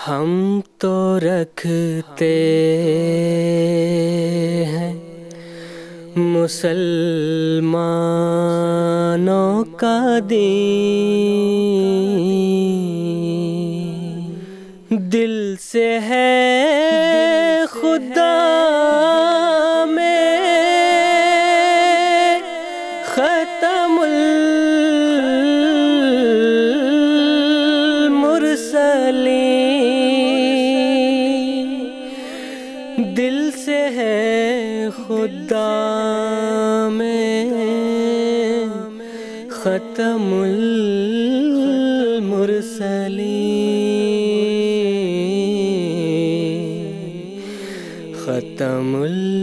ہم تو رکھتے ہیں مسلمانوں کا دین، دل سے ہے خدا میں ختم المرسلین، دل سے ہے خدا میں ختم المرسلین، ختم المرسلین۔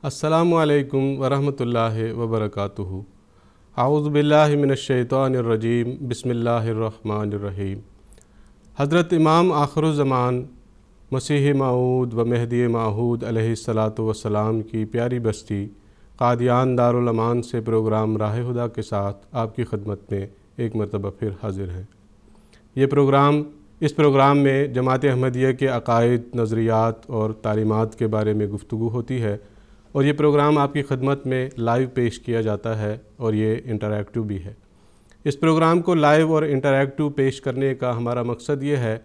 السلام علیکم ورحمۃ اللہ وبرکاتہ۔ اعوذ باللہ من الشیطان الرجیم، بسم اللہ الرحمن الرحیم۔ حضرت امام آخر الزمان مسیح موعود و مہدی موعود علیہ السلام کی پیاری بستی قادیان دارالامان سے پروگرام راہ ہدیٰ کے ساتھ آپ کی خدمت میں ایک مرتبہ پھر حاضر ہیں۔ اس پروگرام میں جماعت احمدیہ کے عقائد، نظریات اور تعلیمات کے بارے میں گفتگو ہوتی ہے، اور یہ پروگرام آپ کی خدمت میں لائیو پیش کیا جاتا ہے اور یہ انٹریکٹیو بھی ہے۔ اس پروگرام کو لائیو اور انٹریکٹیو پیش کرنے کا ہمارا مقصد یہ ہے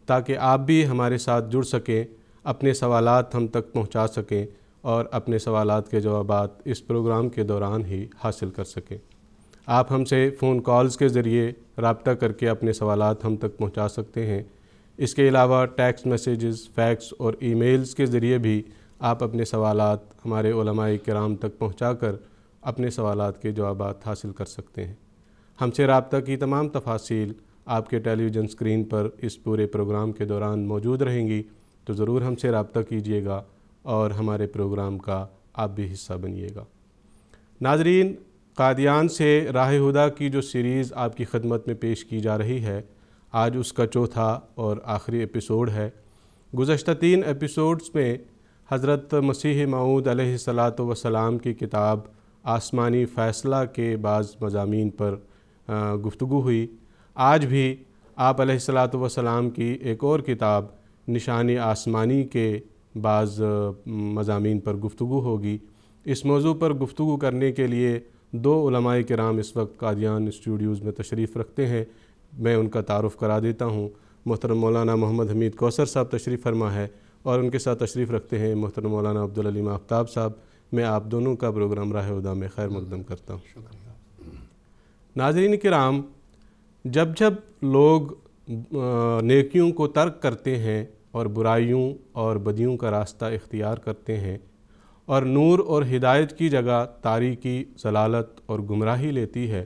تاکہ آپ بھی ہمارے ساتھ جڑ سکیں، اپنے سوالات ہم تک پہنچا سکیں اور اپنے سوالات کے جوابات اس پروگرام کے دوران ہی حاصل کر سکیں۔ آپ ہم سے فون کالز کے ذریعے رابطہ کر کے اپنے سوالات ہم تک پہنچا سکتے ہیں۔ اس کے علاوہ ٹیکسٹ میسیجز، فیکس اور ای میلز کے ذریعے بھی آپ اپنے سوالات ہمارے علماء کرام تک پہنچا کر اپنے سوالات کے جوابات حاصل کر سکتے ہیں۔ ہم سے رابطہ کی تمام تفاصیل آپ کے ٹیلی ویژن اسکرین پر اس پورے پروگرام کے دوران موجود رہیں گی، تو ضرور ہم سے رابطہ کیجیے گا اور ہمارے پروگرام کا آپ بھی حصہ بنیے گا۔ ناظرین، قادیان سے راہ ہدیٰ کی جو سیریز آپ کی خدمت میں پیش کی جا رہی ہے، آج اس کا چوتھا اور آخری ایپیسوڈ ہے۔ گزشتہ 3 ایپیسوڈز میں حضرت مسیح موعود علیہ السلام کی کتاب آسمانی فیصلہ کے بعض مضامین پر گفتگو ہوئی۔ آج بھی آپ علیہ السلام کی ایک اور کتاب نشانی آسمانی کے بعض مضامین پر گفتگو ہوگی۔ اس موضوع پر گفتگو کرنے کے لیے 2 علماء کرام اس وقت قادیان اسٹوڈیوز میں تشریف رکھتے ہیں۔ میں ان کا تعارف کرا دیتا ہوں۔ محترم مولانا محمد حمید کوثر صاحب تشریف فرما ہے، اور ان کے ساتھ تشریف رکھتے ہیں محترم مولانا عبدالعلیم آفتاب صاحب۔ میں آپ دونوں کا پروگرام راہ ہدیٰ میں خیر مقدم کرتا ہوں۔ ناظرین کرام، جب لوگ نیکیوں کو ترک کرتے ہیں اور برائیوں اور بدیوں کا راستہ اختیار کرتے ہیں، اور نور اور ہدایت کی جگہ تاریکی، ضلالت اور گمراہی لیتی ہے،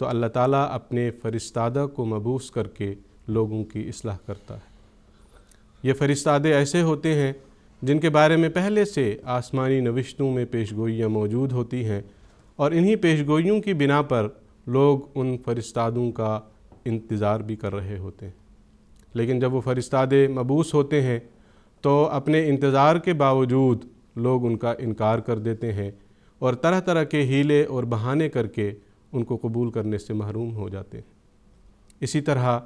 تو اللہ تعالیٰ اپنے فرستادہ کو مبعوث کر کے لوگوں کی اصلاح کرتا ہے۔ یہ فرستادے ایسے ہوتے ہیں جن کے بارے میں پہلے سے آسمانی نوشتوں میں پیشگوئیاں موجود ہوتی ہیں، اور انہی پیشگوئیوں کی بنا پر لوگ ان فرستادوں کا انتظار بھی کر رہے ہوتے ہیں۔ لیکن جب وہ فرستادے مبعوث ہوتے ہیں تو اپنے انتظار کے باوجود لوگ ان کا انکار کر دیتے ہیں، اور طرح طرح کے ہیلے اور بہانے کر کے ان کو قبول کرنے سے محروم ہو جاتے ہیں۔ اسی طرح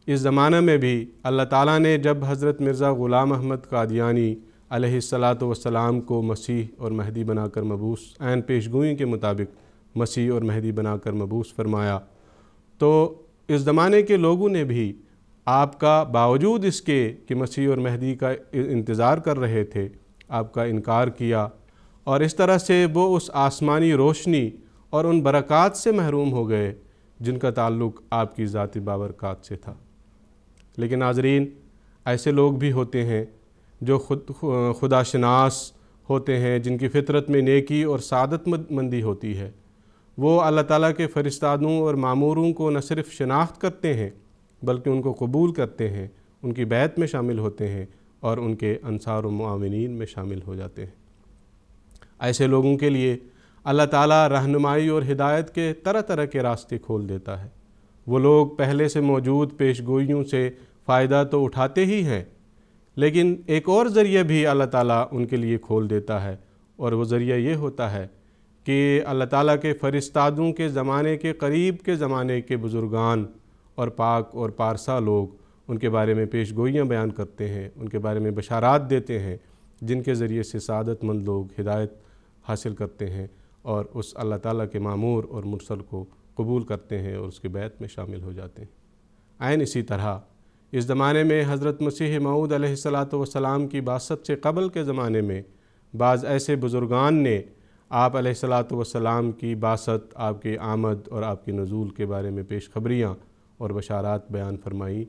اس زمانہ میں بھی اللہ تعالیٰ نے جب حضرت مرزا غلام احمد قادیانی علیہ السلام کو مسیح اور مہدی بنا کر مبعوث، عین پیشگوئی کے مطابق مسیح اور مہدی بنا کر مبعوث فرمایا، تو اس زمانے کے لوگوں نے بھی آپ کا باوجود اس کے کہ مسیح اور مہدی کا انتظار کر رہے تھے، آپ کا انکار کیا، اور اس طرح سے وہ اس آسمانی روشنی اور ان برکات سے محروم ہو گئے جن کا تعلق آپ کی ذاتی بابرکات سے تھا۔ لیکن ناظرین، ایسے لوگ بھی ہوتے ہیں جو خدا شناس ہوتے ہیں، جن کی فطرت میں نیکی اور سعادت مندی ہوتی ہے۔ وہ اللہ تعالیٰ کے فرستادوں اور ماموروں کو نہ صرف شناخت کرتے ہیں بلکہ ان کو قبول کرتے ہیں، ان کی بیعت میں شامل ہوتے ہیں اور ان کے انصار و معاونین میں شامل ہو جاتے ہیں۔ ایسے لوگوں کے لیے اللہ تعالیٰ رہنمائی اور ہدایت کے طرح طرح کے راستے کھول دیتا ہے۔ وہ لوگ پہلے سے موجود پیشگوئیوں سے فائدہ تو اٹھاتے ہی ہیں، لیکن ایک اور ذریعہ بھی اللہ تعالیٰ ان کے لیے کھول دیتا ہے، اور وہ ذریعہ یہ ہوتا ہے کہ اللہ تعالیٰ کے فرستادوں کے زمانے کے قریب کے زمانے کے بزرگان اور پاک اور پارسا لوگ ان کے بارے میں پیش گوئیاں بیان کرتے ہیں، ان کے بارے میں بشارات دیتے ہیں، جن کے ذریعے سے سعادت مند لوگ ہدایت حاصل کرتے ہیں اور اس اللہ تعالیٰ کے مامور اور مرسل کو قبول کرتے ہیں اور اس کی بیعت میں شامل ہو جاتے ہیں۔ عین اسی طرح اس زمانے میں حضرت مسیح موعود علیہ السلام کی بعثت سے قبل کے زمانے میں بعض ایسے بزرگان نے آپ علیہ السلام کی بعثت، آپ کی آمد اور آپ کی نزول کے بارے میں پیش خبریاں اور بشارات بیان فرمائیں۔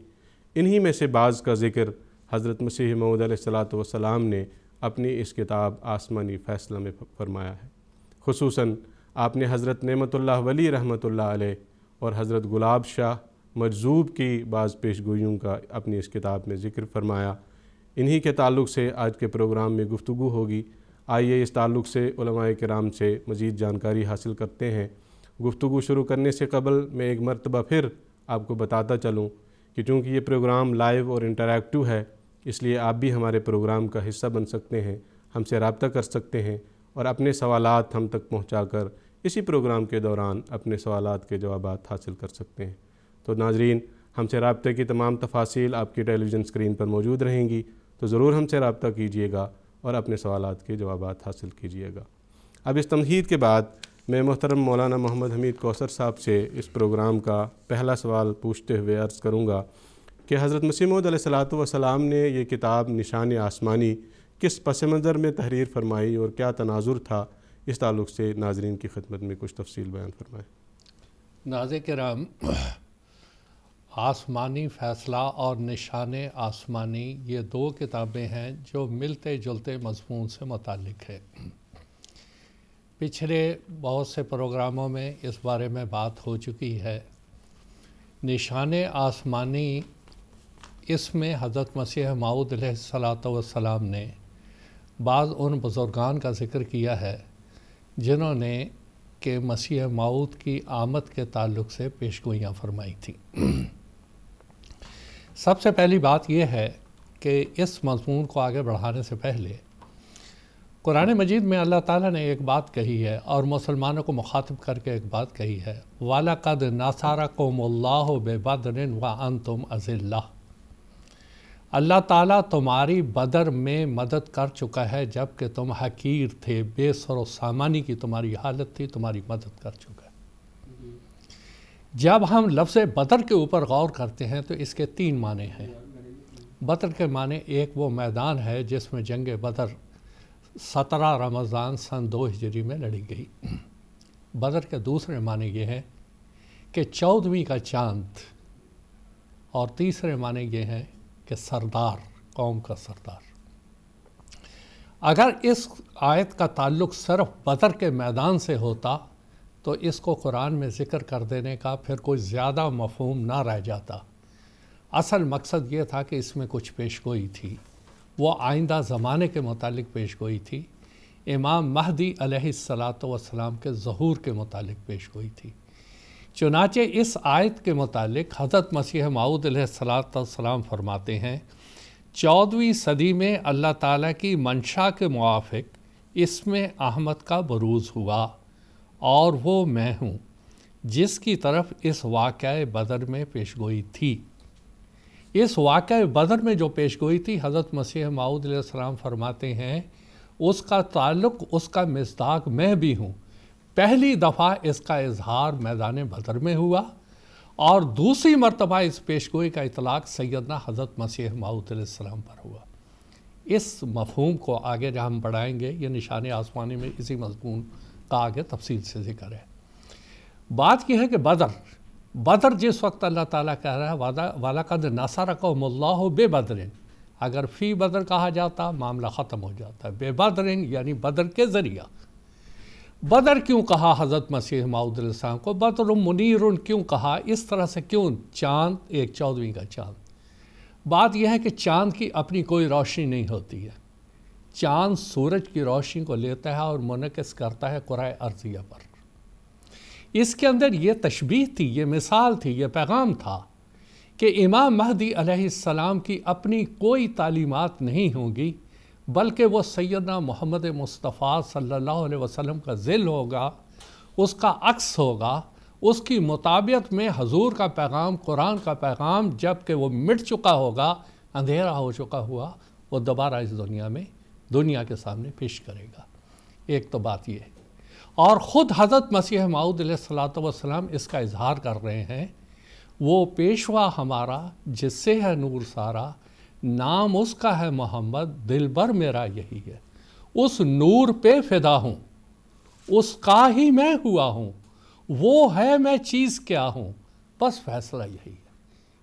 انہی میں سے بعض کا ذکر حضرت مسیح موعود علیہ السلام نے اپنی اس کتاب آسمانی فیصلہ میں فرمایا ہے۔ خصوصاً آپ نے حضرت نعمت اللہ ولی رحمۃ اللہ علیہ اور حضرت گلاب شاہ مجذوب کی بعض پیش گوئیوں کا اپنی اس کتاب میں ذکر فرمایا۔ انہی کے تعلق سے آج کے پروگرام میں گفتگو ہوگی۔ آئیے اس تعلق سے علماء کرام سے مزید جانکاری حاصل کرتے ہیں۔ گفتگو شروع کرنے سے قبل میں ایک مرتبہ پھر آپ کو بتاتا چلوں کہ چونکہ یہ پروگرام لائیو اور انٹریکٹیو ہے، اس لیے آپ بھی ہمارے پروگرام کا حصہ بن سکتے ہیں، ہم سے رابطہ کر سکتے ہیں اور اپنے سوالات ہم تک پہنچا کر اسی پروگرام کے دوران اپنے سوالات کے جوابات حاصل کر سکتے ہیں۔ تو ناظرین، ہم سے رابطے کی تمام تفاصیل آپ کی ٹیلی ویژن اسکرین پر موجود رہیں گی، تو ضرور ہم سے رابطہ کیجیے گا اور اپنے سوالات کے جوابات حاصل کیجیے گا۔ اب اس تمہید کے بعد میں محترم مولانا محمد حمید کوثر صاحب سے اس پروگرام کا پہلا سوال پوچھتے ہوئے عرض کروں گا کہ حضرت مسیح موعود علیہ السلام نے یہ کتاب نشان آسمانی کس پس منظر میں تحریر فرمائی اور کیا تناظر تھا، اس تعلق سے ناظرین کی خدمت میں کچھ تفصیل بیان فرمائیں۔ ناظرین کرام، آسمانی فیصلہ اور نشان آسمانی یہ دو کتابیں ہیں جو ملتے جلتے مضمون سے متعلق ہے۔ پچھلے بہت سے پروگراموں میں اس بارے میں بات ہو چکی ہے۔ نشان آسمانی، اس میں حضرت مسیح موعود علیہ السلام نے بعض ان بزرگان کا ذکر کیا ہے جنہوں نے کہ مسیح موعود کی آمد کے تعلق سے پیشگوئیاں فرمائی تھیں۔ سب سے پہلی بات یہ ہے کہ اس مضمون کو آگے بڑھانے سے پہلے قرآن مجید میں اللہ تعالیٰ نے ایک بات کہی ہے اور مسلمانوں کو مخاطب کر کے ایک بات کہی ہے، وَلَقَدْ نَصَرَكُمُ اللَّهُ بِبَدْرٍ وَأَنْتُمْ أَذِلَّةٌ۔ اللہ تعالیٰ تمہاری بدر میں مدد کر چکا ہے جب کہ تم حقیر تھے، بے سر و سامانی کی تمہاری حالت تھی، تمہاری مدد کر چکا ہے۔ جب ہم لفظ بدر کے اوپر غور کرتے ہیں تو اس کے تین معنی ہیں۔ بدر کے معنی ایک وہ میدان ہے جس میں جنگ بدر 17 رمضان سن 2 ہجری میں لڑی گئی۔ بدر کے دوسرے معنی یہ ہے کہ 14ویں کا چاند، اور تیسرے معنی یہ ہے کہ سردار، قوم کا سردار۔ اگر اس آیت کا تعلق صرف بدر کے میدان سے ہوتا تو اس کو قرآن میں ذکر کر دینے کا پھر کوئی زیادہ مفہوم نہ رہ جاتا۔ اصل مقصد یہ تھا کہ اس میں کچھ پیشگوئی تھی، وہ آئندہ زمانے کے متعلق پیشگوئی تھی، امام مہدی علیہ السلام کے ظہور کے متعلق پیشگوئی تھی۔ چنانچہ اس آیت کے متعلق حضرت مسیح موعود علیہ السلام فرماتے ہیں، 14ویں صدی میں اللہ تعالیٰ کی منشا کے موافق اس میں احمد کا بروز ہوا، اور وہ میں ہوں جس کی طرف اس واقعہ بدر میں پیشگوئی تھی۔ اس واقعہ بدر میں جو پیشگوئی تھی، حضرت مسیح موعود علیہ السلام فرماتے ہیں اس کا تعلق، اس کا مصداق میں بھی ہوں۔ پہلی دفعہ اس کا اظہار میدان بدر میں ہوا، اور دوسری مرتبہ اس پیشگوئی کا اطلاق سیدنا حضرت مسیح موعود علیہ السلام پر ہوا۔ اس مفہوم کو آگے جہاں ہم بڑھائیں گے، یہ نشان آسمانی میں اسی مضمون کا آگے تفصیل سے ذکر ہے۔ بات یہ ہے کہ بدر جس وقت اللہ تعالیٰ کہہ رہا ہے وَلَقَدْ نَصَرَكُمُ اللَّهُ بِبَدْرٍ، اگر فی بدر کہا جاتا معاملہ ختم ہو جاتا ہے، بے بدرن یعنی بدر کے ذریعہ۔ بدر کیوں کہا حضرت مسیح موعود علیہ السلام کو؟ بدر منیر کیوں کہا؟ اس طرح سے کیوں؟ چاند ایک 14ویں کا چاند۔ بات یہ ہے کہ چاند کی اپنی کوئی روشنی نہیں ہوتی ہے، چاند سورج کی روشنی کو لیتا ہے اور منعکس کرتا ہے کرۂ ارضیہ پر۔ اس کے اندر یہ تشبیہ تھی، یہ مثال تھی، یہ پیغام تھا کہ امام مہدی علیہ السلام کی اپنی کوئی تعلیمات نہیں ہوں گی، بلکہ وہ سیدنا محمد مصطفیٰ صلی اللہ علیہ وسلم کا ذل ہوگا، اس کا عکس ہوگا، اس کی مطابقت میں حضور کا پیغام، قرآن کا پیغام جب کہ وہ مٹ چکا ہوگا، اندھیرا ہو چکا ہوا، وہ دوبارہ اس دنیا کے سامنے پیش کرے گا۔ ایک تو بات یہ ہے، اور خود حضرت مسیح موعود علیہ السلام اس کا اظہار کر رہے ہیں، وہ پیشوا ہمارا جس سے ہے نور سارا، نام اس کا ہے محمد، دل بر میرا یہی ہے، اس نور پہ فدا ہوں، اس کا ہی میں ہوا ہوں، وہ ہے میں چیز کیا ہوں، بس فیصلہ یہی ہے۔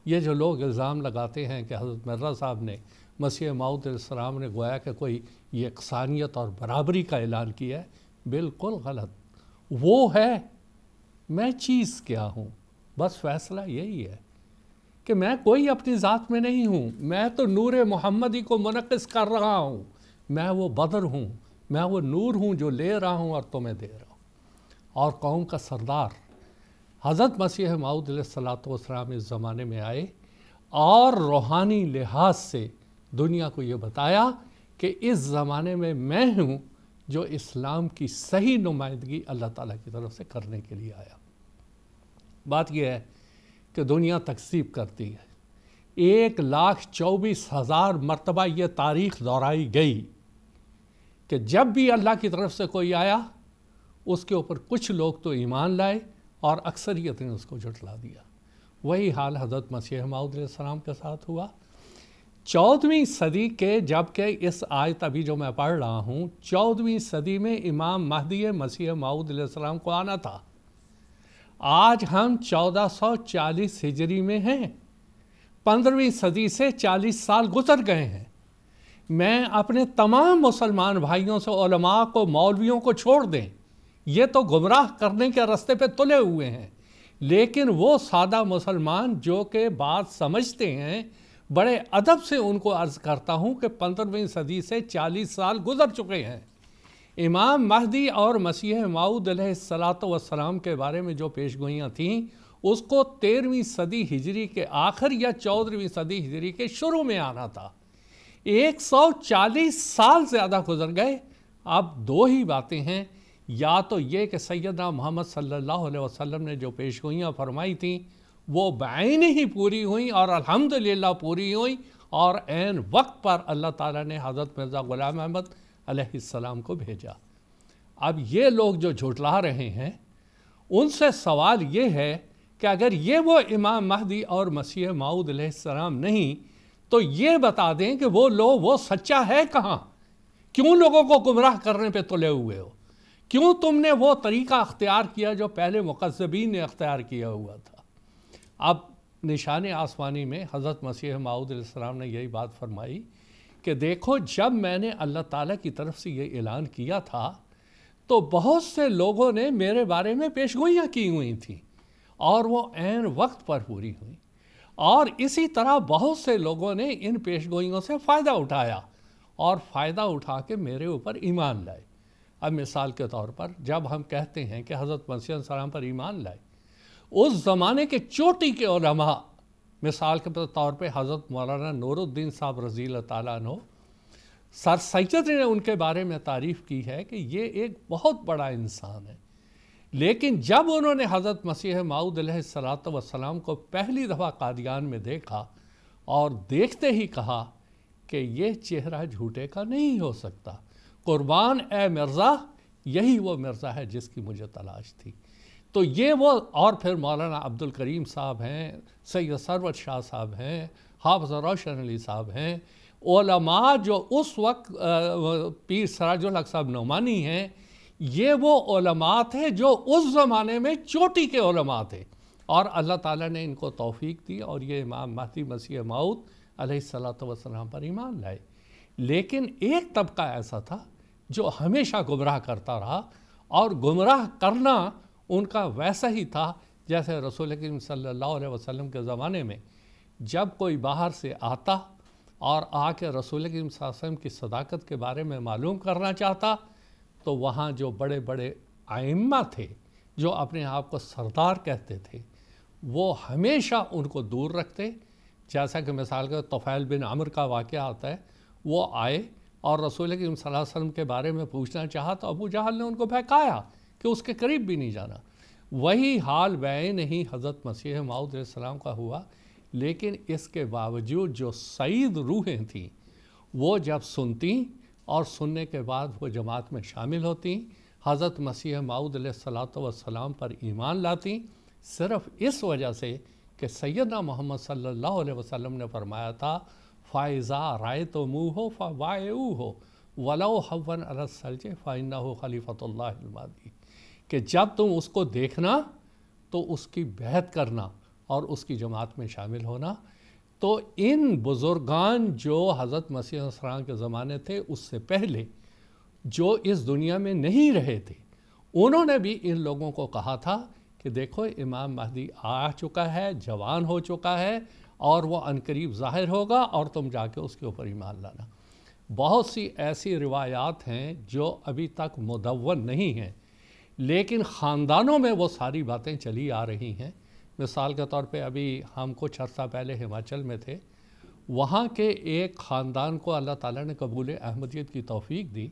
یہ جو لوگ الزام لگاتے ہیں کہ حضرت مرزا صاحب نے، مسیح موعود علیہ السلام نے گویا کہ کوئی یکسانیت اور برابری کا اعلان کیا ہے، بالکل غلط۔ وہ ہے میں چیز کیا ہوں، بس فیصلہ یہی ہے کہ میں کوئی اپنی ذات میں نہیں ہوں، میں تو نور محمدی کو منعکس کر رہا ہوں، میں وہ بدر ہوں، میں وہ نور ہوں جو لے رہا ہوں اور تمہیں دے رہا ہوں۔ اور قوم کا سردار حضرت مسیح موعود علیہ السلام اس زمانے میں آئے اور روحانی لحاظ سے دنیا کو یہ بتایا کہ اس زمانے میں ہوں جو اسلام کی صحیح نمائندگی اللہ تعالیٰ کی طرف سے کرنے کے لیے آیا۔ بات یہ ہے کہ دنیا تکذیب کرتی ہے، 1,24,000 مرتبہ یہ تاریخ دہرائی گئی کہ جب بھی اللہ کی طرف سے کوئی آیا اس کے اوپر کچھ لوگ تو ایمان لائے اور اکثریت نے اس کو جھٹلا دیا۔ وہی حال حضرت مسیح موعود علیہ السلام کے ساتھ ہوا۔ 14ویں صدی کے جبکہ اس آیت ابھی جو میں پڑھ رہا ہوں، 14ویں صدی میں امام مہدی مسیح موعود علیہ السلام کو آنا تھا۔ آج ہم 1440 ہجری میں ہیں، 15ویں صدی سے 40 سال گزر گئے ہیں۔ میں اپنے تمام مسلمان بھائیوں سے، علماء کو، مولویوں کو چھوڑ دیں، یہ تو گمراہ کرنے کے راستے پہ تلے ہوئے ہیں، لیکن وہ سادہ مسلمان جو کہ بات سمجھتے ہیں، بڑے ادب سے ان کو عرض کرتا ہوں کہ 15ویں صدی سے 40 سال گزر چکے ہیں۔ امام مہدی اور مسیح موعود علیہ السلام کے بارے میں جو پیشگوئیاں تھیں، اس کو 13ویں صدی ہجری کے آخر یا 14ویں صدی ہجری کے شروع میں آنا تھا۔ 140 سال زیادہ گزر گئے۔ اب دو ہی باتیں ہیں، یا تو یہ کہ سیدنا محمد صلی اللہ علیہ وسلم نے جو پیشگوئیاں فرمائی تھیں وہ بعین ہی پوری ہوئیں اور الحمدللہ پوری ہوئیں، اور عین وقت پر اللہ تعالیٰ نے حضرت مرزا غلام احمد علیہ السلام کو بھیجا۔ اب یہ لوگ جو جھٹلا رہے ہیں ان سے سوال یہ ہے کہ اگر یہ وہ امام مہدی اور مسیح موعود علیہ السلام نہیں تو یہ بتا دیں کہ وہ سچا ہے کہاں؟ کیوں لوگوں کو گمراہ کرنے پہ تلے ہوئے ہو؟ کیوں تم نے وہ طریقہ اختیار کیا جو پہلے مکذبین نے اختیار کیا ہوا تھا؟ اب نشان آسمانی میں حضرت مسیح موعود علیہ السلام نے یہی بات فرمائی کہ دیکھو، جب میں نے اللہ تعالیٰ کی طرف سے یہ اعلان کیا تھا تو بہت سے لوگوں نے میرے بارے میں پیشگوئیاں کی ہوئی تھیں اور وہ عین وقت پر پوری ہوئیں، اور اسی طرح بہت سے لوگوں نے ان پیشگوئیوں سے فائدہ اٹھایا اور فائدہ اٹھا کے میرے اوپر ایمان لائے۔ اب مثال کے طور پر جب ہم کہتے ہیں کہ حضرت مسیح علیہ السلام پر ایمان لائے، اس زمانے کے چوٹی کے علماء، مثال کے طور پہ حضرت مولانا نور الدین صاحب رضی اللہ تعالیٰ عنہ، سر سید نے ان کے بارے میں تعریف کی ہے کہ یہ ایک بہت بڑا انسان ہے، لیکن جب انہوں نے حضرت مسیح موعود علیہ السلام کو پہلی دفعہ قادیان میں دیکھا اور دیکھتے ہی کہا کہ یہ چہرہ جھوٹے کا نہیں ہو سکتا، قربان اے مرزا، یہی وہ مرزا ہے جس کی مجھے تلاش تھی۔ تو یہ وہ، اور پھر مولانا عبد الکریم صاحب ہیں، سید ثروت شاہ صاحب ہیں، حافظ روشن علی صاحب ہیں، علماء جو اس وقت پیر سراج الحق صاحب نعمانی ہیں، یہ وہ علماء تھے جو اس زمانے میں چوٹی کے علماء تھے، اور اللہ تعالیٰ نے ان کو توفیق دی اور یہ امام مہدی مسیح موعود علیہ السلام پر ایمان لائے۔ لیکن ایک طبقہ ایسا تھا جو ہمیشہ گمراہ کرتا رہا، اور گمراہ کرنا ان کا ویسا ہی تھا جیسے رسول کریم صلی اللہ علیہ وسلم کے زمانے میں جب کوئی باہر سے آتا اور آ کے رسول کریم صلی اللہ علیہ وسلم کی صداقت کے بارے میں معلوم کرنا چاہتا، تو وہاں جو بڑے بڑے ائمہ تھے جو اپنے آپ کو سردار کہتے تھے، وہ ہمیشہ ان کو دور رکھتے. جیسا کہ مثال کے طفیل بن عمر کا واقعہ آتا ہے، وہ آئے اور رسول کریم صلی اللہ علیہ وسلم کے بارے میں پوچھنا چاہا تو ابو جہل نے ان کو بہکایا کہ اس کے قریب بھی نہیں جانا. وہی حال بعین ہی حضرت مسیح موعود علیہ السلام کا ہوا، لیکن اس کے باوجود جو سعید روحیں تھیں وہ جب سنتیں اور سننے کے بعد وہ جماعت میں شامل ہوتیں، حضرت مسیح موعود علیہ السلام پر ایمان لاتی، صرف اس وجہ سے کہ سیدنا محمد صلی اللہ علیہ وسلم نے فرمایا تھا فَإِذَا رَأَيْتُمُوهُ فَبَايِعُوهُ وَلَوْ حَوًّا عَلَى الثَّلْجِ فَإِنَّهُ خَلِيفَةُ اللَّهِ الْمَهْدِي، کہ جب تم اس کو دیکھنا تو اس کی بیعت کرنا اور اس کی جماعت میں شامل ہونا. تو ان بزرگان جو حضرت مسیح علیہ السلام کے زمانے تھے اس سے پہلے، جو اس دنیا میں نہیں رہے تھے، انہوں نے بھی ان لوگوں کو کہا تھا کہ دیکھو امام مہدی آ چکا ہے، جوان ہو چکا ہے اور وہ عنقریب ظاہر ہوگا اور تم جا کے اس کے اوپر ایمان لانا. بہت سی ایسی روایات ہیں جو ابھی تک مدون نہیں ہیں، لیکن خاندانوں میں وہ ساری باتیں چلی آ رہی ہیں. مثال کے طور پہ ابھی ہم کچھ عرصہ پہلے ہماچل میں تھے، وہاں کے ایک خاندان کو اللہ تعالیٰ نے قبول احمدیت کی توفیق دی.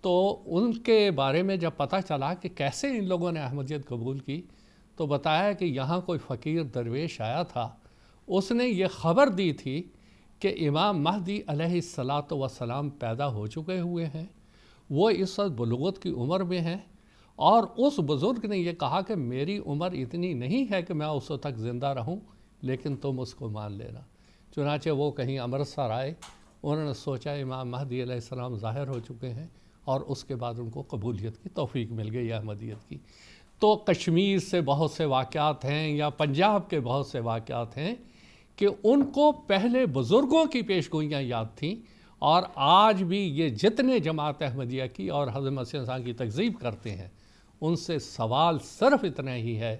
تو ان کے بارے میں جب پتہ چلا کہ کیسے ان لوگوں نے احمدیت قبول کی، تو بتایا کہ یہاں کوئی فقیر درویش آیا تھا، اس نے یہ خبر دی تھی کہ امام مہدی علیہ السلام پیدا ہو چکے ہوئے ہیں، وہ اس وقت بلوغت کی عمر میں ہیں، اور اس بزرگ نے یہ کہا کہ میری عمر اتنی نہیں ہے کہ میں اس وقت تک زندہ رہوں، لیکن تم اس کو مان لینا. چنانچہ وہ کہیں امرتسر آئے، انہوں نے سوچا امام مہدی علیہ السلام ظاہر ہو چکے ہیں، اور اس کے بعد ان کو قبولیت کی توفیق مل گئی احمدیت کی. تو کشمیر سے بہت سے واقعات ہیں یا پنجاب کے بہت سے واقعات ہیں کہ ان کو پہلے بزرگوں کی پیشگوئیاں یاد تھیں، اور آج بھی یہ جتنے جماعت احمدیہ کی اور حضرت مسیح علیہ السلام کی تکذیب کرتے ہیں، ان سے سوال صرف اتنا ہی ہے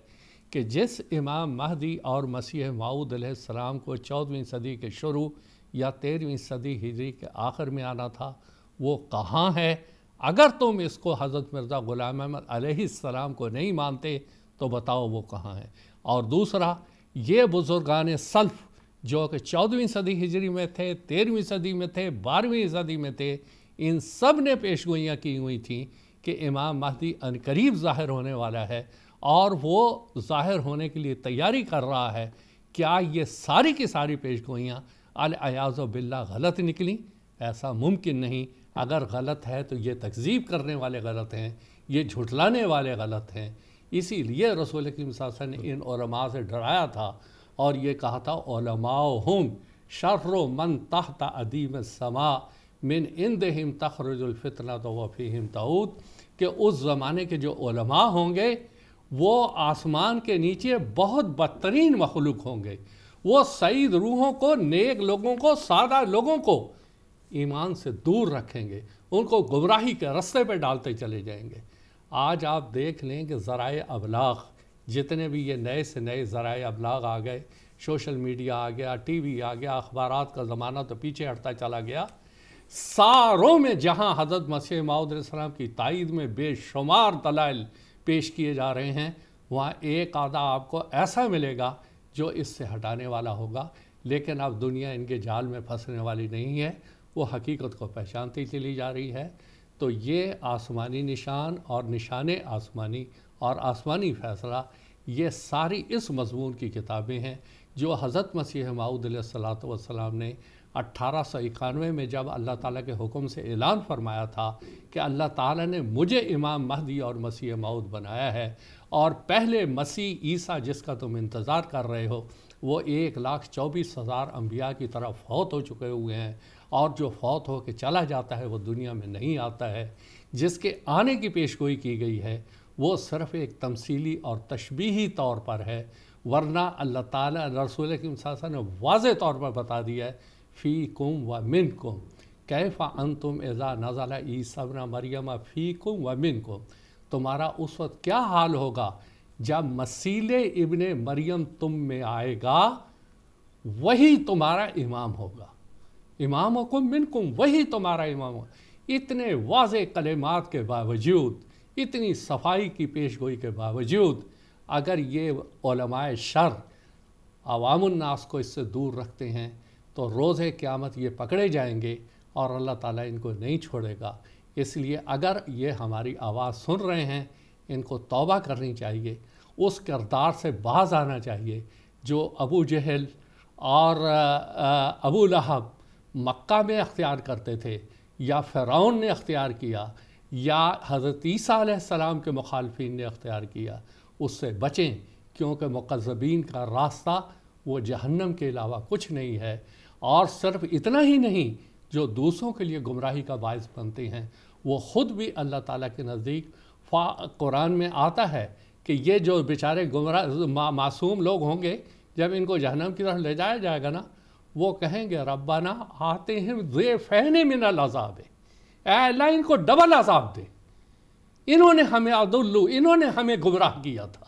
کہ جس امام مہدی اور مسیح موعود علیہ السلام کو 14ویں صدی کے شروع یا 13ویں صدی ہجری کے آخر میں آنا تھا، وہ کہاں ہے؟ اگر تم اس کو حضرت مرزا غلام احمد علیہ السلام کو نہیں مانتے تو بتاؤ وہ کہاں ہے. اور دوسرا، یہ بزرگان سلف جو کہ 14ویں صدی ہجری میں تھے، 13ویں صدی میں تھے، 12ویں صدی میں تھے، ان سب نے پیشگوئیاں کی ہوئی تھیں کہ امام مہدی عنقریب ظاہر ہونے والا ہے اور وہ ظاہر ہونے کے لیے تیاری کر رہا ہے. کیا یہ ساری کی ساری پیشگوئیاں العیاذ باللہ غلط نکلیں؟ ایسا ممکن نہیں. اگر غلط ہے تو یہ تکذیب کرنے والے غلط ہیں، یہ جھٹلانے والے غلط ہیں. اسی لیے رسول کریم صلی اللہ علیہ وسلم نے ان علماء سے ڈرایا تھا اور یہ کہا تھا علماؤہم شر من تحت ادیم السماء من عندہم تخرج الفتنۃ وفیہم تعود، کہ اس زمانے کے جو علماء ہوں گے وہ آسمان کے نیچے بہت بدترین مخلوق ہوں گے. وہ سعید روحوں کو، نیک لوگوں کو، سادہ لوگوں کو ایمان سے دور رکھیں گے، ان کو گمراہی کے رستے پہ ڈالتے چلے جائیں گے. آج آپ دیکھ لیں کہ ذرائع ابلاغ جتنے بھی یہ نئے سے نئے ذرائع ابلاغ آ گئے، سوشل میڈیا آ گیا، ٹی وی آ گیا، اخبارات کا زمانہ تو پیچھے ہٹتا چلا گیا، ساروں میں جہاں حضرت مسیح موعود علیہ السلام کی تائید میں بے شمار دلائل پیش کیے جا رہے ہیں، وہاں ایک آدھا آپ کو ایسا ملے گا جو اس سے ہٹانے والا ہوگا. لیکن اب دنیا ان کے جال میں پھنسنے والی نہیں ہے، وہ حقیقت کو پہچانتی چلی جا رہی ہے. تو یہ آسمانی نشان اور نشان آسمانی اور آسمانی فیصلہ، یہ ساری اس مضمون کی کتابیں ہیں جو حضرت مسیح موعود علیہ السلام نے 1891 میں جب اللہ تعالیٰ کے حکم سے اعلان فرمایا تھا کہ اللہ تعالیٰ نے مجھے امام مہدی اور مسیح موعود بنایا ہے، اور پہلے مسیح عیسیٰ جس کا تم انتظار کر رہے ہو وہ 1,24,000 انبیاء کی طرف فوت ہو چکے ہوئے ہیں، اور جو فوت ہو کے چلا جاتا ہے وہ دنیا میں نہیں آتا ہے. جس کے آنے کی پیشگوئی کی گئی ہے وہ صرف ایک تمثیلی اور تشبیہی طور پر ہے، ورنہ اللہ تعالیٰ رسول کریم صلی اللہ علیہ وسلم نے واضح طور پر بتا دیا ہے فیکم و منکم کیف انتم اذا نزل عیسیٰ ابن مریم فیکم و منکم. تمہارا اس وقت کیا حال ہوگا جب مسیح ابن مریم تم میں آئے گا، وہی تمہارا امام ہوگا. امامکم منکم، وہی تمہارا امام ہوگا. اتنے واضح کلمات کے باوجود، اتنی صفائی کی پیشگوئی کے باوجود اگر یہ علماء شر عوام الناس کو اس سے دور رکھتے ہیں تو روز قیامت یہ پکڑے جائیں گے اور اللہ تعالیٰ ان کو نہیں چھوڑے گا۔ اس لیے اگر یہ ہماری آواز سن رہے ہیں ان کو توبہ کرنی چاہیے، اس کردار سے باز آنا چاہیے جو ابو جہل اور ابو لہب مکہ میں اختیار کرتے تھے، یا فرعون نے اختیار کیا، یا حضرت عیسیٰ علیہ السلام کے مخالفین نے اختیار کیا۔ اس سے بچیں، کیونکہ مکذبین کا راستہ وہ جہنم کے علاوہ کچھ نہیں ہے۔ اور صرف اتنا ہی نہیں، جو دوسروں کے لیے گمراہی کا باعث بنتے ہیں وہ خود بھی اللہ تعالیٰ کے نزدیک قرآن میں آتا ہے کہ یہ جو بیچارے گمراہ معصوم لوگ ہوں گے، جب ان کو جہنم کی طرف لے جایا جائے گا نا، وہ کہیں گے ربنا آتِہِم ضِعْفَیْنِ مِنَ الْعَذَابِ، اے اللہ ان کو ڈبل عذاب دے، انہوں نے ہمیں اضلوا، انہوں نے ہمیں گمراہ کیا تھا،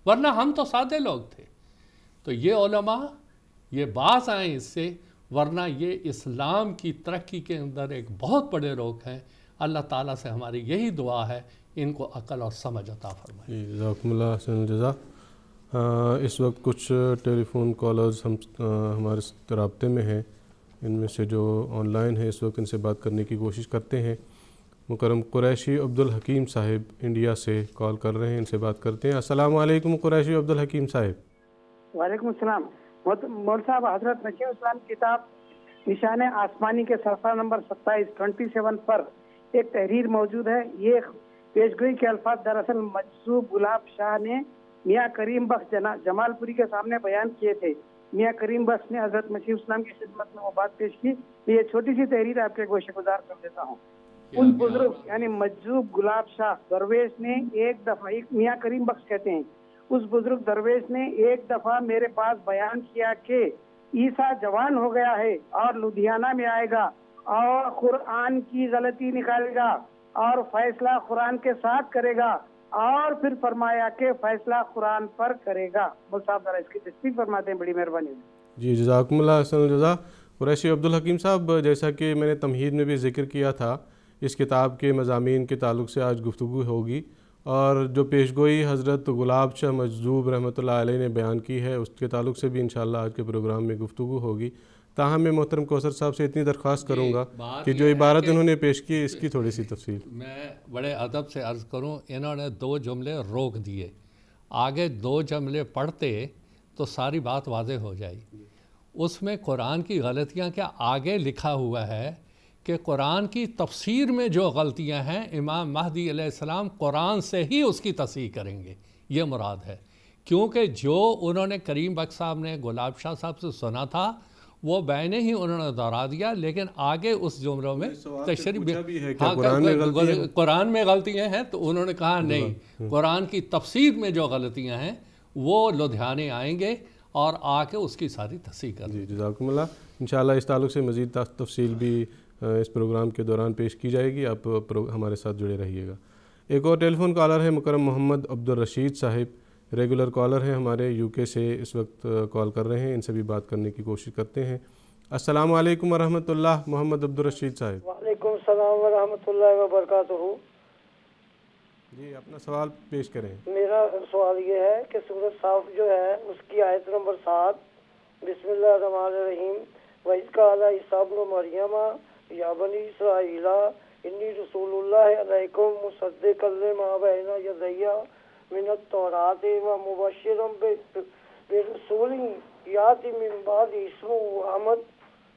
ورنہ ہم تو سادے لوگ تھے۔ تو یہ علماء یہ باز آئیں اس سے، ورنہ یہ اسلام کی ترقی کے اندر ایک بہت بڑے روک ہیں۔ اللہ تعالیٰ سے ہماری یہی دعا ہے ان کو عقل اور سمجھ عطا فرمائے۔ جزاکم اللہ حسن الجزا۔ اس وقت کچھ ٹیلی فون کالرز ہمارے رابطے میں ہیں، ان میں سے جو آن لائن ہیں اس وقت ان سے بات کرنے کی کوشش کرتے ہیں۔ مکرم قریشی عبدالحکیم صاحب انڈیا سے کال کر رہے ہیں، ان سے بات کرتے ہیں۔ السلام علیکم قریشی عبدالحکیم صاحب۔ وعلیکم السلام مول صاحب۔ حضرت نقیب اسلام کتاب نشان آسمانی کے صفحہ نمبر 27 پر ایک تحریر موجود ہے۔ یہ پیشگوئی کے الفاظ دراصل مجذوب گلاب شاہ نے میاں کریم بخش جمال پوری کے سامنے بیان کیے تھے۔ میاں کریم بخش نے حضرت مسیح اسلام کی خدمت میں وہ بات پیش کی۔ یہ چھوٹی سی تحریر آپ کے گوشے گزار کر دیتا ہوں۔ ان بزرگ یعنی مجذوب گلاب شاہ درویش نے ایک دفعہ، میاں کریم بخش کہتے ہیں، اس بزرگ درویش نے ایک دفعہ میرے پاس بیان کیا کہ عیسیٰ جوان ہو گیا ہے اور لدھیانہ میں آئے گا اور قرآن کی غلطی نکالے گا اور فیصلہ قرآن کے ساتھ کرے گا، اور پھر فرمایا کہ فیصلہ قرآن پر کرے گا۔ مول صاحب ذرا اس کی تصدیق فرماتے ہیں، بڑی مہربانی۔ جی جزاکم اللہ حسن الجزا۔ قریشی عبدالحکیم صاحب، جیسا کہ میں نے تمہید میں بھی ذکر کیا تھا، اس کتاب کے مضامین کے تعلق سے آج گفتگو ہوگی، اور جو پیشگوئی حضرت گلاب شاہ مجذوب رحمۃ اللہ علیہ نے بیان کی ہے اس کے تعلق سے بھی انشاءاللہ آج کے پروگرام میں گفتگو ہوگی۔ تاہم میں محترم کوثر صاحب سے اتنی درخواست کروں گا کہ جو عبارت انہوں نے پیش کی اس کی تھوڑی سی تفصیل میں بڑے ادب سے عرض کروں۔ انہوں نے 2 جملے روک دیے، آگے 2 جملے پڑھتے تو ساری بات واضح ہو جائے۔ اس میں قرآن کی غلطیاں کیا آگے لکھا ہوا ہے کہ قرآن کی تفسیر میں جو غلطیاں ہیں امام مہدی علیہ السلام قرآن سے ہی اس کی تصحیح کریں گے، یہ مراد ہے۔ کیونکہ جو انہوں نے کریم بخش صاحب نے گلاب شاہ صاحب سے سنا تھا وہ بینے ہی انہوں نے دہرا دیا، لیکن آگے اس جملوں میں تشریح قرآن میں غلطیاں ہیں تو انہوں نے کہا نہیں، قرآن کی تفسیر میں جو غلطیاں ہیں وہ لدھیانے آئیں گے اور آ کے اس کی ساری تصحیح کر دیں۔ جی جزاکم اللہ۔ انشاءاللہ اس تعلق سے مزید تفصیل بھی اس پروگرام کے دوران پیش کی جائے گی، آپ ہمارے ساتھ جڑے رہیے گا۔ ایک اور ٹیلی فون کالر ہے مکرم محمد عبدالرشید صاحب، ریگولر کالر ہیں ہمارے، یو کے سے اس وقت کال کر رہے ہیں، ان سے بھی بات کرنے کی کوشش کرتے ہیں۔ السلام علیکم ورحمۃ اللہ، محمد عبدالرشید صاحب۔ وعلیکم السلام ورحمۃ اللہ وبرکاتہ۔ جی اپنا سوال پیش کریں۔ میرا سوال یہ ہے کہ سورۃ صاف جو ہے اس کی آیت نمبر 7، بسم اللہ الرحمن الرحیم، وَإِذْ قَالَ عِیسیٰ ابْنُ مَرْیَمَ یَا بَنِی إِسْرَائِیلَ إِنِّی رَسُولُ اللَّہِ عَلَیکُم مُصَدِّقًا لِمَا بَیْنَ یَدَیَّ مِنَ التَّوْرَاةِ وَمُبَشِّرًا بِرَسُولٍ یَأْتِی مِن بَعْدِی اسْمُهُ احمد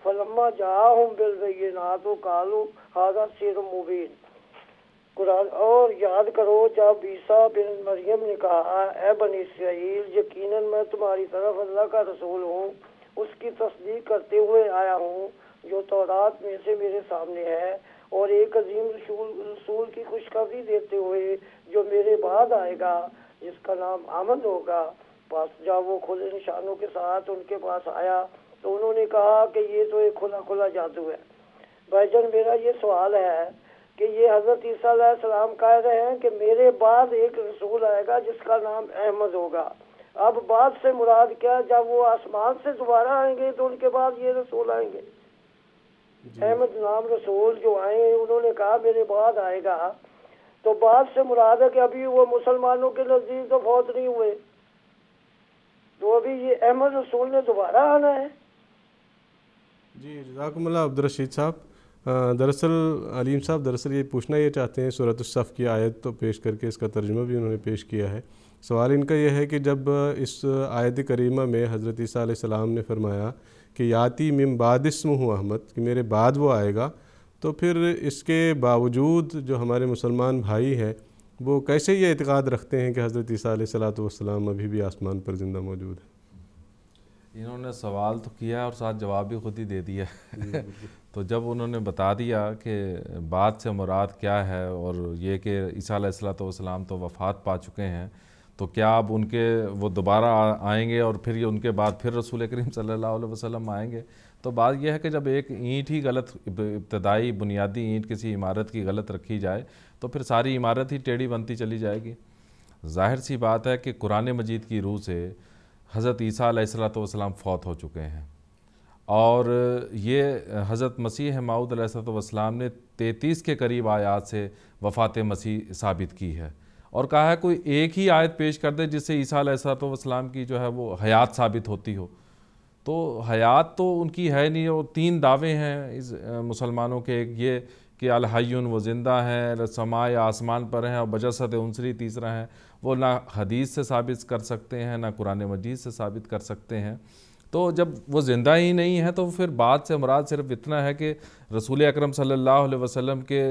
فَلَمَّا جَاءَهُم بِالْبَیِّنَاتِ قَالُوا هَٰذَا سِحْرٌ مُبِینٌ۔ قرآن اور یاد کرو جب عیسیٰ بن مریم نے کہا، اے بنی اسرائیل، یقیناً میں تمہاری طرف اللہ کا رسول ہوں، اس کی تصدیق کرتے ہوئے آیا ہوں جو تورات میں سے میرے سامنے ہے، اور ایک عظیم رسول کی خوشخبری دیتے ہوئے جو میرے بعد آئے گا جس کا نام احمد ہوگا۔ بس جب وہ کھلے نشانوں کے ساتھ ان کے پاس آیا تو انہوں نے کہا کہ یہ تو ایک کھلا جادو ہے۔ بھائی جان میرا یہ سوال ہے کہ یہ حضرت عیسیٰ علیہ السلام کہہ رہے ہیں کہ میرے بعد ایک رسول آئے گا جس کا نام احمد ہوگا، اب بعد سے مراد کیا؟ جب وہ آسمان سے دوبارہ آئیں گے تو ان کے بعد یہ رسول آئیں گے؟ احمد نام رسول جو آئے انہوں نے کہا میرے بعد آئے گا، تو بعد سے مراد ہے کہ ابھی وہ مسلمانوں کے نزدیک تو فوت نہیں ہوئے، تو ابھی یہ احمد رسول نے دوبارہ آنا ہے؟ جی جزاکم اللہ عبدالرشید صاحب۔ دراصل علیم صاحب یہ پوچھنا یہ چاہتے ہیں، سورۃ الصف کی آیت تو پیش کر کے اس کا ترجمہ بھی انہوں نے پیش کیا ہے۔ سوال ان کا یہ ہے کہ جب اس آیت کریمہ میں حضرت عیسیٰ علیہ السلام نے فرمایا کہ یاتی من بعد اسمہ احمد، کہ میرے بعد وہ آئے گا، تو پھر اس کے باوجود جو ہمارے مسلمان بھائی ہیں وہ کیسے یہ اعتقاد رکھتے ہیں کہ حضرت عیسیٰ علیہ السلام ابھی بھی آسمان پر زندہ موجود ہیں؟ انہوں نے سوال تو کیا اور ساتھ جواب بھی خود ہی دے دیا۔ تو جب انہوں نے بتا دیا کہ بعد سے مراد کیا ہے اور یہ کہ عیسیٰ علیہ السلام تو وفات پا چکے ہیں، تو کیا اب ان کے وہ دوبارہ آئیں گے اور پھر یہ ان کے بعد پھر رسول کریم صلی اللہ علیہ وسلم آئیں گے؟ تو بات یہ ہے کہ جب ایک اینٹ ہی غلط، ابتدائی بنیادی اینٹ کسی عمارت کی غلط رکھی جائے تو پھر ساری عمارت ہی ٹیڑھی بنتی چلی جائے گی۔ ظاہر سی بات ہے کہ قرآن مجید کی روح سے حضرت عیسیٰ علیہ السلام فوت ہو چکے ہیں، اور یہ حضرت مسیح موعود علیہ السلام نے 33 کے قریب آیات سے وفات مسیح ثابت کی ہے، اور کہا ہے کوئی ایک ہی آیت پیش کر دے جس سے عیسیٰ علیہ السلام کی جو ہے وہ حیات ثابت ہوتی ہو، تو حیات تو ان کی ہے نہیں۔ اور 3 دعوے ہیں اس مسلمانوں کے، ایک یہ کہ الحیون وہ زندہ ہیں، سماء آسمان پر ہیں، اور بجسد انصری تیسرا ہیں، وہ نہ حدیث سے ثابت کر سکتے ہیں نہ قرآن مجید سے ثابت کر سکتے ہیں۔ تو جب وہ زندہ ہی نہیں ہے تو پھر بعد سے مراد صرف اتنا ہے کہ رسول اکرم صلی اللہ علیہ وسلم کے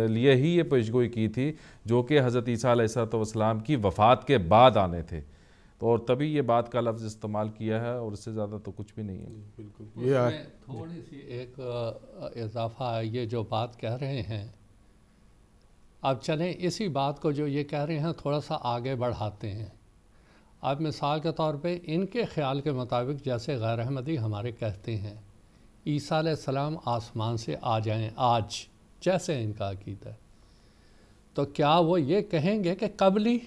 لیے ہی یہ پیشگوئی کی تھی جو کہ حضرت عیسیٰ علیہ السلام کی وفات کے بعد آنے تھے، تو اور تبھی یہ بات کا لفظ استعمال کیا ہے، اور اس سے زیادہ تو کچھ بھی نہیں ہے۔ بالکل، یہ تھوڑی سی ایک اضافہ ہے، یہ جو بات کہہ رہے ہیں، اب چلیں اسی بات کو جو یہ کہہ رہے ہیں تھوڑا سا آگے بڑھاتے ہیں۔ اب مثال کے طور پہ ان کے خیال کے مطابق جیسے غیر احمدی ہمارے کہتے ہیں عیسیٰ علیہ السلام آسمان سے آ جائیں آج، جیسے ان کا عقیدہ ہے، تو کیا وہ یہ کہیں گے کہ قبلی،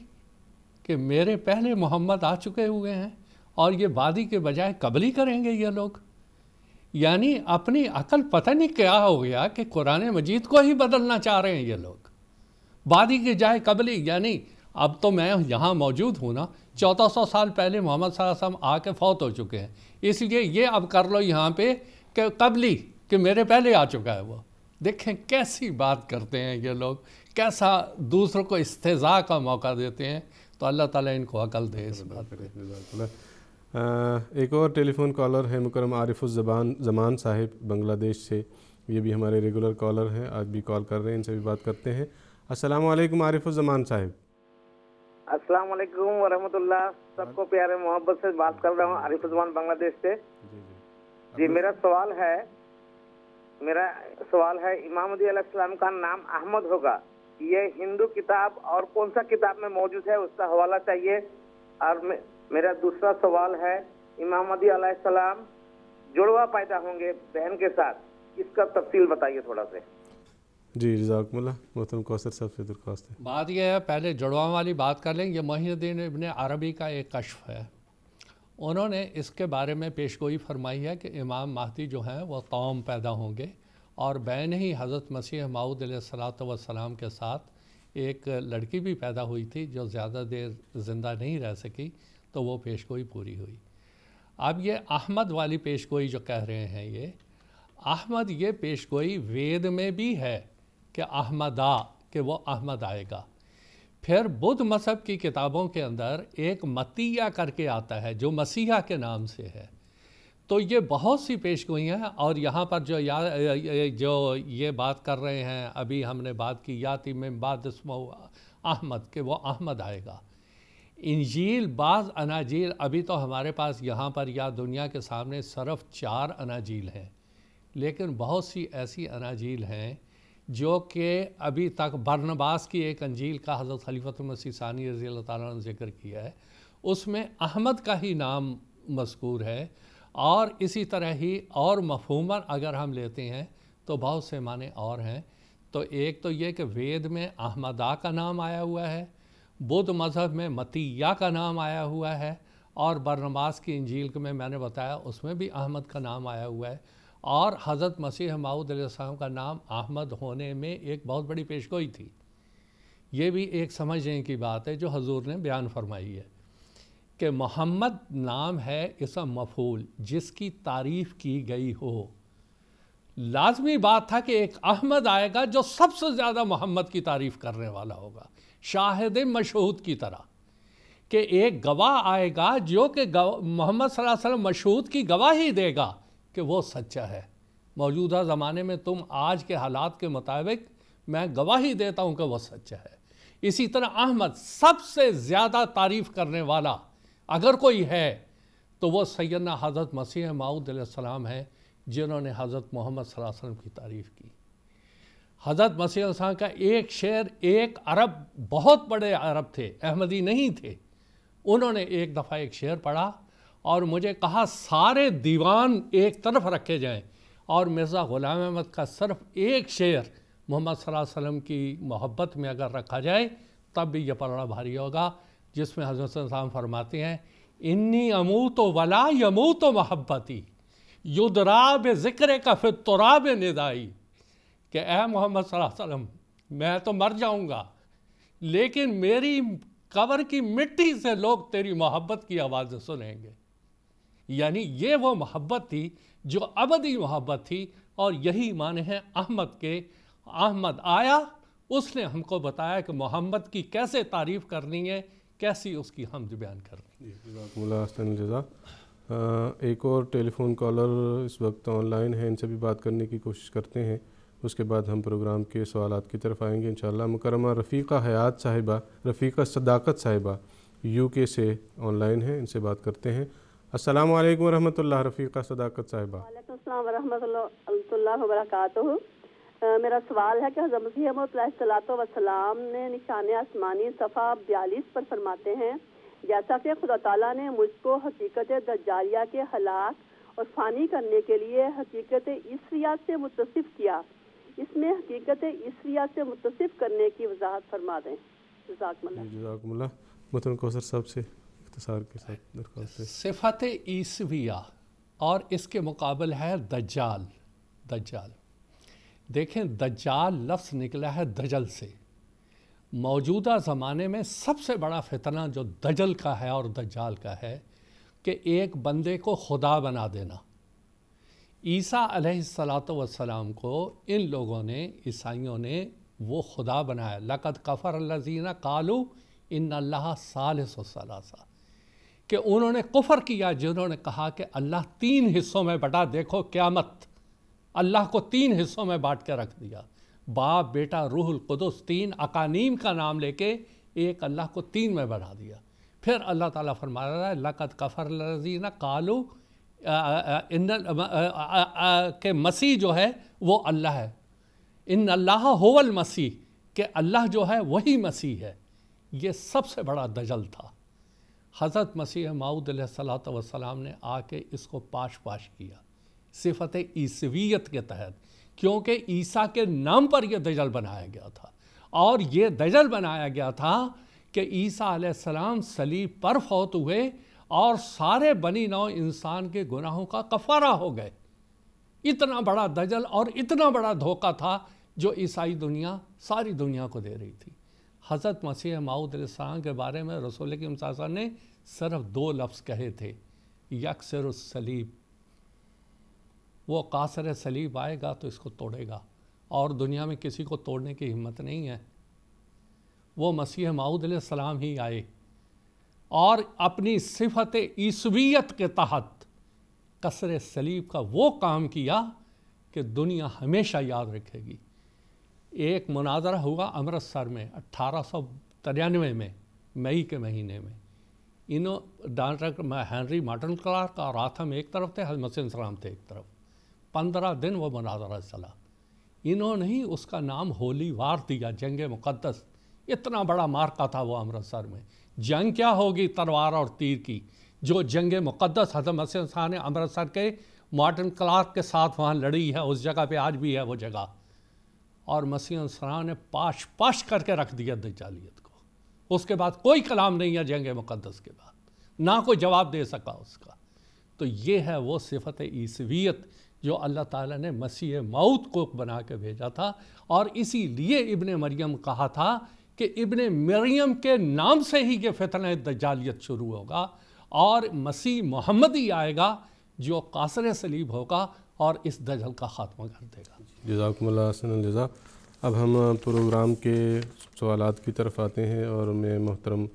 کہ میرے پہلے محمد آ چکے ہوئے ہیں، اور یہ بعدی کے بجائے قبلی کریں گے یہ لوگ؟ یعنی اپنی عقل پتہ نہیں کیا ہو گیا کہ قرآن مجید کو ہی بدلنا چاہ رہے ہیں یہ لوگ، بعدی کے جائے قبلی۔ یعنی اب تو میں یہاں موجود ہوں نا، 1400 سال پہلے محمد صلی اللہ علیہ وسلم آ کے فوت ہو چکے ہیں، اس لیے یہ اب کر لو یہاں پہ کہ قبلی، کہ میرے پہلے آ چکا ہے وہ۔ دیکھیں کیسی بات کرتے ہیں یہ لوگ، کیسا دوسروں کو استہزاء کا موقع دیتے ہیں، تو اللہ تعالیٰ ان کو عقل دے اس بات پہ۔ ایک اور ٹیلی فون کالر ہے مکرم عارف الزمان صاحب بنگلہ دیش سے، یہ بھی ہمارے ریگولر کالر ہیں، آج بھی کال کر رہے ہیں، ان سے بھی بات کرتے ہیں۔ السلام علیکم عارف الزمان صاحب۔ السلام علیکم ورحمۃ اللہ، سب کو پیارے محبت سے بات کر رہا ہوں، عارف الزمان بنگلہ دیش سے۔ جی میرا سوال ہے امام مہدی علیہ السلام کا نام احمد ہوگا، یہ ہندو کتاب اور کون سا کتاب میں موجود ہے، اس کا حوالہ چاہیے۔ اور میرا دوسرا سوال ہے امام مہدی علیہ السلام جڑوا پیدا ہوں گے بہن کے ساتھ، اس کا تفصیل بتائیے تھوڑا سے۔ جی جزاکم اللہ، محترم کوثر صاحب سے درخواست ہے۔ بات یہ ہے، پہلے جڑواں والی بات کر لیں۔ یہ محی الدین ابن عربی کا ایک کشف ہے، انہوں نے اس کے بارے میں پیشگوئی فرمائی ہے کہ امام مہدی جو ہیں وہ قوم پیدا ہوں گے، اور بین ہی حضرت مسیح موعود علیہ السلام کے ساتھ ایک لڑکی بھی پیدا ہوئی تھی جو زیادہ دیر زندہ نہیں رہ سکی، تو وہ پیشگوئی پوری ہوئی۔ اب یہ احمد والی پیشگوئی جو کہہ رہے ہیں، یہ احمد، یہ پیشگوئی وید میں بھی ہے کہ احمدہ، کہ وہ احمد آئے گا۔ پھر بدھ مذہب کی کتابوں کے اندر ایک متیہ کر کے آتا ہے جو مسیحا کے نام سے ہے، تو یہ بہت سی پیشگوئیاں ہیں۔ اور یہاں پر جو یہ بات کر رہے ہیں، ابھی ہم نے بات کی یاتی من بعد اسمہ احمد، کہ وہ احمد آئے گا۔ انجیل، بعض اناجیل، ابھی تو ہمارے پاس یہاں پر یا دنیا کے سامنے صرف 4 اناجیل ہیں، لیکن بہت سی ایسی اناجیل ہیں جو کہ ابھی تک برنباس کی ایک انجیل کا حضرت خلیفۃ المسیح ثانی رضی اللہ تعالیٰ نے ذکر کیا ہے، اس میں احمد کا ہی نام مذکور ہے۔ اور اسی طرح ہی اور مفہوماً اگر ہم لیتے ہیں تو بہت سے معنی اور ہیں۔ تو ایک تو یہ کہ وید میں احمدہ کا نام آیا ہوا ہے، بدھ مذہب میں متیہ کا نام آیا ہوا ہے، اور برنباس کی انجیل میں میں نے بتایا اس میں بھی احمد کا نام آیا ہوا ہے۔ اور حضرت مسیح موعود علیہ السلام کا نام احمد ہونے میں ایک بہت بڑی پیشگوئی تھی، یہ بھی ایک سمجھنے کی بات ہے جو حضور نے بیان فرمائی ہے کہ محمد نام ہے اسم مفعول جس کی تعریف کی گئی ہو۔ لازمی بات تھا کہ ایک احمد آئے گا جو سب سے زیادہ محمد کی تعریف کرنے والا ہوگا، شاہد مشہود کی طرح، کہ ایک گواہ آئے گا جو کہ محمد صلی اللہ علیہ وسلم مشہود کی گواہی دے گا کہ وہ سچا ہے۔ موجودہ زمانے میں تم آج کے حالات کے مطابق میں گواہی دیتا ہوں کہ وہ سچا ہے۔ اسی طرح احمد سب سے زیادہ تعریف کرنے والا اگر کوئی ہے تو وہ سیدنا حضرت مسیح موعود علیہ السلام ہے، جنہوں نے حضرت محمد صلی اللہ علیہ وسلم کی تعریف کی۔ حضرت مسیح علیہ السلام کا ایک شعر، ایک عرب، بہت بڑے عرب تھے، احمدی نہیں تھے، انہوں نے ایک دفعہ ایک شعر پڑھا اور مجھے کہا سارے دیوان ایک طرف رکھے جائیں اور مرزا غلام احمد کا صرف ایک شعر محمد صلی اللہ علیہ وسلم کی محبت میں اگر رکھا جائے تب بھی یہ پلڑا بھاری ہوگا، جس میں حضرت صلی اللہ علیہ وسلم فرماتے ہیں انی اموت ولا یموت محبتی یدرا بذکر کا فی التراب ندائی، کہ اے محمد صلی اللہ علیہ وسلم میں تو مر جاؤں گا لیکن میری قبر کی مٹی سے لوگ تیری محبت کی آوازیں سنیں گے۔ یعنی یہ وہ محبت تھی جو ابدی محبت تھی، اور یہی معنی ہے احمد کے۔ احمد آیا، اس نے ہم کو بتایا کہ محمد کی کیسے تعریف کرنی ہے، کیسی اس کی حمد بیان کرنی ہے۔ جزاکم اللہ احسن الجزا۔ ایک اور ٹیلی فون کالر اس وقت آن لائن ہے، ان سے بھی بات کرنے کی کوشش کرتے ہیں، اس کے بعد ہم پروگرام کے سوالات کی طرف آئیں گے انشاءاللہ۔ مکرمہ رفیقہ حیات صاحبہ، رفیقہ صداقت صاحبہ یو کے سے آن لائن ہیں، ان سے بات کرتے ہیں۔ السلام علیکم ورحمۃ اللہ۔ رفیقہ صداقت صاحبہ۔ وعلیکم السلام ورحمۃ اللہ وبرکاتہ۔ میرا سوال ہے کہ حضرت مسیح موعود علیہ السلام نے نشان آسمانی صفحہ 42 پر فرماتے ہیں جیسا کہ خدا تعالیٰ نے مجھ کو حقیقت دجالیہ کے ہلاک اور فانی کرنے کے لیے حقیقت عیسویہ سے متصف کیا، اس میں حقیقت عیسویہ سے متصف کرنے کی وضاحت فرما دیں۔ جزاکم اللہ۔ جزاکم اللہ۔ متن کوثر صاحب سے اختصار کے ساتھ درخواست ہے۔ صفت عیسویہ اور اس کے مقابل ہے دجال۔ دجال دیکھیں، دجال لفظ نکلا ہے دجل سے۔ موجودہ زمانے میں سب سے بڑا فتنہ جو دجل کا ہے اور دجال کا ہے کہ ایک بندے کو خدا بنا دینا۔ عیسیٰ علیہ السلام کو ان لوگوں نے، عیسائیوں نے وہ خدا بنایا۔ لقد کفر الذین قالوا ان اللہ ثالث ثلاثہ، کہ انہوں نے کفر کیا جنہوں نے کہا کہ اللہ 3 حصوں میں بٹا۔ دیکھو قیامت، اللہ کو 3 حصوں میں بانٹ کے رکھ دیا، باپ، بیٹا، روح القدس، 3 اقانیم کا نام لے کے ایک اللہ کو 3 میں بنا دیا۔ پھر اللہ تعالیٰ فرما رہا ہے لقد کفر الذین قالوا کہ مسیح جو ہے وہ اللہ ہے، ان اللہ هو المسیح، کہ اللہ جو ہے وہی مسیح ہے۔ یہ سب سے بڑا دجل تھا۔ حضرت مسیح موعود علیہ السلام نے آ کے اس کو پاش پاش کیا صفت عیسویت کے تحت، کیونکہ عیسیٰ کے نام پر یہ دجل بنایا گیا تھا، اور یہ دجل بنایا گیا تھا کہ عیسیٰ علیہ السلام صلیب پر فوت ہوئے اور سارے بنی نوع انسان کے گناہوں کا کفارہ ہو گئے۔ اتنا بڑا دجل اور اتنا بڑا دھوکہ تھا جو عیسائی دنیا ساری دنیا کو دے رہی تھی۔ حضرت مسیح موعود علیہ السلام کے بارے میں رسول اکرم صلی اللہ علیہ وسلم نے صرف 2 لفظ کہے تھے، یکسر الصلیب، وہ قاصر صلیب آئے گا تو اس کو توڑے گا، اور دنیا میں کسی کو توڑنے کی ہمت نہیں ہے۔ وہ مسیح موعود علیہ السلام ہی آئے اور اپنی صفت عیسویت کے تحت کسر صلیب کا وہ کام کیا کہ دنیا ہمیشہ یاد رکھے گی۔ ایک مناظرہ ہوا امرتسر میں 1893 میں مئی کے مہینے میں۔ ڈاکٹر ہنری مارٹن کلارک اور آتھم ایک طرف تھے، حضرت مسیح السلام تھے ایک طرف۔ 15 دن وہ مناظرہ چلا۔ انہوں نے ہی اس کا نام ہولی وار دیا، جنگ مقدس۔ اتنا بڑا مارکا تھا وہ امرتسر میں۔ جنگ کیا ہوگی تلوار اور تیر کی، جو جنگ مقدس حضرت مسیح السلام نے امرتسر کے مارٹن کلارک کے ساتھ وہاں لڑی ہے، اس جگہ پہ آج بھی ہے وہ جگہ۔ اور مسیح السلام نے پاش پاش کر کے رکھ دیا دجالیت کو۔ اس کے بعد کوئی کلام نہیں ہے جنگ مقدس کے بعد، نہ کوئی جواب دے سکا اس کا۔ تو یہ ہے وہ صفت عیسویت جو اللہ تعالیٰ نے مسیح موعود کو بنا کے بھیجا تھا، اور اسی لیے ابن مریم کہا تھا کہ ابن مریم کے نام سے ہی یہ فتنہ دجالیت شروع ہوگا اور مسیح محمد ہی آئے گا جو قاصر صلیب ہوگا اور اس دجل کا خاتمہ کر دے گا۔ جزاکم اللہ حسن الجزا۔ اب ہم پروگرام کے سوالات کی طرف آتے ہیں، اور میں محترم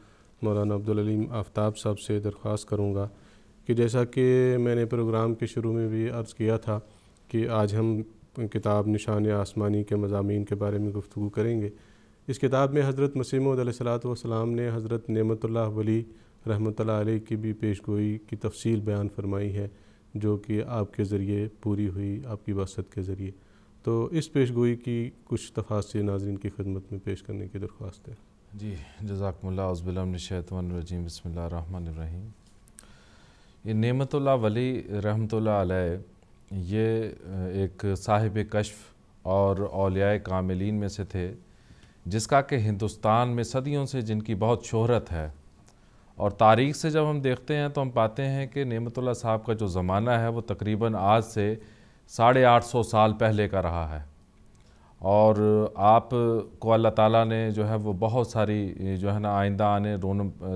مولانا عبدالعلیم آفتاب صاحب سے درخواست کروں گا کہ جیسا کہ میں نے پروگرام کے شروع میں بھی عرض کیا تھا کہ آج ہم کتاب نشان آسمانی کے مضامین کے بارے میں گفتگو کریں گے۔ اس کتاب میں حضرت مسیح موعود علیہ السلام نے حضرت نعمت اللہ ولی رحمۃ اللہ علیہ کی بھی پیش گوئی کی تفصیل بیان فرمائی ہے، جو کہ آپ کے ذریعے پوری ہوئی، آپ کی باسط کے ذریعے۔ تو اس پیش گوئی کی کچھ تفاصیل ناظرین کی خدمت میں پیش کرنے کی درخواست ہے۔ جی جزاکم اللہ، اعوذ باللہ من الشیطان الرجیم، بسم اللہ الرحمن الرحیم۔ یہ نعمت اللہ ولی رحمۃ اللہ علیہ یہ ایک صاحب کشف اور اولیاء کاملین میں سے تھے، جس کا کہ ہندوستان میں صدیوں سے جن کی بہت شہرت ہے، اور تاریخ سے جب ہم دیکھتے ہیں تو ہم پاتے ہیں کہ نعمت اللہ صاحب کا جو زمانہ ہے وہ تقریباً آج سے 850 سال پہلے کا رہا ہے، اور آپ کو اللہ تعالیٰ نے جو ہے وہ بہت ساری جو ہے نا آئندہ آنے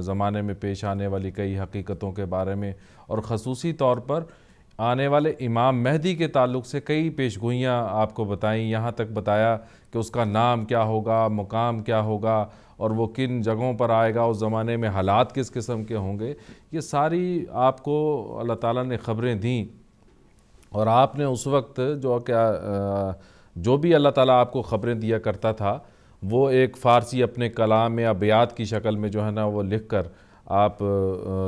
زمانے میں پیش آنے والی کئی حقیقتوں کے بارے میں، اور خصوصی طور پر آنے والے امام مہدی کے تعلق سے کئی پیشگوئیاں آپ کو بتائیں، یہاں تک بتایا کہ اس کا نام کیا ہوگا، مقام کیا ہوگا، اور وہ کن جگہوں پر آئے گا، اس زمانے میں حالات کس قسم کے ہوں گے۔ یہ ساری آپ کو اللہ تعالیٰ نے خبریں دیں، اور آپ نے اس وقت جو بھی اللہ تعالیٰ آپ کو خبریں دیا کرتا تھا وہ ایک فارسی اپنے کلام میں ابیات کی شکل میں جو ہے نا وہ لکھ کر آپ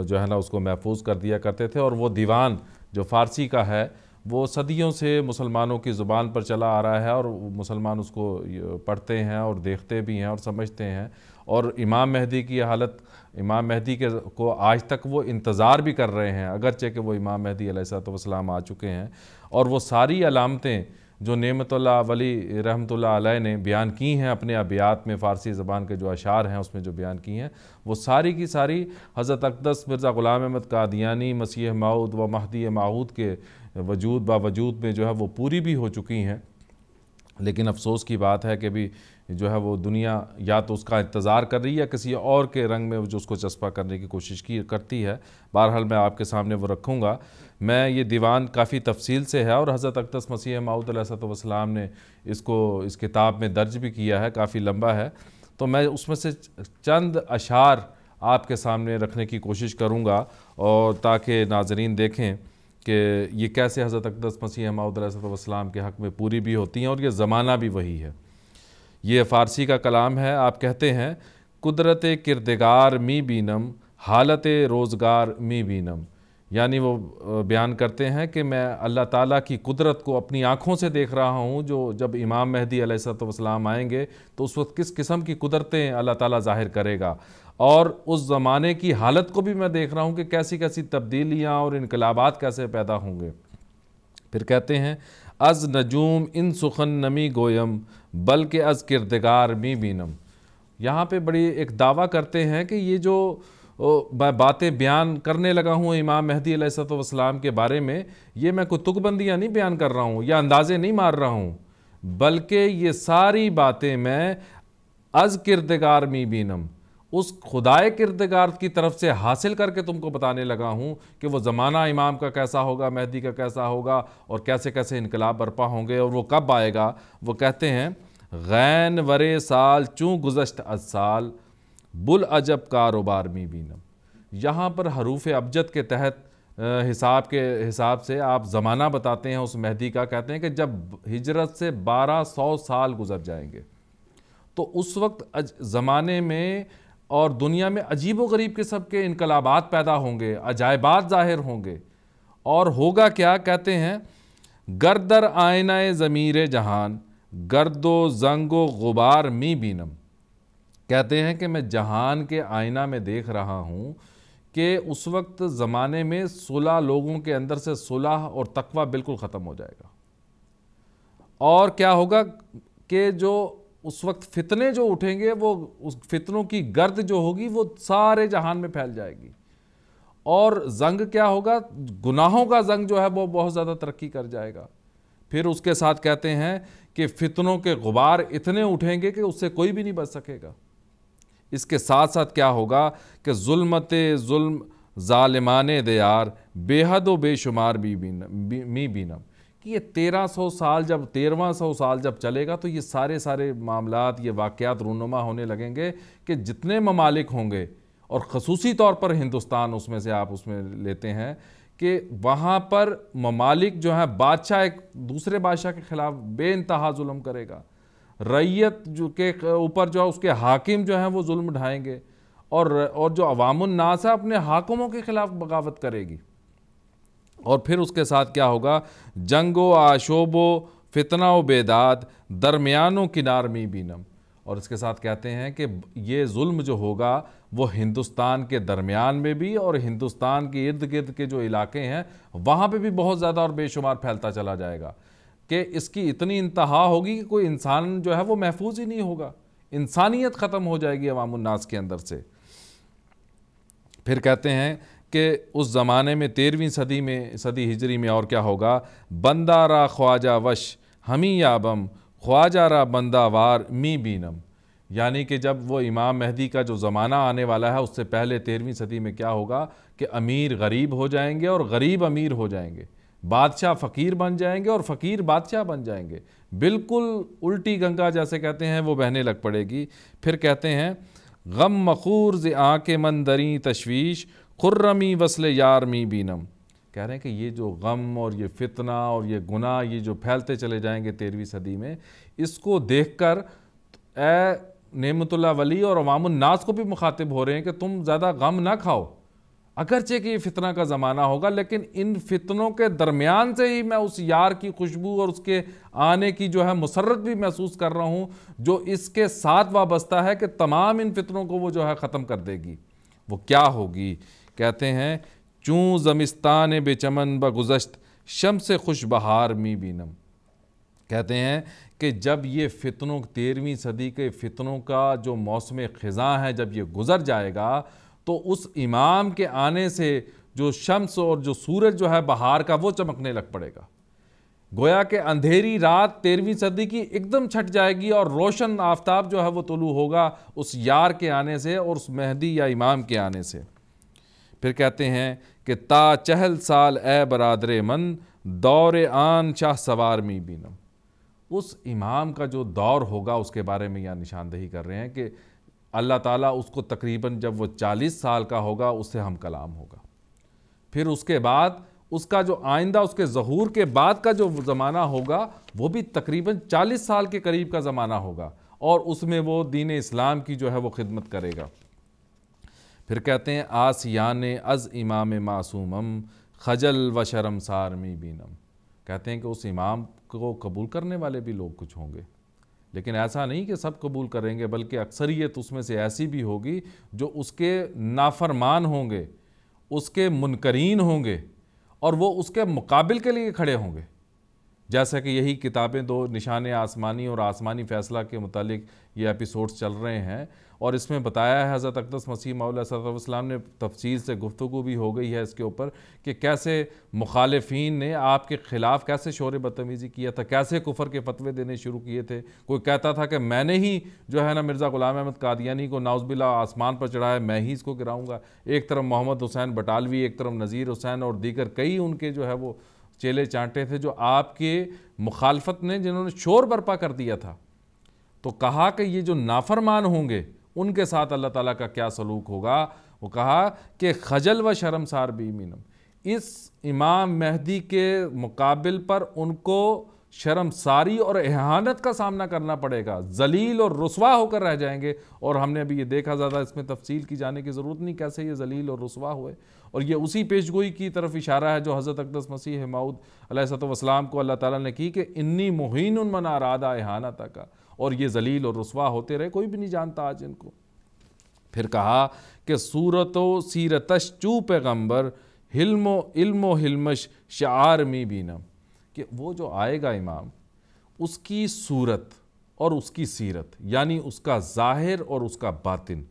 جو ہے نا اس کو محفوظ کر دیا کرتے تھے، اور وہ دیوان جو فارسی کا ہے وہ صدیوں سے مسلمانوں کی زبان پر چلا آ رہا ہے، اور مسلمان اس کو پڑھتے ہیں اور دیکھتے بھی ہیں اور سمجھتے ہیں، اور امام مہدی کی حالت، امام مہدی کو آج تک وہ انتظار بھی کر رہے ہیں، اگرچہ کہ وہ امام مہدی علیہ السلام آ چکے ہیں، اور وہ ساری علامتیں جو نعمت اللہ ولی رحمۃ اللہ علیہ نے بیان کی ہیں اپنے ابیات میں، فارسی زبان کے جو اشعار ہیں اس میں جو بیان کی ہیں، وہ ساری کی ساری حضرت اقدس مرزا غلام احمد قادیانی مسیح موعود و مہدی موعود کے وجود باوجود میں جو ہے وہ پوری بھی ہو چکی ہیں۔ لیکن افسوس کی بات ہے کہ بھی جو ہے وہ دنیا یا تو اس کا انتظار کر رہی ہے یا کسی اور کے رنگ میں جو اس کو چسپاں کرنے کی کوشش کرتی ہے۔ بہرحال میں آپ کے سامنے وہ رکھوں گا۔ میں یہ دیوان کافی تفصیل سے ہے، اور حضرت اقدس مسیح موعود علیہ السلام نے اس کتاب میں درج بھی کیا ہے، کافی لمبا ہے، تو میں اس میں سے چند اشعار آپ کے سامنے رکھنے کی کوشش کروں گا، اور تاکہ ناظرین دیکھیں کہ یہ کیسے حضرت اقدس مسیح موعود علیہ السلام کے حق میں پوری بھی ہوتی ہیں، اور یہ زمانہ بھی وہی ہے۔ یہ فارسی کا کلام ہے۔ آپ کہتے ہیں، قدرت کردگار می بینم، حالت روزگار می بینم، یعنی وہ بیان کرتے ہیں کہ میں اللہ تعالیٰ کی قدرت کو اپنی آنکھوں سے دیکھ رہا ہوں، جو جب امام مہدی علیہ السلام آئیں گے تو اس وقت کس قسم کی قدرتیں اللہ تعالیٰ ظاہر کرے گا، اور اس زمانے کی حالت کو بھی میں دیکھ رہا ہوں کہ کیسی کیسی تبدیلیاں اور انقلابات کیسے پیدا ہوں گے۔ پھر کہتے ہیں، از نجوم ان سخن نمی گویم، بلکہ از کردگار می بینم۔ یہاں پہ بڑی ایک دعویٰ کرتے ہیں کہ یہ جو باتیں بیان کرنے لگا ہوں امام مہدی علیہ السلام کے بارے میں، یہ میں کوئی تک بندیاں نہیں بیان کر رہا ہوں یا اندازے نہیں مار رہا ہوں، بلکہ یہ ساری باتیں میں از کردگار می بینم، اس خدائے کردگار کی طرف سے حاصل کر کے تم کو بتانے لگا ہوں کہ وہ زمانہ امام کا کیسا ہوگا، مہدی کا کیسا ہوگا، اور کیسے کیسے انقلاب برپا ہوں گے، اور وہ کب آئے گا۔ وہ کہتے ہیں، غین ورے سال چوں گزشت از سال، بل عجب کاروبار می بینم۔ یہاں پر حروف ابجد کے تحت حساب سے آپ زمانہ بتاتے ہیں اس مہدی کا، کہتے ہیں کہ جب ہجرت سے 1200 سال گزر جائیں گے تو اس وقت زمانے میں اور دنیا میں عجیب و غریب قسم کے انقلابات پیدا ہوں گے، عجائبات ظاہر ہوں گے، اور ہوگا کیا؟ کہتے ہیں، گردر آئینہ ضمیر جہان، گرد و زنگ و غبار می بینم۔ کہتے ہیں کہ میں جہان کے آئینہ میں دیکھ رہا ہوں کہ اس وقت زمانے میں صلح لوگوں کے اندر سے صلح اور تقوی بالکل ختم ہو جائے گا، اور کیا ہوگا کہ جو اس وقت فتنے جو اٹھیں گے، وہ اس فتنوں کی گرد جو ہوگی وہ سارے جہان میں پھیل جائے گی، اور زنگ کیا ہوگا؟ گناہوں کا زنگ جو ہے وہ بہت زیادہ ترقی کر جائے گا۔ پھر اس کے ساتھ کہتے ہیں کہ فتنوں کے غبار اتنے اٹھیں گے کہ اس سے کوئی بھی نہیں بچ سکے گا، اس کے ساتھ ساتھ کیا ہوگا کہ ظلمت ظلم ظالمان دیار بے حد و بے شمار می بینم، کہ یہ 1300 سال جب 1300 سال جب چلے گا تو یہ سارے معاملات، یہ واقعات رونما ہونے لگیں گے کہ جتنے ممالک ہوں گے، اور خصوصی طور پر ہندوستان اس میں سے آپ اس میں لیتے ہیں کہ وہاں پر ممالک جو ہیں بادشاہ ایک دوسرے بادشاہ کے خلاف بے انتہا ظلم کرے گا، رعیت جو کے اوپر جو ہے اس کے حاکم جو ہیں وہ ظلم ڈھائیں گے، اور جو عوام الناس ہے اپنے حاکموں کے خلاف بغاوت کرے گی، اور پھر اس کے ساتھ کیا ہوگا، جنگ و آشوب و فتنہ و بیداد درمیان و کنار می بینم، اور اس کے ساتھ کہتے ہیں کہ یہ ظلم جو ہوگا وہ ہندوستان کے درمیان میں بھی اور ہندوستان کے ارد گرد کے جو علاقے ہیں وہاں پہ بھی بہت زیادہ اور بے شمار پھیلتا چلا جائے گا، کہ اس کی اتنی انتہا ہوگی کہ کوئی انسان جو ہے وہ محفوظ ہی نہیں ہوگا، انسانیت ختم ہو جائے گی عوام الناس کے اندر سے۔ پھر کہتے ہیں کہ اس زمانے میں 13ویں صدی ہجری میں اور کیا ہوگا، بندہ را خواجہ وش ہمی یابم خواجہ را بندہ وار می بینم، یعنی کہ جب وہ امام مہدی کا جو زمانہ آنے والا ہے اس سے پہلے 13ویں صدی میں کیا ہوگا کہ امیر غریب ہو جائیں گے اور غریب امیر ہو جائیں گے، بادشاہ فقیر بن جائیں گے اور فقیر بادشاہ بن جائیں گے، بالکل الٹی گنگا جیسے کہتے ہیں وہ بہنے لگ پڑے گی۔ پھر کہتے ہیں غم مخور ز آنکھ من دری تشویش خرمی وصل یار می بینم، کہہ رہے ہیں کہ یہ جو غم اور یہ فتنہ اور یہ گناہ یہ جو پھیلتے چلے جائیں گے 13ویں صدی میں، اس کو دیکھ کر اے نعمت اللہ ولی اور عوام الناس کو بھی مخاطب ہو رہے ہیں کہ تم زیادہ غم نہ کھاؤ، اگرچہ کہ یہ فتنہ کا زمانہ ہوگا لیکن ان فتنوں کے درمیان سے ہی میں اس یار کی خوشبو اور اس کے آنے کی جو ہے مسرت بھی محسوس کر رہا ہوں، جو اس کے ساتھ وابستہ ہے کہ تمام ان فتنوں کو وہ جو ہے ختم کر دے گی۔ وہ کیا ہوگی؟ کہتے ہیں چوں زمستان بے چمن بگذشت شمس خوش بہار می بینم، کہتے ہیں کہ جب یہ فتنوں 13ویں صدی کے فتنوں کا جو موسم خزاں ہے جب یہ گزر جائے گا تو اس امام کے آنے سے جو شمس اور جو سورج جو ہے بہار کا وہ چمکنے لگ پڑے گا، گویا کہ اندھیری رات 13ویں صدی کی ایک دم چھٹ جائے گی اور روشن آفتاب جو ہے وہ طلوع ہوگا اس یار کے آنے سے اور اس مہدی یا امام کے آنے سے۔ پھر کہتے ہیں کہ تا چہل سال اے برادر من دور آن شاہ سوار می بینم، اس امام کا جو دور ہوگا اس کے بارے میں یہاں نشاندہی کر رہے ہیں کہ اللہ تعالیٰ اس کو تقریباً جب وہ 40 سال کا ہوگا اس سے ہم کلام ہوگا، پھر اس کے بعد اس کا جو آئندہ اس کے ظہور کے بعد کا جو زمانہ ہوگا وہ بھی تقریباً 40 سال کے قریب کا زمانہ ہوگا، اور اس میں وہ دین اسلام کی جو ہے وہ خدمت کرے گا۔ پھر کہتے ہیں آسیان از امام معصومم خجل و شرمسار می بینم، کہتے ہیں کہ اس امام کو قبول کرنے والے بھی لوگ کچھ ہوں گے، لیکن ایسا نہیں کہ سب قبول کریں گے، بلکہ اکثریت اس میں سے ایسی بھی ہوگی جو اس کے نافرمان ہوں گے، اس کے منکرین ہوں گے، اور وہ اس کے مقابل کے لیے کھڑے ہوں گے، جیسا کہ یہی کتابیں دو نشان آسمانی اور آسمانی فیصلہ کے متعلق یہ ایپیسوڈز چل رہے ہیں، اور اس میں بتایا ہے حضرت اقدس مسیح موعود علیہ الصلوۃ والسلام نے تفصیل سے گفتگو بھی ہو گئی ہے اس کے اوپر کہ کیسے مخالفین نے آپ کے خلاف کیسے شور بدتمیزی کیا تھا، کیسے کفر کے فتوے دینے شروع کیے تھے، کوئی کہتا تھا کہ میں نے ہی جو ہے نا مرزا غلام احمد قادیانی کو نعوذ باللہ آسمان پر چڑھایا، میں ہی اس کو گراؤں گا، ایک طرف محمد حسین بٹالوی، ایک طرف نذیر حسین اور دیگر کئی ان کے جو ہے وہ چیلے چانٹے تھے جو آپ کے مخالفت نے جنہوں نے شور برپا کر دیا تھا۔ تو کہا کہ یہ جو نافرمان ہوں گے ان کے ساتھ اللہ تعالیٰ کا کیا سلوک ہوگا، وہ کہا کہ خجل و شرمسار بی مینم، اس امام مہدی کے مقابل پر ان کو شرمساری اور اہانت کا سامنا کرنا پڑے گا، ذلیل اور رسوا ہو کر رہ جائیں گے، اور ہم نے ابھی یہ دیکھا، زیادہ اس میں تفصیل کی جانے کی ضرورت نہیں کیسے یہ ذلیل اور رسوا ہوئے، اور یہ اسی پیشگوئی کی طرف اشارہ ہے جو حضرت اقدس مسیح موعود علیہ الصلوۃ والسلام کو اللہ تعالیٰ نے کی کہ انی مہین من اراد اہانتہ کا، اور یہ ذلیل اور رسوا ہوتے رہے، کوئی بھی نہیں جانتا آج ان کو۔ پھر کہا کہ صورت و سیرتش چو پیغمبر علم و حلمش شعار می بینم، کہ وہ جو آئے گا امام، اس کی صورت اور اس کی سیرت، یعنی اس کا ظاہر اور اس کا باطن،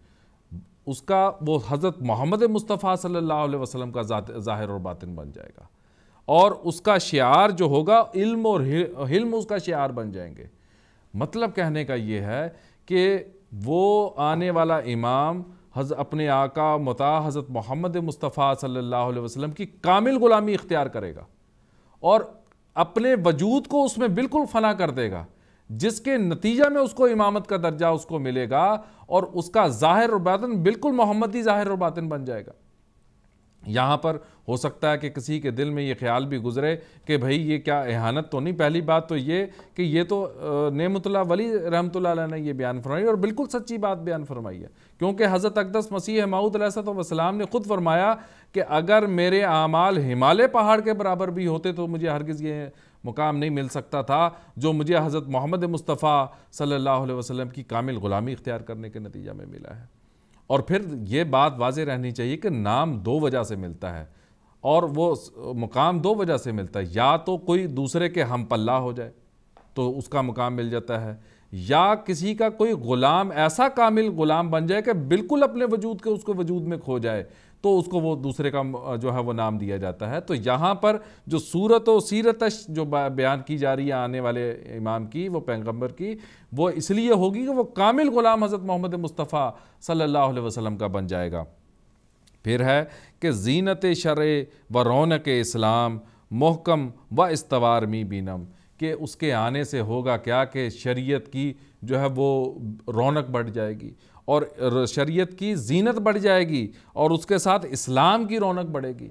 اس کا وہ حضرت محمد مصطفیٰ صلی اللہ علیہ وسلم کا ظاہر اور باطن بن جائے گا، اور اس کا شعار جو ہوگا علم اور حلم اس کا شعار بن جائیں گے۔ مطلب کہنے کا یہ ہے کہ وہ آنے والا امام اپنے آقا مطاع حضرت محمد مصطفیٰ صلی اللہ علیہ وسلم کی کامل غلامی اختیار کرے گا اور اپنے وجود کو اس میں بالکل فنا کر دے گا، جس کے نتیجہ میں اس کو امامت کا درجہ اس کو ملے گا اور اس کا ظاہر اور باطن بالکل محمدی ظاہر اور باطن بن جائے گا۔ یہاں پر ہو سکتا ہے کہ کسی کے دل میں یہ خیال بھی گزرے کہ بھئی یہ کیا اہانت تو نہیں؟ پہلی بات تو یہ کہ یہ تو نعمت اللہ ولی رحمۃ اللہ علیہ نے یہ بیان فرمائی اور بالکل سچی بات بیان فرمائی ہے، کیونکہ حضرت اقدس مسیح موعود علیہ السلام نے خود فرمایا کہ اگر میرے اعمال ہمالیہ پہاڑ کے برابر بھی ہوتے تو مجھے ہرگز یہ مقام نہیں مل سکتا تھا جو مجھے حضرت محمد مصطفیٰ صلی اللہ علیہ وسلم کی کامل غلامی اختیار کرنے کے نتیجہ میں ملا ہے۔ اور پھر یہ بات واضح رہنی چاہیے کہ نام دو وجہ سے ملتا ہے اور وہ مقام دو وجہ سے ملتا ہے، یا تو کوئی دوسرے کے ہم پلہ ہو جائے تو اس کا مقام مل جاتا ہے، یا کسی کا کوئی غلام ایسا کامل غلام بن جائے کہ بالکل اپنے وجود کے اس کو وجود میں کھو جائے تو اس کو وہ دوسرے کا جو ہے وہ نام دیا جاتا ہے۔ تو یہاں پر جو صورت و سیرتش جو بیان کی جا رہی ہے آنے والے امام کی، وہ پیغمبر کی، وہ اس لیے ہوگی کہ وہ کامل غلام حضرت محمد مصطفیٰ صلی اللہ علیہ وسلم کا بن جائے گا۔ پھر ہے کہ زینت شرع و رونق اسلام محکم و استوار می بینم، کہ اس کے آنے سے ہوگا کیا کہ شریعت کی جو ہے وہ رونق بڑھ جائے گی اور شریعت کی زینت بڑھ جائے گی اور اس کے ساتھ اسلام کی رونق بڑھے گی۔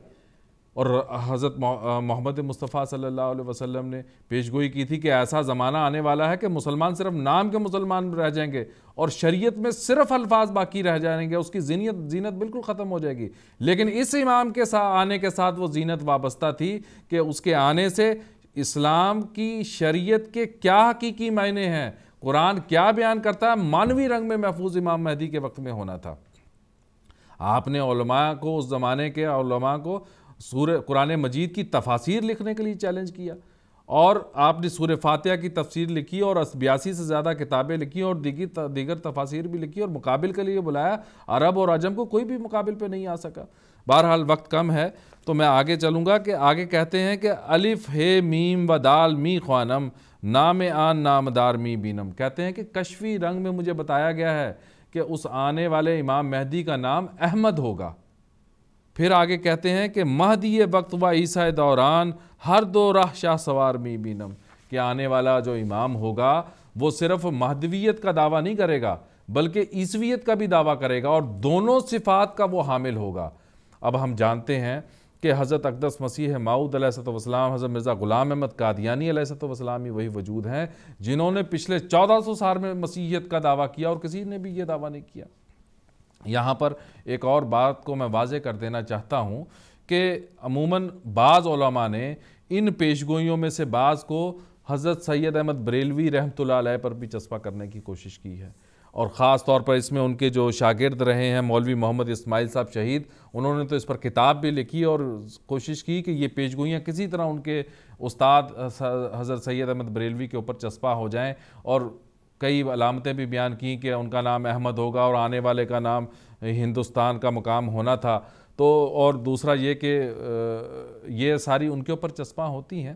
اور حضرت محمد مصطفیٰ صلی اللہ علیہ وسلم نے پیشگوئی کی تھی کہ ایسا زمانہ آنے والا ہے کہ مسلمان صرف نام کے مسلمان رہ جائیں گے اور شریعت میں صرف الفاظ باقی رہ جائیں گے، اس کی زینت بالکل ختم ہو جائے گی۔ لیکن اس امام کے آنے کے ساتھ وہ زینت وابستہ تھی کہ اس کے آنے سے اسلام کی شریعت کے کیا حقیقی معنی ہیں، قرآن کیا بیان کرتا ہے، مانوی رنگ میں محفوظ امام مہدی کے وقت میں ہونا تھا۔ آپ نے علماء کو، اس زمانے کے علماء کو قرآن مجید کی تفاسیر لکھنے کے لیے چیلنج کیا اور آپ نے سورہ فاتحہ کی تفسیر لکھی اور 82 سے زیادہ کتابیں لکھی اور دیگر تفاسیر بھی لکھی اور مقابل کے لیے بلایا۔ عرب اور عجم کو کوئی بھی مقابل پہ نہیں آ سکا۔ بہرحال وقت کم ہے تو میں آگے چلوں گا کہ آگے کہتے ہیں کہ الف ہے میم و دال می خوانم نام آن نامدار می بینم، کہتے ہیں کہ کشفی رنگ میں مجھے بتایا گیا ہے کہ اس آنے والے امام مہدی کا نام احمد ہوگا۔ پھر آگے کہتے ہیں کہ مہدی وقت و عیسیٰ دوران ہر دو راہ شاہ سوار می بینم، کہ آنے والا جو امام ہوگا وہ صرف مہدویت کا دعویٰ نہیں کرے گا بلکہ عیسویت کا بھی دعویٰ کرے گا اور دونوں صفات کا وہ حامل ہوگا۔ اب ہم جانتے ہیں کہ حضرت اقدس مسیح موعود علیہ السلام، حضرت مرزا غلام احمد قادیانی علیہ السلام ہی وہی وجود ہیں جنہوں نے پچھلے 1400 سال میں مسیحیت کا دعویٰ کیا اور کسی نے بھی یہ دعویٰ نہیں کیا۔ یہاں پر ایک اور بات کو میں واضح کر دینا چاہتا ہوں کہ عموماً بعض علماء نے ان پیشگوئیوں میں سے بعض کو حضرت سید احمد بریلوی رحمۃ اللہ علیہ پر بھی چسپاں کرنے کی کوشش کی ہے، اور خاص طور پر اس میں ان کے جو شاگرد رہے ہیں مولوی محمد اسماعیل صاحب شہید، انہوں نے تو اس پر کتاب بھی لکھی اور کوشش کی کہ یہ پیشگوئیاں کسی طرح ان کے استاد حضرت سید احمد بریلوی کے اوپر چسپاں ہو جائیں، اور کئی علامتیں بھی بیان کی کہ ان کا نام احمد ہوگا اور آنے والے کا نام ہندوستان کا مقام ہونا تھا۔ تو اور دوسرا یہ کہ یہ ساری ان کے اوپر چسپاں ہوتی ہیں۔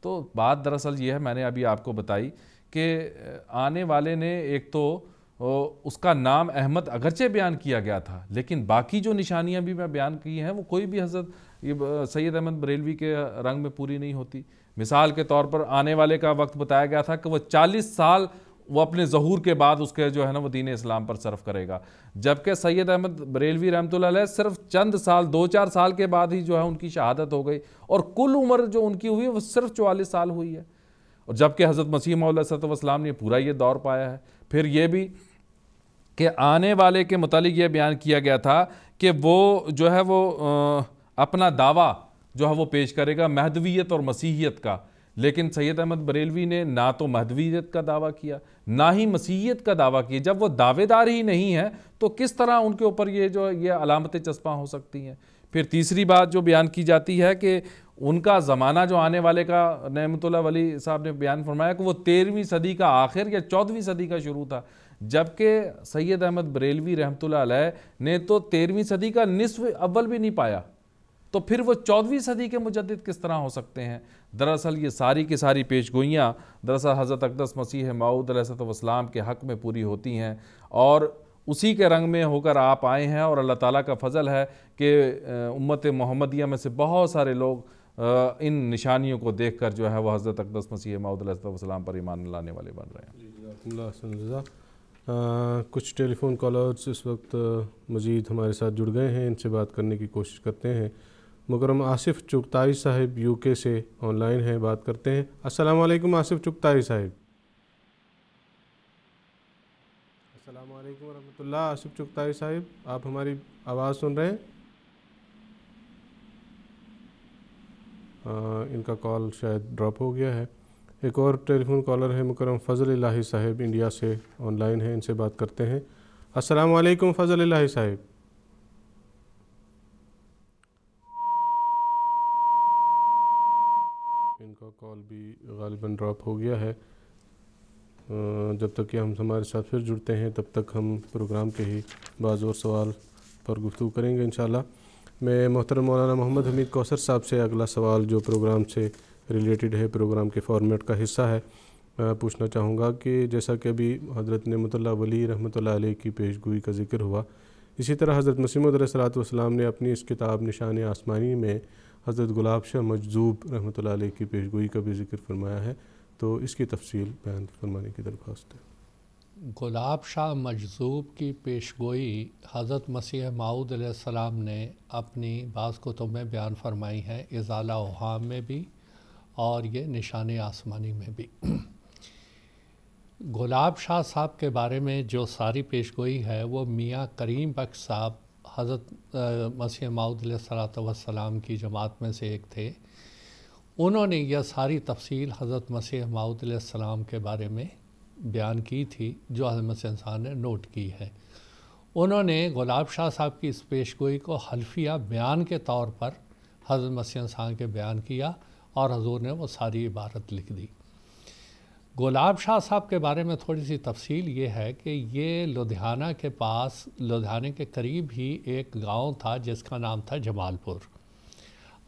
تو بات دراصل یہ ہے، میں نے ابھی آپ کو بتائی کہ آنے والے نے ایک تو اس کا نام احمد اگرچہ بیان کیا گیا تھا لیکن باقی جو نشانیاں بھی میں بیان کی ہیں وہ کوئی بھی حضرت سید احمد بریلوی کے رنگ میں پوری نہیں ہوتی۔ مثال کے طور پر آنے والے کا وقت بتایا گیا تھا کہ وہ 40 سال وہ اپنے ظہور کے بعد اس کے جو ہے نا وہ دین اسلام پر صرف کرے گا، جبکہ سید احمد بریلوی رحمۃ اللہ علیہ صرف چند سال 2-4 سال کے بعد ہی جو ہے ان کی شہادت ہو گئی اور کل عمر جو ان کی ہوئی وہ صرف 44 سال ہوئی ہے، اور جبکہ حضرت مسیح موعود علیہ السلام نے پورا یہ دور پایا ہے۔ پھر یہ بھی کہ آنے والے کے متعلق یہ بیان کیا گیا تھا کہ وہ جو ہے وہ اپنا دعویٰ جو ہے وہ پیش کرے گا مہدویت اور مسیحیت کا، لیکن سید احمد بریلوی نے نہ تو مہدویت کا دعویٰ کیا نہ ہی مسیحیت کا دعویٰ کیا۔ جب وہ دعوے دار ہی نہیں ہے تو کس طرح ان کے اوپر یہ علامتیں چسپاں ہو سکتی ہیں۔ پھر تیسری بات جو بیان کی جاتی ہے کہ ان کا زمانہ جو آنے والے کا نعمت اللہ ولی صاحب نے بیان فرمایا کہ وہ 13ویں صدی کا آخر یا 14ویں صدی کا شروع تھا، جبکہ سید احمد بریلوی رحمۃ اللہ علیہ نے تو 13ویں صدی کا نصف اول بھی نہیں پایا، تو پھر وہ 14ویں صدی کے مجدد کس طرح ہو سکتے ہیں؟ دراصل یہ ساری کی ساری پیش گوئیاں دراصل حضرت اقدس مسیح موعود علیہ السلام کے حق میں پوری ہوتی ہیں، اور اسی کے رنگ میں ہو کر آپ آئے ہیں، اور اللہ تعالیٰ کا فضل ہے کہ امت محمدیہ میں سے بہت سارے لوگ ان نشانیوں کو دیکھ کر جو ہے وہ حضرت اقدس مسیح موعود علیہ السلام پر ایمان لانے والے بن رہے ہیں۔ کچھ ٹیلی فون کالرز اس وقت مزید ہمارے ساتھ جڑ گئے ہیں، ان سے بات کرنے کی کوشش کرتے ہیں۔ مکرم آصف چغتائی صاحب یو کے سے آن لائن ہیں، بات کرتے ہیں۔ السلام علیکم آصف چغتائی صاحب۔ السلام علیکم ورحمۃ اللہ۔ آصف چغتائی صاحب، آپ ہماری آواز سن رہے ہیں؟ ان کا کال شاید ڈراپ ہو گیا ہے۔ ایک اور ٹیلی فون کالر ہے مکرم فضل الہی صاحب، انڈیا سے آن لائن ہیں، ان سے بات کرتے ہیں۔ السلام علیکم فضل الہی صاحب۔ ان کا کال بھی غالباً ڈراپ ہو گیا ہے۔ جب تک کہ ہم ہمارے ساتھ پھر جڑتے ہیں تب تک ہم پروگرام کے ہی بعض اور سوال پر گفتگو کریں گے انشاءاللہ۔ میں محترم مولانا محمد حمید کوثر صاحب سے اگلا سوال جو پروگرام سے ریلیٹڈ ہے، پروگرام کے فارمیٹ کا حصہ ہے، پوچھنا چاہوں گا کہ جیسا کہ ابھی حضرت نعمت اللہ ولی رحمۃ اللہ علیہ کی پیش گوئی کا ذکر ہوا، اسی طرح حضرت مسیح موعود علیہ السلام نے اپنی اس کتاب نشان آسمانی میں حضرت گلاب شاہ مجذوب رحمۃ اللہ علیہ کی پیش گوئی کا بھی ذکر فرمایا ہے، تو اس کی تفصیل بیان فرمانے کی درخواست ہے۔ گلاب شاہ مجذوب کی پیش گوئی حضرت مسیح موعود علیہ السلام نے اپنی بعض کتب میں بیان فرمائی ہے، ازالہ اوہام میں بھی اور یہ نشان آسمانی میں بھی۔ گلاب شاہ صاحب کے بارے میں جو ساری پیش گوئی ہے وہ میاں کریم بخش صاحب حضرت مسیح موعود علیہ السلام کی جماعت میں سے ایک تھے۔ انہوں نے یہ ساری تفصیل حضرت مسیح موعود علیہ السلام کے بارے میں بیان کی تھی جو حضرت مسیح انسان نے نوٹ کی ہے۔ انہوں نے گلاب شاہ صاحب کی اس پیش گوئی کو حلفیہ بیان کے طور پر حضرت مسیح انسان کے بیان کیا اور حضور نے وہ ساری عبارت لکھ دی۔ گلاب شاہ صاحب کے بارے میں تھوڑی سی تفصیل یہ ہے کہ یہ لدھیانہ کے پاس، لدھیانہ کے قریب ہی ایک گاؤں تھا جس کا نام تھا جمال پور۔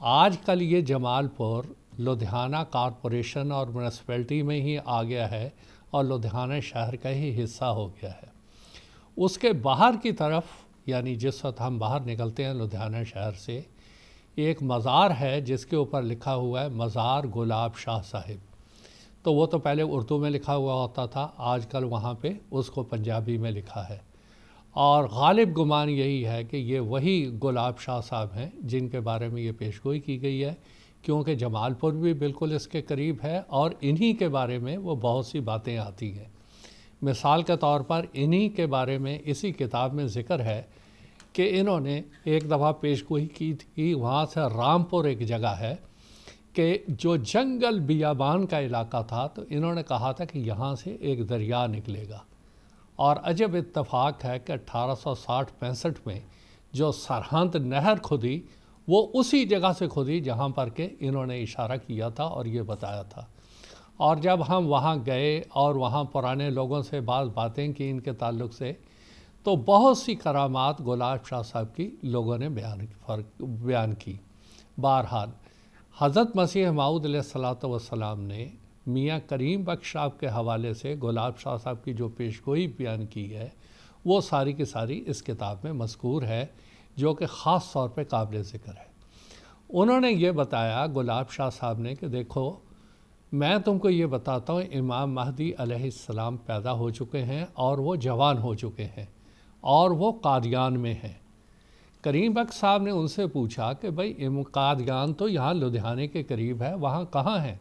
آج کل یہ جمال پور لدھیانہ کارپوریشن اور میونسپلٹی میں ہی آ گیا ہے اور لدھیانہ شہر کا ہی حصہ ہو گیا ہے۔ اس کے باہر کی طرف، یعنی جس وقت ہم باہر نکلتے ہیں لدھیانہ شہر سے، ایک مزار ہے جس کے اوپر لکھا ہوا ہے مزار گلاب شاہ صاحب۔ تو وہ تو پہلے اردو میں لکھا ہوا ہوتا تھا، آج کل وہاں پہ اس کو پنجابی میں لکھا ہے، اور غالب گمان یہی ہے کہ یہ وہی گلاب شاہ صاحب ہیں جن کے بارے میں یہ پیش گوئی کی گئی ہے، کیونکہ جمال پور بھی بالکل اس کے قریب ہے اور انہی کے بارے میں وہ بہت سی باتیں آتی ہیں۔ مثال کے طور پر انہی کے بارے میں اسی کتاب میں ذکر ہے کہ انہوں نے ایک دفعہ پیش گوئی کی تھی، وہاں سے رامپور ایک جگہ ہے کہ جو جنگل بیابان کا علاقہ تھا، تو انہوں نے کہا تھا کہ یہاں سے ایک دریا نکلے گا، اور عجب اتفاق ہے کہ 1860-65 میں جو سرہند نہر کھدی وہ اسی جگہ سے کھدی جہاں پر کہ انہوں نے اشارہ کیا تھا اور یہ بتایا تھا۔ اور جب ہم وہاں گئے اور وہاں پرانے لوگوں سے بعض باتیں کی ان کے تعلق سے، تو بہت سی کرامات گلاب شاہ صاحب کی لوگوں نے بیان کی۔ بہرحال حضرت مسیح موعود علیہ السلام نے میاں کریم بخش صاحب کے حوالے سے گلاب شاہ صاحب کی جو پیش گوئی بیان کی ہے وہ ساری کی ساری اس کتاب میں مذکور ہے، جو کہ خاص طور پہ قابل ذکر ہے۔ انہوں نے یہ بتایا گلاب شاہ صاحب نے کہ دیکھو، میں تم کو یہ بتاتا ہوں، امام مہدی علیہ السلام پیدا ہو چکے ہیں اور وہ جوان ہو چکے ہیں اور وہ قادیان میں ہیں۔ کریم بخش صاحب نے ان سے پوچھا کہ بھئی قادیان تو یہاں لدھیانے کے قریب ہے، وہاں کہاں ہیں؟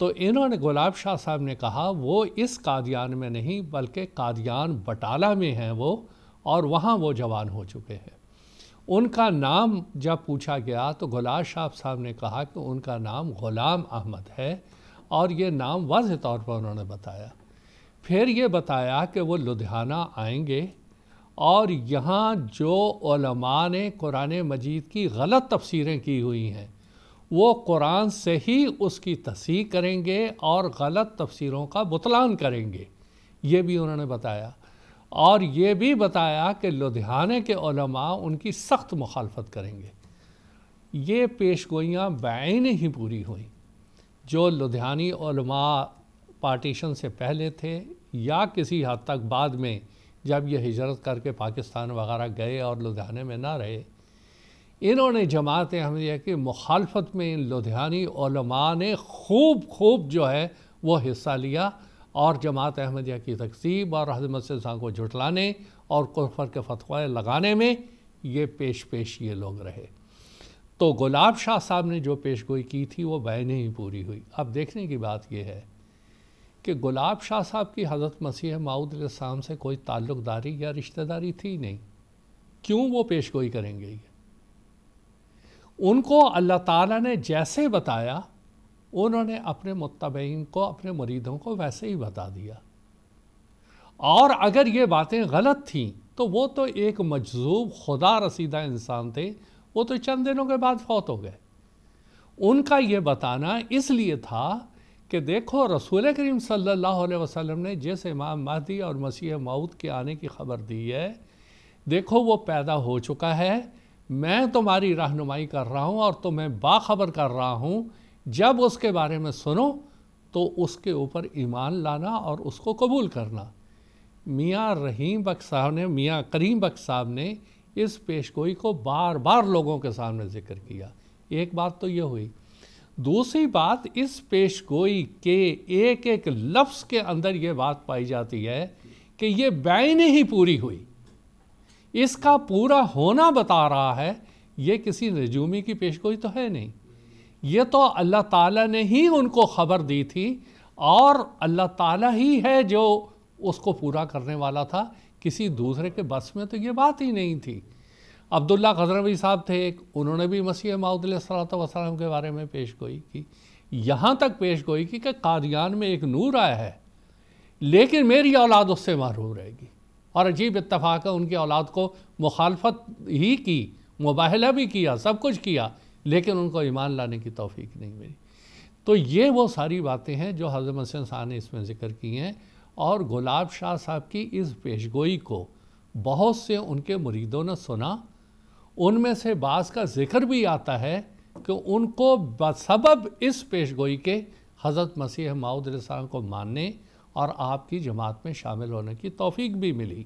تو انہوں نے گلاب شاہ صاحب نے کہا وہ اس قادیان میں نہیں بلکہ قادیان بٹالہ میں ہیں وہ، اور وہاں وہ جوان ہو چکے ہیں۔ ان کا نام جب پوچھا گیا تو گلاب شاہ صاحب نے کہا کہ ان کا نام غلام احمد ہے، اور یہ نام واضح طور پر انہوں نے بتایا۔ پھر یہ بتایا کہ وہ لدھیانہ آئیں گے اور یہاں جو علماء نے قرآن مجید کی غلط تفسیریں کی ہوئی ہیں وہ قرآن سے ہی اس کی تصحیح کریں گے اور غلط تفسیروں کا بطلان کریں گے، یہ بھی انہوں نے بتایا۔ اور یہ بھی بتایا کہ لدھیانے کے علماء ان کی سخت مخالفت کریں گے۔ یہ پیش گوئیاں بعین ہی پوری ہوئیں جو لدھیانی علماء پارٹیشن سے پہلے تھے یا کسی حد تک بعد میں جب یہ ہجرت کر کے پاکستان وغیرہ گئے اور لدھیانے میں نہ رہے، انہوں نے جماعت احمدیہ کی مخالفت میں ان لدھیانی علماء نے خوب جو ہے وہ حصہ لیا، اور جماعت احمدیہ کی تکذیب اور حضرت مسیح موعود کو جھٹلانے اور کفر کے فتوے لگانے میں یہ پیش یہ لوگ رہے۔ تو گلاب شاہ صاحب نے جو پیش گوئی کی تھی وہ بعین ہی پوری ہوئی۔ اب دیکھنے کی بات یہ ہے کہ گلاب شاہ صاحب کی حضرت مسیح موعود علیہ السلام سے کوئی تعلق داری یا رشتہ داری تھی نہیں، کیوں وہ پیش گوئی کریں گے؟ ان کو اللہ تعالیٰ نے جیسے بتایا انہوں نے اپنے متبعین کو، اپنے مریدوں کو ویسے ہی بتا دیا، اور اگر یہ باتیں غلط تھیں تو وہ تو ایک مجذوب خدا رسیدہ انسان تھے، وہ تو چند دنوں کے بعد فوت ہو گئے۔ ان کا یہ بتانا اس لیے تھا کہ دیکھو رسول کریم صلی اللہ علیہ وسلم نے جس امام مہدی اور مسیح موعود کے آنے کی خبر دی ہے، دیکھو وہ پیدا ہو چکا ہے، میں تمہاری رہنمائی کر رہا ہوں اور تمہیں باخبر کر رہا ہوں، جب اس کے بارے میں سنو تو اس کے اوپر ایمان لانا اور اس کو قبول کرنا۔ میاں رحیم بخش صاحب نے، میاں کریم بخش صاحب نے اس پیشگوئی کو بار بار لوگوں کے سامنے ذکر کیا۔ ایک بات تو یہ ہوئی، دوسری بات اس پیشگوئی کے ایک ایک لفظ کے اندر یہ بات پائی جاتی ہے کہ یہ بعین ہی پوری ہوئی، اس کا پورا ہونا بتا رہا ہے، یہ کسی نجومی کی پیشگوئی تو ہے نہیں، یہ تو اللہ تعالیٰ نے ہی ان کو خبر دی تھی، اور اللہ تعالیٰ ہی ہے جو اس کو پورا کرنے والا تھا، کسی دوسرے کے بس میں تو یہ بات ہی نہیں تھی۔ عبداللہ غزنوی صاحب تھے ایک، انہوں نے بھی مسیح موعود علیہ السلام کے بارے میں پیش گوئی کی، یہاں تک پیش گوئی کی کہ قادیان میں ایک نور آیا ہے لیکن میری اولاد اس سے محروم رہے گی، اور عجیب اتفاق ہے ان کی اولاد کو مخالفت ہی کی، مباہلہ بھی کیا، سب کچھ کیا، لیکن ان کو ایمان لانے کی توفیق نہیں ملی۔ تو یہ وہ ساری باتیں ہیں جو حضرت مسیح صاحب نے اس میں ذکر کی ہیں، اور گلاب شاہ صاحب کی اس پیشگوئی کو بہت سے ان کے مریدوں نے سنا، ان میں سے بعض کا ذکر بھی آتا ہے کہ ان کو بسبب اس پیشگوئی کے حضرت مسیح موعود علیہ السلام کو ماننے اور آپ کی جماعت میں شامل ہونے کی توفیق بھی ملی،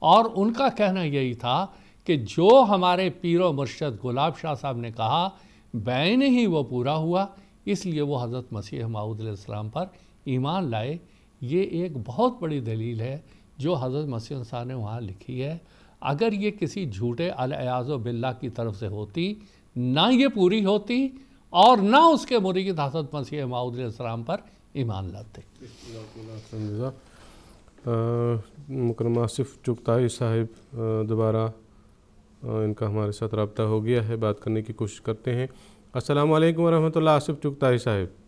اور ان کا کہنا یہی تھا کہ جو ہمارے پیر و مرشد گلاب شاہ صاحب نے کہا بعین ہی وہ پورا ہوا، اس لیے وہ حضرت مسیح موعود علیہ السلام پر ایمان لائے۔ یہ ایک بہت بڑی دلیل ہے جو حضرت مسیح صاحب نے وہاں لکھی ہے۔ اگر یہ کسی جھوٹے العیاذ باللہ کی طرف سے ہوتی، نہ یہ پوری ہوتی اور نہ اس کے مرید حضرت مسیح موعود علیہ السلام پر ایمان لاتے۔ مکرم آصف چغتائی صاحب دوبارہ ان کا ہمارے ساتھ رابطہ ہو گیا ہے، بات کرنے کی کوشش کرتے ہیں۔ السلام علیکم ورحمۃ اللہ۔ آصف چغتائی صاحب،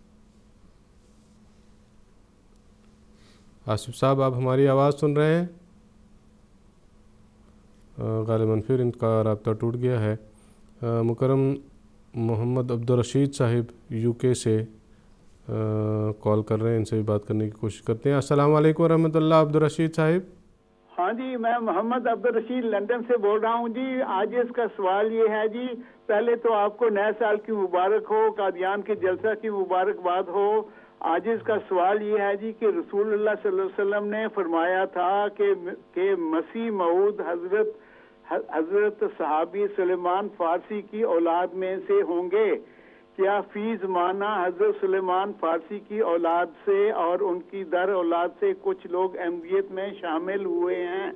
آصف صاحب آپ ہماری آواز سن رہے ہیں؟ غالباً پھر ان کا رابطہ ٹوٹ گیا ہے۔ مکرم محمد عبدالرشید صاحب یو کے سے کال کر رہے ہیں، ان سے بھی بات کرنے کی کوشش کرتے ہیں۔ السلام علیکم ورحمۃ اللہ عبدالرشید صاحب۔ ہاں جی، میں محمد عبدالرشید لندن سے بول رہا ہوں جی۔ آج اس کا سوال یہ ہے جی، پہلے تو آپ کو نئے سال کی مبارک ہو، قادیان کے جلسہ کی مبارکباد ہو۔ آج اس کا سوال یہ ہے جی کہ رسول اللہ صلی اللہ علیہ وسلم نے فرمایا تھا کہ مسیح موعود حضرت صحابی سلیمان فارسی کی اولاد میں سے ہوں گے۔ کیا فی زمانہ حضرت سلیمان فارسی کی اولاد سے اور ان کی در اولاد سے کچھ لوگ احمدیت میں شامل ہوئے ہیں؟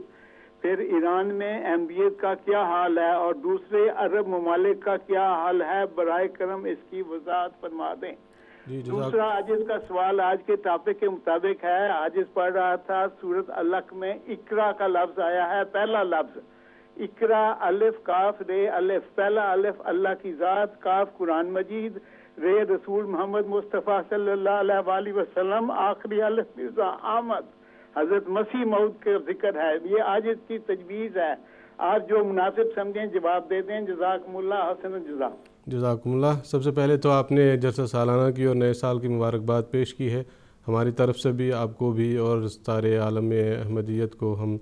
پھر ایران میں احمدیت کا کیا حال ہے اور دوسرے عرب ممالک کا کیا حال ہے؟ برائے کرم اس کی وضاحت فرما دیں۔ دوسرا آج اس کا سوال آج کے ٹاپک کے مطابق ہے۔ آج اس پڑھ رہا تھا سورۃ الق میں اقرا کا لفظ آیا ہے، پہلا لفظ اقرا، الف کاف رے الف، پہلا الف اللہ کی ذات، کاف قرآن مجید، رے رسول محمد مصطفیٰ صلی اللہ علیہ وآلہ وسلم، آخری الف مرزا احمد حضرت مسیح موعود کا ذکر ہے۔ یہ آج اس کی تجویز ہے، آپ جو مناسب سمجھیں جواب دے دیں۔ جزاکم اللہ حسن الجزا۔ جزاکم اللہ۔ سب سے پہلے تو آپ نے جلسہ سالانہ کی اور نئے سال کی مبارکباد پیش کی ہے، ہماری طرف سے بھی آپ کو بھی اور سارے عالم احمدیت کو ہم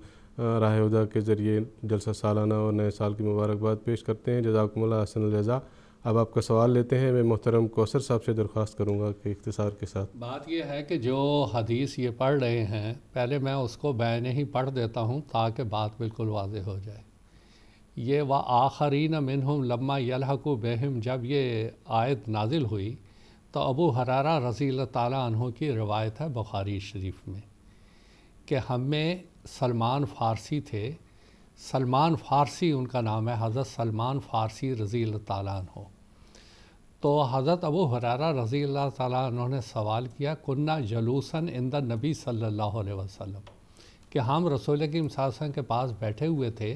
راہ ہدیٰ کے ذریعے جلسہ سالانہ اور نئے سال کی مبارکباد پیش کرتے ہیں۔ جزاکم اللہ حسن الجزا۔ اب آپ کا سوال لیتے ہیں. میں محترم کوثر صاحب سے درخواست کروں گا کہ اختصار کے ساتھ. بات یہ ہے کہ جو حدیث یہ پڑھ رہے ہیں پہلے میں اس کو بین ہی پڑھ دیتا ہوں تاکہ بات بالکل واضح ہو جائے. یہ وآخرین منہم لما یلحقوا بہم جب یہ آیت نازل ہوئی تو ابو ہریرہ رضی اللہ تعالیٰ عنہ کی روایت ہے بخاری شریف میں کہ ہم میں سلمان فارسی تھے. سلمان فارسی ان کا نام ہے، حضرت سلمان فارسی رضی اللہ تعالیٰ عنہ. تو حضرت ابو ہریرہ رضی اللہ تعالیٰ عنہ نے سوال کیا کنہ جلوساً عند نبی صلی اللہ علیہ وسلم کہ ہم رسول کریم صلی اللہ علیہ وسلم کے پاس بیٹھے ہوئے تھے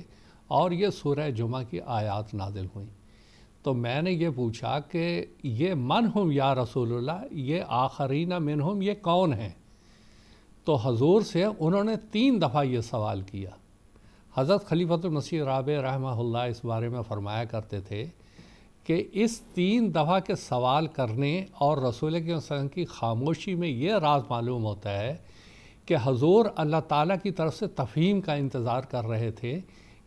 اور یہ سورہ جمعہ کی آیات نازل ہوئیں. تو میں نے یہ پوچھا کہ یہ من ہم یا رسول اللہ، یہ آخرین منہم یہ کون ہیں؟ تو حضور سے انہوں نے 3 دفعہ یہ سوال کیا. حضرت خلیفۃ المسیح رابع رحمہ اللہ اس بارے میں فرمایا کرتے تھے کہ اس 3 دفعہ کے سوال کرنے اور رسول کے وسلم کی خاموشی میں یہ راز معلوم ہوتا ہے کہ حضور اللہ تعالیٰ کی طرف سے تفہیم کا انتظار کر رہے تھے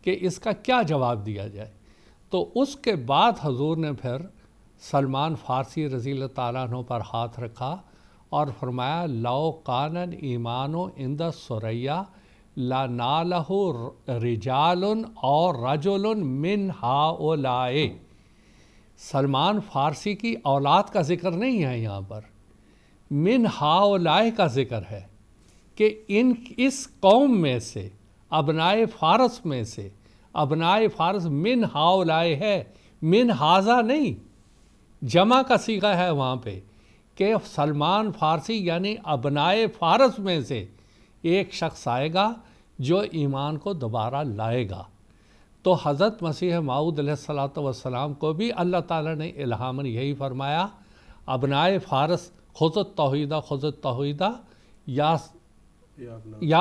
کہ اس کا کیا جواب دیا جائے. تو اس کے بعد حضور نے پھر سلمان فارسی رضی اللہ تعالیٰ عنہ پر ہاتھ رکھا اور فرمایا لو کان ایمان عند ثریا لنالہ رجال اور رجل من ہؤلاء. سلمان فارسی کی اولاد کا ذکر نہیں ہے یہاں پر، من ہؤلاء کا ذکر ہے کہ اس قوم میں سے ابنائے فارس میں سے، ابنائے فارس من ہؤلاء ہے، من ہذا نہیں، جمع کا صیغہ ہے وہاں پہ کہ سلمان فارسی یعنی ابنائے فارس میں سے ایک شخص آئے گا جو ایمان کو دوبارہ لائے گا. تو حضرت مسیح موعود علیہ الصلوۃ والسلام کو بھی اللہ تعالیٰ نے الہاماً یہی فرمایا ابنائے فارس خذ التوحیدہ خذ التوحیدہ یا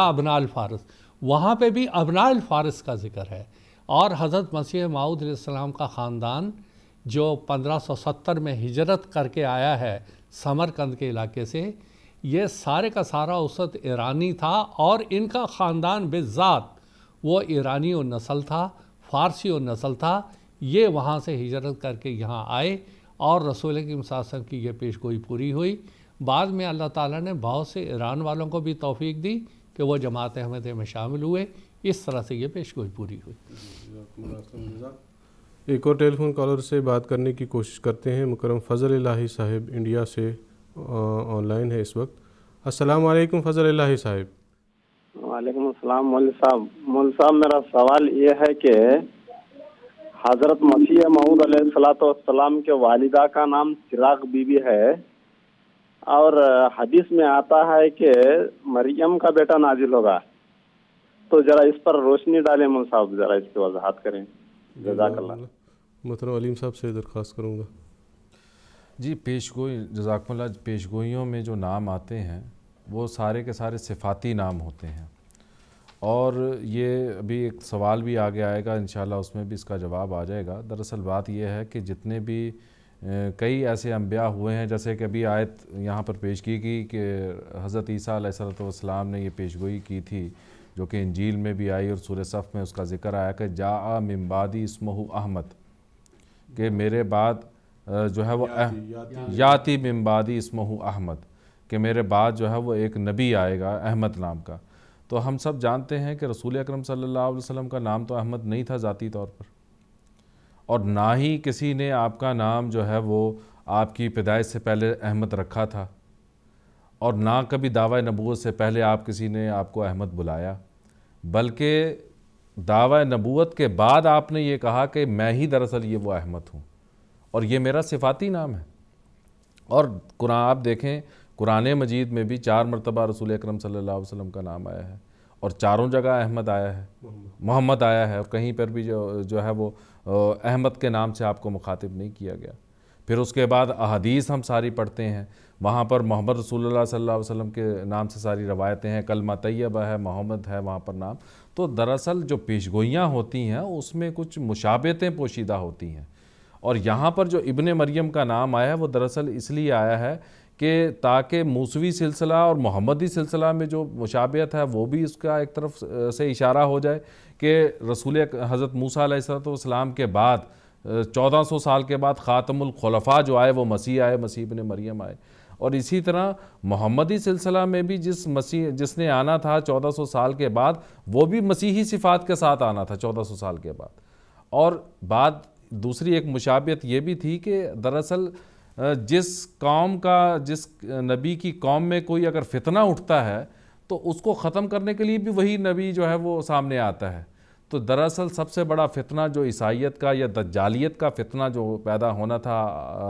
ابناء الفارس. وہاں پہ بھی ابناء الفارس کا ذکر ہے. اور حضرت مسیح موعود علیہ السلام کا خاندان جو 1570 میں ہجرت کر کے آیا ہے سمرقند کے علاقے سے، یہ سارے کا سارا اس وقت ایرانی تھا اور ان کا خاندان بالذات وہ ایرانی و نسل تھا، فارسی و نسل تھا. یہ وہاں سے ہجرت کر کے یہاں آئے اور رسول کریم صلی اللہ علیہ وسلم کی یہ پیش گوئی پوری ہوئی. بعد میں اللہ تعالیٰ نے بہت سے ایران والوں کو بھی توفیق دی کہ وہ جماعت احمدیہ میں شامل ہوئے. اس طرح سے یہ پیش گوئی پوری ہوئی. ایک اور ٹیلی فون کالر سے بات کرنے کی کوشش کرتے ہیں. مکرم فضل الہی صاحب انڈیا سے آن لائن ہے اس وقت. السلام علیکم فضل الہی صاحب. وعلیکم السلام مول صاحب میرا سوال یہ ہے کہ حضرت مسیح موعود علیہ الصلوۃ والسلام کے والدہ کا نام چراغ بی بی ہے اور حدیث میں آتا ہے کہ مریم کا بیٹا نازل ہوگا. تو ذرا اس پر روشنی ڈالیں مول صاحب، ذرا اس کی وضاحت کریں. جزاک اللہ. محترم علیم صاحب سے درخواست کروں گا. جی پیشگوئی جزاکم اللہ. پیشگوئیوں میں جو نام آتے ہیں وہ سارے کے سارے صفاتی نام ہوتے ہیں اور یہ ابھی ایک سوال بھی آگے آئے گا انشاءاللہ، اس میں بھی اس کا جواب آ جائے گا. دراصل بات یہ ہے کہ جتنے بھی کئی ایسے انبیاء ہوئے ہیں، جیسے کہ ابھی آیت یہاں پر پیش کی گئی کہ حضرت عیسیٰ علیہ السلام نے یہ پیشگوئی کی تھی جو کہ انجیل میں بھی آئی اور سورہ صف میں اس کا ذکر آیا کہ جاء من بعدی اسمہ احمد، کہ میرے بعد جو ہے وہ یاتی من بعدی اسمہ احمد، کہ میرے بعد جو ہے وہ ایک نبی آئے گا احمد نام کا. تو ہم سب جانتے ہیں کہ رسول اکرم صلی اللہ علیہ وسلم کا نام تو احمد نہیں تھا ذاتی طور پر، اور نہ ہی کسی نے آپ کا نام جو ہے وہ آپ کی پیدائش سے پہلے احمد رکھا تھا، اور نہ کبھی دعویٰ نبوت سے پہلے آپ کسی نے آپ کو احمد بلایا، بلکہ دعویٰ نبوت کے بعد آپ نے یہ کہا کہ میں ہی دراصل یہ وہ احمد ہوں اور یہ میرا صفاتی نام ہے. اور قرآن آپ دیکھیں، قرآن مجید میں بھی 4 مرتبہ رسول اکرم صلی اللہ علیہ وسلم کا نام آیا ہے اور چاروں جگہ احمد آیا ہے، محمد آیا ہے، اور کہیں پر بھی جو ہے وہ احمد کے نام سے آپ کو مخاطب نہیں کیا گیا. پھر اس کے بعد احادیث ہم ساری پڑھتے ہیں، وہاں پر محمد رسول اللہ صلی اللہ علیہ وسلم کے نام سے ساری روایتیں ہیں، کلمہ طیبہ ہے، محمد ہے وہاں پر نام. تو دراصل جو پیشگوئیاں ہوتی ہیں اس میں کچھ مشابہتیں پوشیدہ ہوتی ہیں، اور یہاں پر جو ابن مریم کا نام آیا ہے وہ دراصل اس لیے آیا ہے کہ تاکہ موسوی سلسلہ اور محمدی سلسلہ میں جو مشابہت ہے وہ بھی اس کا ایک طرف سے اشارہ ہو جائے کہ رسول حضرت موسیٰ علیہ السلام کے بعد 1400 سال کے بعد خاتم الخلفاء جو آئے وہ مسیح آئے، مسیح ابن مریم آئے، اور اسی طرح محمدی سلسلہ میں بھی جس نے آنا تھا 1400 سال کے بعد، وہ بھی مسیحی صفات کے ساتھ آنا تھا 1400 سال کے بعد۔ اور دوسری ایک مشابہت یہ بھی تھی کہ دراصل جس نبی کی قوم میں کوئی اگر فتنہ اٹھتا ہے تو اس کو ختم کرنے کے لیے بھی وہی نبی جو ہے وہ سامنے آتا ہے۔ تو دراصل سب سے بڑا فتنہ جو عیسائیت کا یا دجالیت کا فتنہ جو پیدا ہونا تھا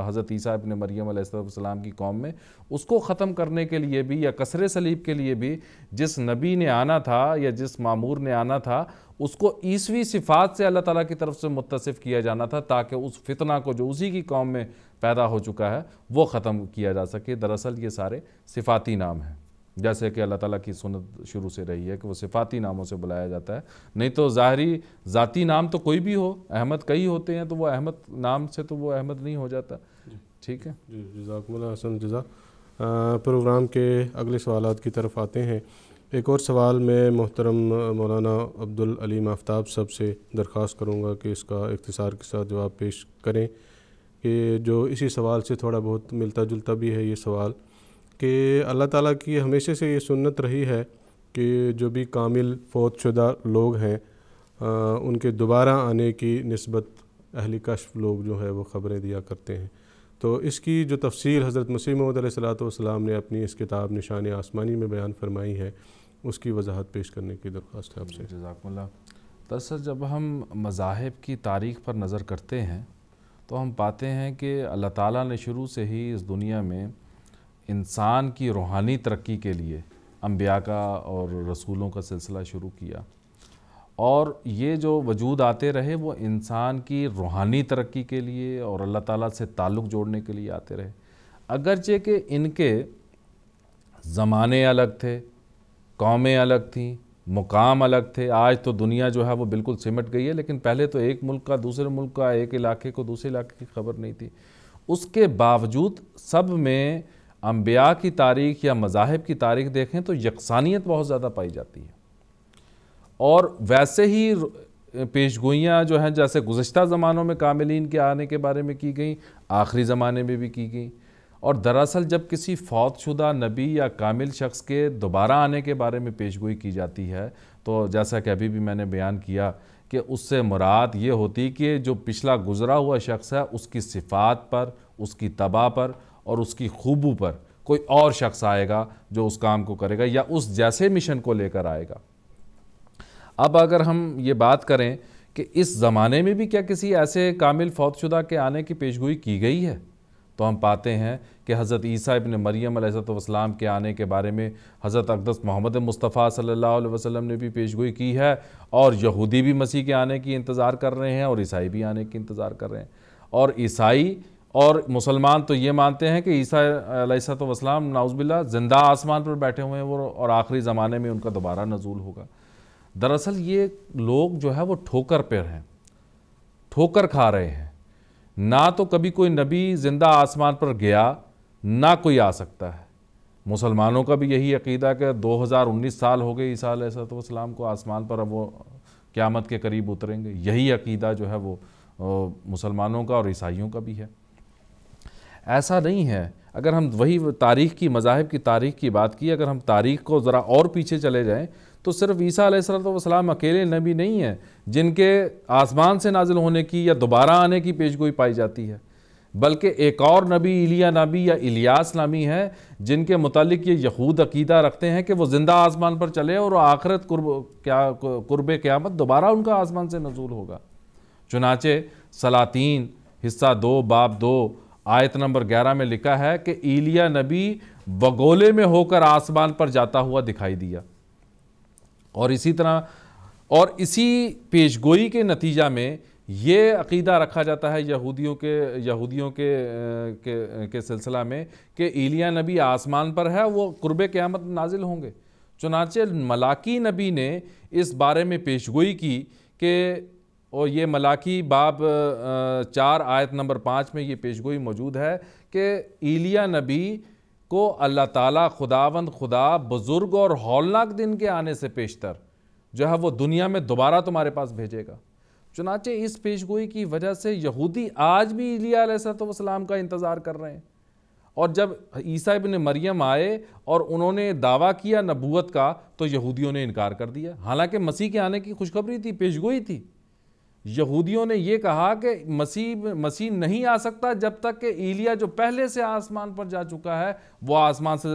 حضرت عیسیٰ ابن مریم علیہ السلام کی قوم میں، اس کو ختم کرنے کے لیے بھی یا کسر صلیب کے لیے بھی جس نبی نے آنا تھا یا جس مامور نے آنا تھا، اس کو عیسوی صفات سے اللہ تعالیٰ کی طرف سے متصف کیا جانا تھا، تاکہ اس فتنہ کو جو اسی کی قوم میں پیدا ہو چکا ہے وہ ختم کیا جا سکے۔ دراصل یہ سارے صفاتی نام ہیں، جیسے کہ اللہ تعالیٰ کی سنت شروع سے رہی ہے کہ وہ صفاتی ناموں سے بلایا جاتا ہے، نہیں تو ظاہری ذاتی نام تو کوئی بھی ہو، احمد کئی ہوتے ہیں تو وہ احمد نام سے تو وہ احمد نہیں ہو جاتا۔ ٹھیک ہے جی، جزاکم اللہ حسن جزا۔ پروگرام کے اگلے سوالات کی طرف آتے ہیں۔ ایک اور سوال میں محترم مولانا عبدالعلیم آفتاب صاحب سے درخواست کروں گا کہ اس کا اختصار کے ساتھ جواب پیش کریں، کہ جو اسی سوال سے تھوڑا بہت ملتا جلتا بھی ہے یہ سوال، کہ اللہ تعالیٰ کی ہمیشہ سے یہ سنت رہی ہے کہ جو بھی کامل فوت شدہ لوگ ہیں ان کے دوبارہ آنے کی نسبت اہل کشف لوگ جو ہے وہ خبریں دیا کرتے ہیں۔ تو اس کی جو تفصیل حضرت مسیح موعود علیہ السلام نے اپنی اس کتاب نشان آسمانی میں بیان فرمائی ہے، اس کی وضاحت پیش کرنے کی درخواست ہے آپ سے۔ جزاکم اللہ۔ دراصل جب ہم مذاہب کی تاریخ پر نظر کرتے ہیں تو ہم پاتے ہیں کہ اللہ تعالیٰ نے شروع سے ہی اس دنیا میں انسان کی روحانی ترقی کے لیے انبیاء کا اور رسولوں کا سلسلہ شروع کیا، اور یہ جو وجود آتے رہے وہ انسان کی روحانی ترقی کے لیے اور اللہ تعالیٰ سے تعلق جوڑنے کے لیے آتے رہے، اگرچہ کہ ان کے زمانے الگ تھے، قومیں الگ تھیں، مقام الگ تھے۔ آج تو دنیا جو ہے وہ بالکل سمٹ گئی ہے، لیکن پہلے تو ایک ملک کا دوسرے ملک کا، ایک علاقے کو دوسرے علاقے کی خبر نہیں تھی۔ اس کے باوجود سب میں انبیاء کی تاریخ یا مذاہب کی تاریخ دیکھیں تو یکسانیت بہت زیادہ پائی جاتی ہے، اور ویسے ہی پیشگوئیاں جو ہیں جیسے گزشتہ زمانوں میں کاملین کے آنے کے بارے میں کی گئیں، آخری زمانے میں بھی کی گئیں۔ اور دراصل جب کسی فوت شدہ نبی یا کامل شخص کے دوبارہ آنے کے بارے میں پیشگوئی کی جاتی ہے تو جیسا کہ ابھی بھی میں نے بیان کیا کہ اس سے مراد یہ ہوتی کہ جو پچھلا گزرا ہوا شخص ہے اس کی صفات پر، اس کی طبع پر اور اس کی خوبو پر کوئی اور شخص آئے گا جو اس کام کو کرے گا یا اس جیسے مشن کو لے کر آئے گا۔ اب اگر ہم یہ بات کریں کہ اس زمانے میں بھی کیا کسی ایسے کامل فوت شدہ کے آنے کی پیشگوئی کی گئی ہے، تو ہم پاتے ہیں کہ حضرت عیسیٰ ابن مریم علیہ السلام کے آنے کے بارے میں حضرت اقدس محمد مصطفیٰ صلی اللہ علیہ وسلم نے بھی پیشگوئی کی ہے، اور یہودی بھی مسیح کے آنے کی انتظار کر رہے ہیں اور عیسائی بھی آنے کی انتظار کر رہے ہیں۔ اور عیسائی اور مسلمان تو یہ مانتے ہیں کہ عیسیٰ علیہ السلام نعوذ باللہ زندہ آسمان پر بیٹھے ہوئے ہیں وہ، اور آخری زمانے میں ان کا دوبارہ نزول ہوگا۔ دراصل یہ لوگ جو ہے وہ ٹھوکر پر ہیں، ٹھوکر کھا رہے ہیں۔ نہ تو کبھی کوئی نبی زندہ آسمان پر گیا، نہ کوئی آ سکتا ہے۔ مسلمانوں کا بھی یہی عقیدہ کہ 2019 سال ہو گئے عیسیٰ علیہ السلام کو آسمان پر، اب وہ قیامت کے قریب اتریں گے۔ یہی عقیدہ جو ہے وہ مسلمانوں کا اور عیسائیوں کا بھی ہے۔ ایسا نہیں ہے۔ اگر ہم وہی تاریخ کی، مذاہب کی تاریخ کی بات کی، اگر ہم تاریخ کو ذرا اور پیچھے چلے جائیں تو صرف عیسیٰ علیہ السلام اکیلے نبی نہیں ہیں جن کے آسمان سے نازل ہونے کی یا دوبارہ آنے کی پیشگوئی پائی جاتی ہے، بلکہ ایک اور نبی ایلیا نبی یا الیاس نامی ہے جن کے متعلق یہ یہود عقیدہ رکھتے ہیں کہ وہ زندہ آسمان پر چلے اور آخرت قرب قیامت دوبارہ ان کا آسمان سے نزول ہوگا۔ چنانچہ سلاطین حصہ 2 باب 2 آیت نمبر 11 میں لکھا ہے کہ ایلیا نبی بگولے میں ہو کر آسمان پر جاتا ہوا دکھائی دیا، اور اسی طرح اور اسی پیشگوئی کے نتیجہ میں یہ عقیدہ رکھا جاتا ہے یہودیوں کے سلسلہ میں کہ ایلیا نبی آسمان پر ہے، وہ قرب قیامت نازل ہوں گے۔ چنانچہ ملاکی نبی نے اس بارے میں پیشگوئی کی کہ، اور یہ ملاکی باب 4 آیت نمبر 5 میں یہ پیشگوئی موجود ہے کہ ایلیا نبی کو اللہ تعالیٰ خداوند خدا بزرگ اور ہولناک دن کے آنے سے پیشتر جو ہے وہ دنیا میں دوبارہ تمہارے پاس بھیجے گا۔ چنانچہ اس پیشگوئی کی وجہ سے یہودی آج بھی عیسیٰ علیہ السلام کا انتظار کر رہے ہیں. اور جب عیسیٰ ابن مریم آئے اور انہوں نے دعویٰ کیا نبوت کا تو یہودیوں نے انکار کر دیا، حالانکہ مسیح کے آنے کی خوشخبری تھی، پیشگوئی تھی. یہودیوں نے یہ کہا کہ مسیح نہیں آ سکتا جب تک کہ ایلیا جو پہلے سے آسمان پر جا چکا ہے وہ آسمان سے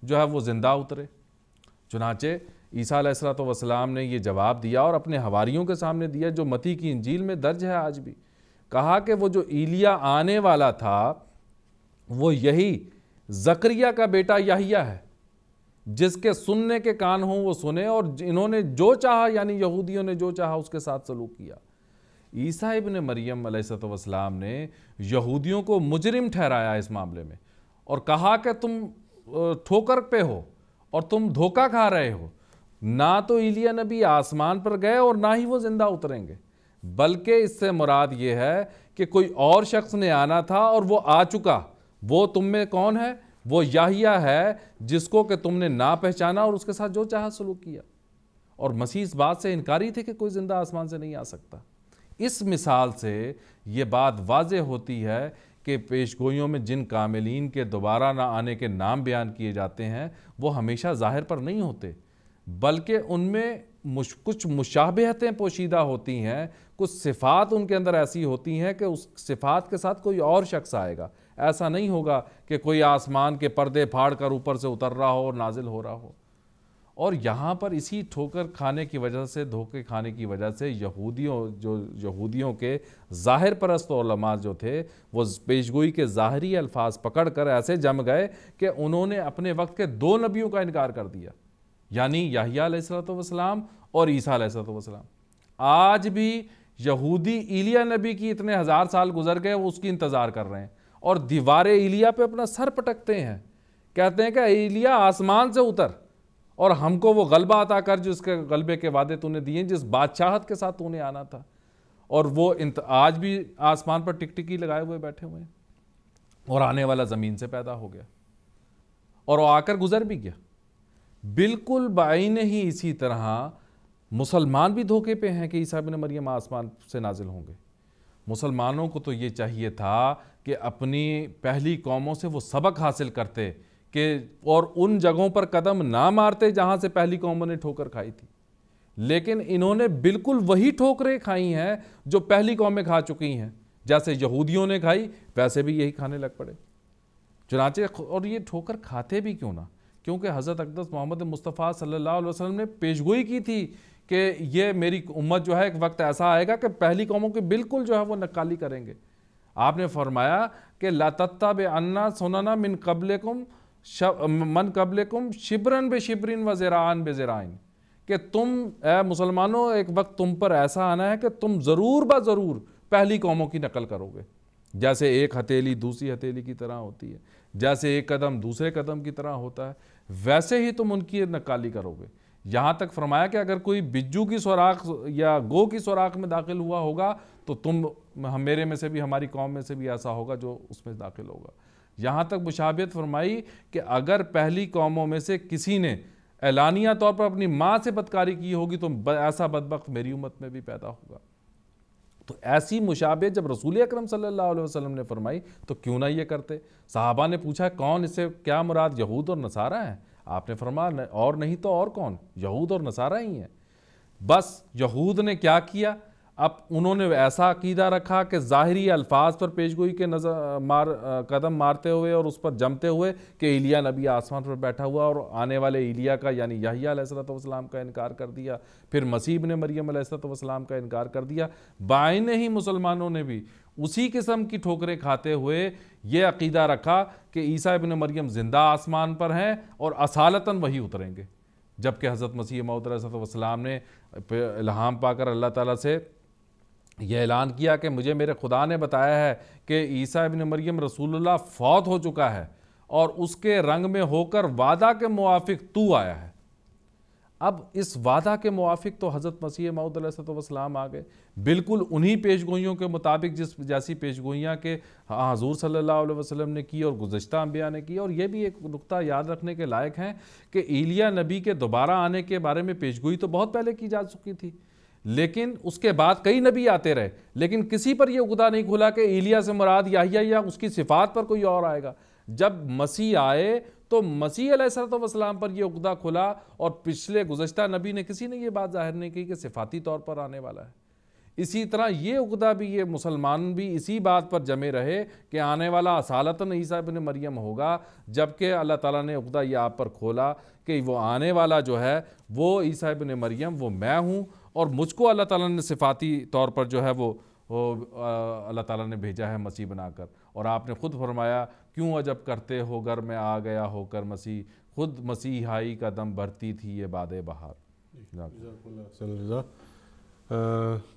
جو ہے وہ زندہ اترے. چنانچہ عیسیٰ علیہ السلام نے یہ جواب دیا اور اپنے حواریوں کے سامنے دیا جو متی کی انجیل میں درج ہے آج بھی. کہا کہ وہ جو ایلیا آنے والا تھا وہ یہی زکریا کا بیٹا یحییٰ ہے، جس کے سننے کے کان ہوں وہ سنے، اور انہوں نے جو چاہا، یعنی یہودیوں نے جو چاہا اس کے ساتھ سلوک کیا. عیسیٰ ابن مریم علیہ السلام نے یہودیوں کو مجرم ٹھہرایا اس معاملے میں اور کہا کہ تم ٹھوکر پہ ہو اور تم دھوکہ کھا رہے ہو. نہ تو ایلیا نبی آسمان پر گئے اور نہ ہی وہ زندہ اتریں گے، بلکہ اس سے مراد یہ ہے کہ کوئی اور شخص نے آنا تھا اور وہ آ چکا. وہ تم میں کون ہے؟ وہ یحییٰ ہے جس کو کہ تم نے نہ پہچانا اور اس کے ساتھ جو چاہا سلوک کیا. اور مسیح اس بات سے انکاری تھے کہ کوئی زندہ آسمان سے نہیں آ سکتا. اس مثال سے یہ بات واضح ہوتی ہے کہ پیشگوئیوں میں جن کاملین کے دوبارہ نہ آنے کے نام بیان کیے جاتے ہیں وہ ہمیشہ ظاہر پر نہیں ہوتے، بلکہ ان میں کچھ مشابہتیں پوشیدہ ہوتی ہیں، کچھ صفات ان کے اندر ایسی ہوتی ہیں کہ اس صفات کے ساتھ کوئی اور شخص آئے گا. ایسا نہیں ہوگا کہ کوئی آسمان کے پردے پھاڑ کر اوپر سے اتر رہا ہو اور نازل ہو رہا ہو. اور یہاں پر اسی ٹھوکر کھانے کی وجہ سے، دھوکے کھانے کی وجہ سے یہودیوں کے ظاہر پرست علماء جو تھے وہ پیشگوئی کے ظاہری الفاظ پکڑ کر ایسے جم گئے کہ انہوں نے اپنے وقت کے 2 نبیوں کا انکار کر دیا، یعنی یحییٰ علیہ السلام اور عیسیٰ علیہ السلام. آج بھی یہودی ایلیا نبی کی اتنے 1000 سال گزر گئے وہ اس کی انتظار کر رہے ہیں اور دیوار ایلیا پہ اپنا سر پٹکتے ہیں، کہتے ہیں کہ ایلیا آسمان سے اتر اور ہم کو وہ غلبہ عطا کر جس کے غلبے کے وعدے تو نے دیے، جس بادشاہت کے ساتھ تو نے آنا تھا. اور وہ آج بھی آسمان پر ٹکٹکی لگائے ہوئے بیٹھے ہوئے ہیں اور آنے والا زمین سے پیدا ہو گیا اور وہ آ کر گزر بھی گیا. بالکل بعین ہی اسی طرح مسلمان بھی دھوکے پہ ہیں کہ عیسیٰ ابن مریم آسمان سے نازل ہوں گے. مسلمانوں کو تو یہ چاہیے تھا کہ اپنی پہلی قوموں سے وہ سبق حاصل کرتے کہ اور ان جگہوں پر قدم نہ مارتے جہاں سے پہلی قوموں نے ٹھوکر کھائی تھی، لیکن انہوں نے بالکل وہی ٹھوکریں کھائی ہیں جو پہلی قومیں کھا چکی ہیں. جیسے یہودیوں نے کھائی ویسے بھی یہی کھانے لگ پڑے. چنانچہ اور یہ ٹھوکر کھاتے بھی کیوں نہ، کیونکہ حضرت اقدس محمد مصطفیٰ صلی اللہ علیہ وسلم نے پیشگوئی کی تھی کہ یہ میری امت جو ہے ایک وقت ایسا آئے گا کہ پہلی قوموں کی بالکل جو ہے وہ نکالی کریں گے. آپ نے فرمایا کہ لا تتبعن سنن من قبلکم شبرن بشبرن و ذراعن بذراعن، کہ تم اے مسلمانوں ایک وقت تم پر ایسا آنا ہے کہ تم ضرور ضرور پہلی قوموں کی نقل کرو گے. جیسے ایک ہتھیلی دوسری ہتھیلی کی طرح ہوتی ہے، جیسے ایک قدم دوسرے قدم کی طرح ہوتا ہے، ویسے ہی تم ان کی نقالی کرو گے. یہاں تک فرمایا کہ اگر کوئی بجو کی سوراخ یا گو کی سوراخ میں داخل ہوا ہوگا تو تم میرے میں سے بھی، ہماری قوم میں سے بھی ایسا ہوگا جو اس میں داخل ہوگا. یہاں تک مشابہت فرمائی کہ اگر پہلی قوموں میں سے کسی نے اعلانیہ طور پر اپنی ماں سے بدکاری کی ہوگی تو ایسا بدبخت میری امت میں بھی پیدا ہوگا. تو ایسی مشابہت جب رسول اکرم صلی اللہ علیہ وسلم نے فرمائی تو کیوں نہ یہ کرتے. صحابہ نے پوچھا کون، اس سے کیا مراد یہود اور نصارہ ہیں؟ آپ نے فرمایا اور نہیں تو اور کون، یہود اور نصارہ ہی ہیں. بس یہود نے کیا کیا، اب انہوں نے ایسا عقیدہ رکھا کہ ظاہری الفاظ پر پیشگوئی کے قدم مارتے ہوئے اور اس پر جمتے ہوئے کہ ایلیا نبی آسمان پر بیٹھا ہوا اور آنے والے ایلیا کا یعنی یحییٰ علیہ السلام کا انکار کر دیا، پھر مسیح ابن مریم علیہ السلام کا انکار کر دیا. بعین ہی مسلمانوں نے بھی اسی قسم کی ٹھوکریں کھاتے ہوئے یہ عقیدہ رکھا کہ عیسیٰ ابن مریم زندہ آسمان پر ہیں اور اصالتاً وہی اتریں گے. جبکہ حضرت مسیح موعود علیہ السلام نے الہام پا کر اللہ تعالیٰ سے یہ اعلان کیا کہ مجھے میرے خدا نے بتایا ہے کہ عیسیٰ ابن مریم رسول اللہ فوت ہو چکا ہے اور اس کے رنگ میں ہو کر وعدہ کے موافق تو آیا ہے. اب اس وعدہ کے موافق تو حضرت مسیح موعود علیہ السلام آ گئے، بالکل انہی پیشگوئیوں کے مطابق جیسی پیشگوئیاں کہ حضور صلی اللہ علیہ وسلم نے کی اور گزشتہ انبیاء نے کی. اور یہ بھی ایک نقطہ یاد رکھنے کے لائق ہیں کہ ایلیا نبی کے دوبارہ آنے کے بارے میں پیشگوئی تو بہت پہلے کی جا چکی تھی، لیکن اس کے بعد کئی نبی آتے رہے، لیکن کسی پر یہ عقدہ نہیں کھلا کہ ایلیا سے مراد یحییٰ یا اس کی صفات پر کوئی اور آئے گا۔ جب مسیح آئے تو مسیح علیہ السلام پر یہ عقدہ کھلا، اور پچھلے گزشتہ نبی نے کسی نے یہ بات ظاہر نہیں کی کہ صفاتی طور پر آنے والا ہے۔ اسی طرح یہ عقدہ بھی، یہ مسلمان بھی اسی بات پر جمے رہے کہ آنے والا اصالتاً عیسیٰ ابن مریم ہوگا، جبکہ اللہ تعالیٰ نے عقدہ یہ آپ پر کھولا کہ وہ آنے والا جو ہے وہ عیسیٰ ابن مریم، وہ میں ہوں، اور مجھ کو اللہ تعالیٰ نے صفاتی طور پر جو ہے وہ اللہ تعالیٰ نے بھیجا ہے مسیح بنا کر۔ اور آپ نے خود فرمایا کیوں عجب کرتے ہو گر میں آ گیا ہو کر مسیح، خود مسیحائی کا دم بھرتی تھی یہ باد بہار۔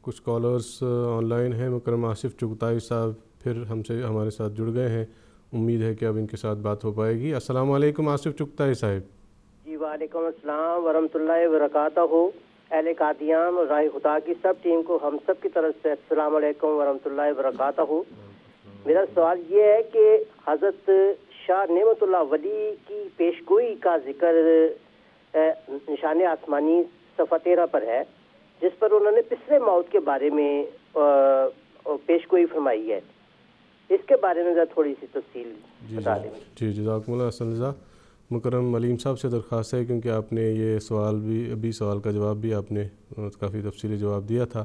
کچھ کالرز آن لائن ہیں۔ مکرم آصف چغتائی صاحب پھر ہمارے ساتھ جڑ گئے ہیں، امید ہے کہ اب ان کے ساتھ بات ہو پائے گی۔ السلام علیکم آصف چغتائی صاحب۔ جی وعلیکم السلام ورحمۃ اللہ وبرکاتہ۔ اہل قادیان اور راہ خدا کی سب ٹیم کو ہم سب کی طرف سے السلام علیکم ورحمۃ اللہ وبرکاتہ۔ میرا سوال یہ ہے کہ حضرت شاہ نعمت اللہ ولی کی پیشگوئی کا ذکر نشان آسمانی صفحہ 13 پر ہے، جس پر انہوں نے پسرے موت کے بارے میں پیشگوئی فرمائی ہے۔ اس کے بارے میں تھوڑی سی تفصیل بتا دیں۔ جی جزاکم اللہ حسن رضا۔ مکرم علیم صاحب سے درخواست ہے، کیونکہ آپ نے یہ سوال بھی ابھی سوال کا جواب بھی آپ نے کافی تفصیلی جواب دیا تھا،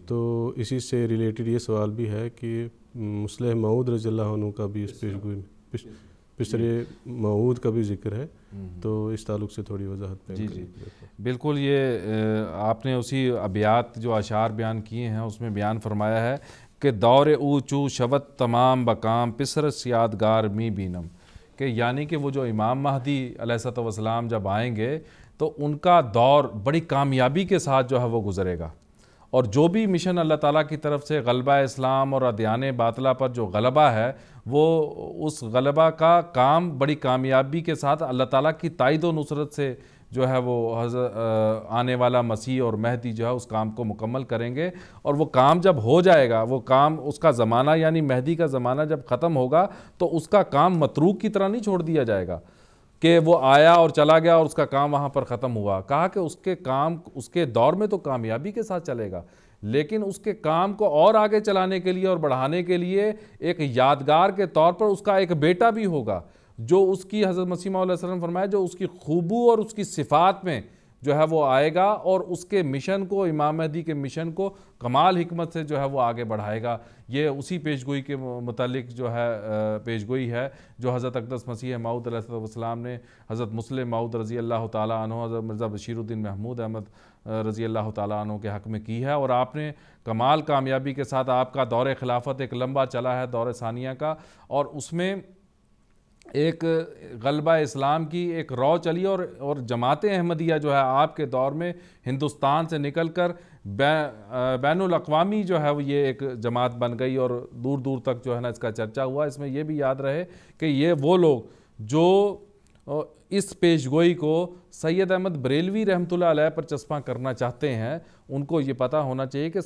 تو اسی سے ریلیٹڈ یہ سوال بھی ہے کہ مصلح موعود رضی اللہ عنہ کا بھی اس پیشگوئی میں پسر موعود کا بھی ذکر ہے، تو اس تعلق سے تھوڑی وضاحت پہ۔ جی بالکل، یہ آپ نے اسی ابیات جو اشعار بیان کیے ہیں اس میں بیان فرمایا ہے کہ دور اوچو شوت تمام بکام پسرس یادگار می بینم، کہ یعنی کہ وہ جو امام مہدی علیہ السلام جب آئیں گے تو ان کا دور بڑی کامیابی کے ساتھ جو ہے وہ گزرے گا، اور جو بھی مشن اللہ تعالیٰ کی طرف سے غلبہ اسلام اور ادیان باطلہ پر جو غلبہ ہے، وہ اس غلبہ کا کام بڑی کامیابی کے ساتھ اللہ تعالیٰ کی تائید و نصرت سے جو ہے وہ آنے والا مسیح اور مہدی جو ہے اس کام کو مکمل کریں گے۔ اور وہ کام جب ہو جائے گا، وہ کام اس کا زمانہ یعنی مہدی کا زمانہ جب ختم ہوگا تو اس کا کام متروک کی طرح نہیں چھوڑ دیا جائے گا کہ وہ آیا اور چلا گیا اور اس کا کام وہاں پر ختم ہوا۔ کہا کہ اس کے کام اس کے دور میں تو کامیابی کے ساتھ چلے گا، لیکن اس کے کام کو اور آگے چلانے کے لیے اور بڑھانے کے لیے ایک یادگار کے طور پر اس کا ایک بیٹا بھی ہوگا، جو اس کی حضرت مسیح موعود علیہ السلام فرمایا جو اس کی خوبو اور اس کی صفات میں جو ہے وہ آئے گا، اور اس کے مشن کو، امام مہدی کے مشن کو کمال حکمت سے جو ہے وہ آگے بڑھائے گا۔ یہ اسی پیشگوئی کے متعلق جو ہے پیشگوئی ہے جو حضرت اقدس مسیح موعود علیہ السلام نے حضرت مسلم موعود رضی اللہ تعالیٰ عنہ، حضرت مرزا بشیر الدین محمود احمد رضی اللہ تعالیٰ عنہ کے حق میں کی ہے، اور آپ نے کمال کامیابی کے ساتھ آپ کا دور خلافت ایک لمبا چلا ہے، دور ثانیہ کا، اور اس میں ایک غلبہ اسلام کی ایک رو چلی، اور جماعت احمدیہ جو ہے آپ کے دور میں ہندوستان سے نکل کر بین الاقوامی جو ہے وہ یہ ایک جماعت بن گئی، اور دور دور تک جو ہے نا اس کا چرچا ہوا۔ اس میں یہ بھی یاد رہے کہ یہ وہ لوگ جو اس پیشگوئی کو سید احمد بریلوی رحمۃ اللہ علیہ پر چسپاں کرنا چاہتے ہیں، ان کو یہ پتہ ہونا چاہیے کہ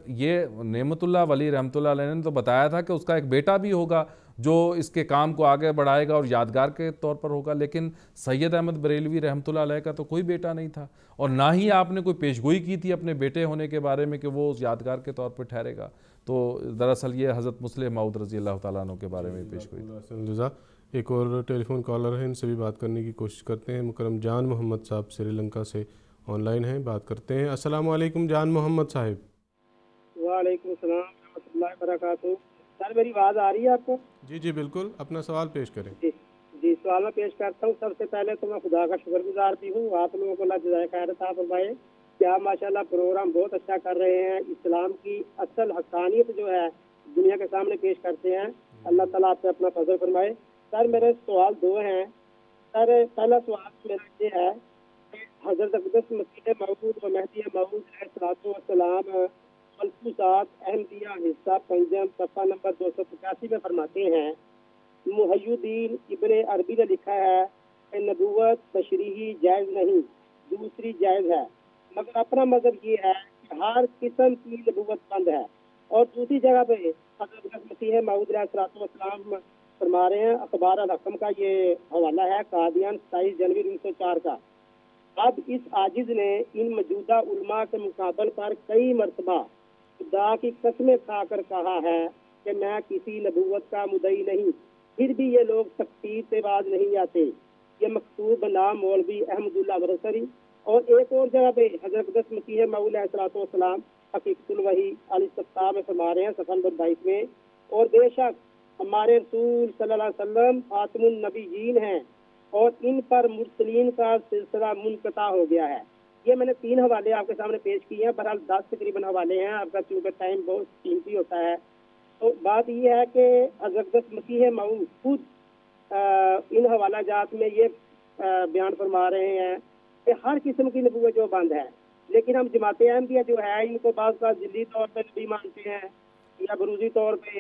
یہ نعمت اللہ ولی رحمۃ اللہ علیہ نے تو بتایا تھا کہ اس کا ایک بیٹا بھی ہوگا جو اس کے کام کو آگے بڑھائے گا اور یادگار کے طور پر ہوگا، لیکن سید احمد بریلوی رحمۃ اللہ علیہ کا تو کوئی بیٹا نہیں تھا، اور نہ ہی آپ نے کوئی پیشگوئی کی تھی اپنے بیٹے ہونے کے بارے میں کہ وہ اس یادگار کے طور پر ٹھہرے گا۔ تو دراصل یہ حضرت مسلم موعود رضی اللہ تعالیٰ عنہ کے بارے میں پیشگوئی تھی۔ ایک اور ٹیلی فون کالر ہے، ان سے بھی بات کرنے کی کوشش کرتے ہیں۔ مکرم جان محمد صاحب سری لنکا سے آن لائن ہیں، بات کرتے ہیں۔ السلام علیکم جان محمد صاحب۔ وعلیکم السلام ورحمۃ اللہ وبرکاتہ۔ سر میری آواز آ رہی ہے آپ کو؟ جی جی بالکل، اپنا سوال پیش کریں۔ جی سوال میں پیش کرتا ہوں۔ سب سے پہلے تو میں خدا کا شکر گزار بھی ہوں، آپ لوگوں کو اللہ جزائے خیر عطا فرمائے کہ آپ ماشاءاللہ پروگرام بہت اچھا کر رہے ہیں، اسلام کی اصل حقانیت جو ہے دنیا کے سامنے پیش کرتے ہیں۔ اللہ تعالیٰ آپ سے اپنا فضل فرمائے۔ سر میرے سوال دو ہیں۔ سر پہلا سوال میرا یہ ہے کہ حضرت اقدس مسیح موعود و مہدی موعود علیہ السلام ملفوظات احمدیہ حصہ پنجم صفحہ نمبر 285 میں فرماتے ہیں، محی الدین ابن عربی نے لکھا ہے کہ نبوت تشریحی جائز نہیں، دوسری جائز ہے، مگر اپنا مذہب یہ ہے کہ ہر قسم کی نبوت بند ہے۔ اور دوسری جگہ پہ حضرت مسیح موعود علیہ السلام فرما رہے ہیں، اخبار الحکم کا یہ حوالہ ہے، قادیان 27 جنوری 1904 کا، اب اس عاجز نے ان موجودہ علماء کے مقابل پر کئی مرتبہ خدا کی قسمیں کھا کر کہا ہے کہ میں کسی نبوت کا مدعی نہیں، پھر بھی یہ لوگ تکفیر سے باز نہیں آتے۔ یہ مکتوب نام مولوی احمد اللہ برسری۔ اور ایک اور جگہ پہ حضرت مسیح موعود علیہ الصلوۃ والسلام حقیقت الوحی الصفا میں فرما رہے ہیں صفحہ نمبر 22 میں، اور بے شک ہمارے رسول صلی اللہ علیہ وسلم خاتم النبیین ہیں اور ان پر مرسلین کا سلسلہ منقطع ہو گیا ہے۔ یہ میں نے 3 حوالے آپ کے سامنے پیش کیے ہیں، بہرحال 10 تقریباً حوالے ہیں، آپ کا چونکہ ٹائم بہت قیمتی ہوتا ہے۔ تو بات یہ ہے کہ حضرت مسیح موعود خود ان حوالہ جات میں یہ بیان فرما رہے ہیں کہ ہر قسم کی نبوت جو بند ہے، لیکن ہم جماعت احمدیہ جو ہے ان کو بعض کا ذلی طور پہ نبی مانتے ہیں یا بروزی طور پہ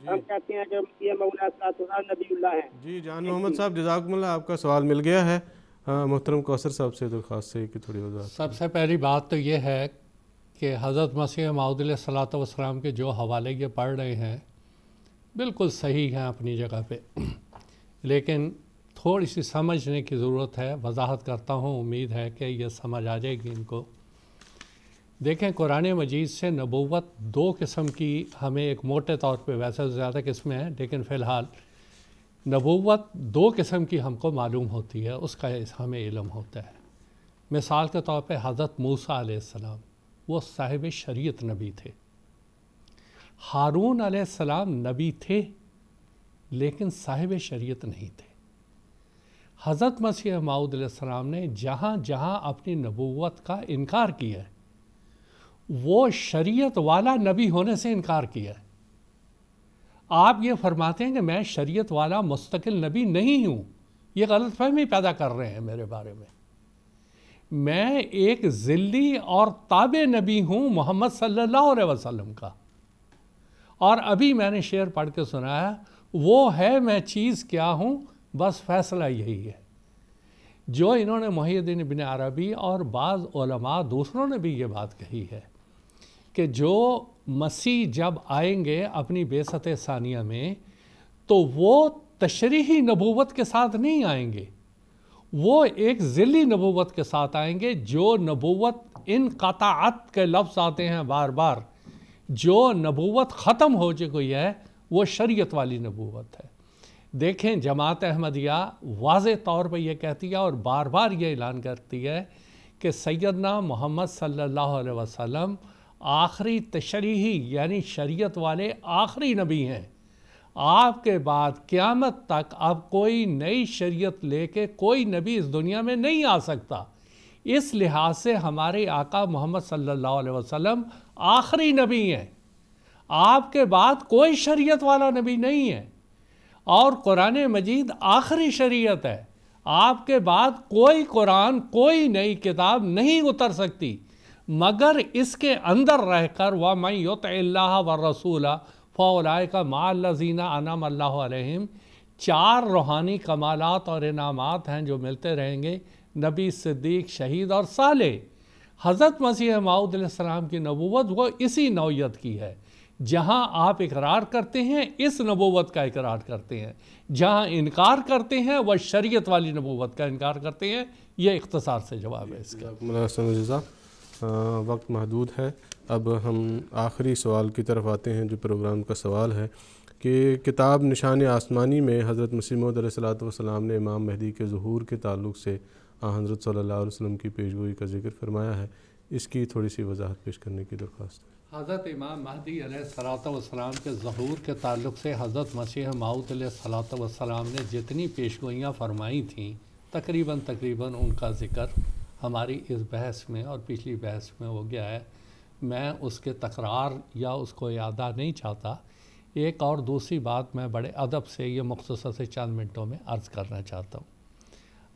ہم کہتے ہیں کہ مسیح موعود علیہ السلام نبی اللہ ہے۔ جی جان محمد صاحب جزاکم اللہ، آپ کا سوال مل گیا ہے۔ محترم کوثر صاحب سے درخواست ہے کہ تھوڑی وضاحت۔ سب سے پہلی بات تو یہ ہے کہ حضرت مسیح موعود علیہ الصلوۃ والسلام کے جو حوالے یہ پڑھ رہے ہیں بالکل صحیح ہیں اپنی جگہ پہ، لیکن تھوڑی سی سمجھنے کی ضرورت ہے۔ وضاحت کرتا ہوں، امید ہے کہ یہ سمجھ آ جائے گی ان کو۔ دیکھیں، قرآن مجید سے نبوت 2 قسم کی ہمیں ایک موٹے طور پہ، ویسے زیادہ قسمیں ہیں لیکن فی الحال نبوت 2 قسم کی ہم کو معلوم ہوتی ہے، اس کا ہمیں علم ہوتا ہے۔ مثال کے طور پہ حضرت موسیٰ علیہ السلام وہ صاحب شریعت نبی تھے۔ ہارون علیہ السلام نبی تھے لیکن صاحب شریعت نہیں تھے۔ حضرت مسیح موعود علیہ السلام نے جہاں جہاں اپنی نبوت کا انکار کیا ہے وہ شریعت والا نبی ہونے سے انکار کیا ہے۔ آپ یہ فرماتے ہیں کہ میں شریعت والا مستقل نبی نہیں ہوں، یہ غلط فہمی پیدا کر رہے ہیں میرے بارے میں۔ میں ایک ذلی اور تابع نبی ہوں محمد صلی اللہ علیہ وسلم کا، اور ابھی میں نے شعر پڑھ کے سنایا، وہ ہے میں چیز کیا ہوں، بس فیصلہ یہی ہے۔ جو انہوں نے محی الدین ابن عربی اور بعض علماء دوسروں نے بھی یہ بات کہی ہے کہ جو مسیح جب آئیں گے اپنی بعثت ثانیہ میں تو وہ تشریحی نبوت کے ساتھ نہیں آئیں گے، وہ ایک ذلی نبوت کے ساتھ آئیں گے۔ جو نبوت ان قطاعت کے لفظ آتے ہیں بار بار، جو نبوت ختم ہو چکی ہے وہ شریعت والی نبوت ہے۔ دیکھیں، جماعت احمدیہ واضح طور پہ یہ کہتی ہے اور بار بار یہ اعلان کرتی ہے کہ سیدنا محمد صلی اللہ علیہ وسلم آخری تشریحی یعنی شریعت والے آخری نبی ہیں۔ آپ کے بعد قیامت تک اب کوئی نئی شریعت لے کے کوئی نبی اس دنیا میں نہیں آ سکتا۔ اس لحاظ سے ہمارے آقا محمد صلی اللہ علیہ وسلم آخری نبی ہیں، آپ کے بعد کوئی شریعت والا نبی نہیں ہے، اور قرآن مجید آخری شریعت ہے۔ آپ کے بعد کوئی قرآن، کوئی نئی کتاب نہیں اتر سکتی مگر اس کے اندر رہ کر وَمَن يُطِعِ اللَّهَ وَالرَّسُولَ فَأُولَٰئِكَ مَعَ الَّذِينَ أَنْعَمَ اللَّهُ عَلَيْهِمْ۔ 4 روحانی کمالات اور انعامات ہیں جو ملتے رہیں گے، نبی، صدیق، شہید اور صالح۔ حضرت مسیح موعود علیہ السلام کی نبوت وہ اسی نوعیت کی ہے۔ جہاں آپ اقرار کرتے ہیں اس نبوت کا اقرار کرتے ہیں، جہاں انکار کرتے ہیں وہ شریعت والی نبوت کا انکار کرتے ہیں۔ یہ اختصار سے جواب ہے اس کا۔ وقت محدود ہے، اب ہم آخری سوال کی طرف آتے ہیں جو پروگرام کا سوال ہے کہ کتاب نشان آسمانی میں حضرت مسیح موعود علیہ الصلوۃ والسلام نے امام مہدی کے ظہور کے تعلق سے حضرت صلی اللہ علیہ وسلم کی پیشگوئی کا ذکر فرمایا ہے، اس کی تھوڑی سی وضاحت پیش کرنے کی درخواست ہے۔ حضرت امام مہدی علیہ الصلوۃ والسلام کے ظہور کے تعلق سے حضرت مسیح موعود علیہ الصلوۃ والسلام نے جتنی پیشگوئیاں فرمائی تھیں تقریباً ان کا ذکر ہماری اس بحث میں اور پچھلی بحث میں ہو گیا ہے۔ میں اس کے تکرار یا اس کو اعادہ نہیں چاہتا۔ ایک اور دوسری بات میں بڑے ادب سے یہ مختصر سے چند منٹوں میں عرض کرنا چاہتا ہوں۔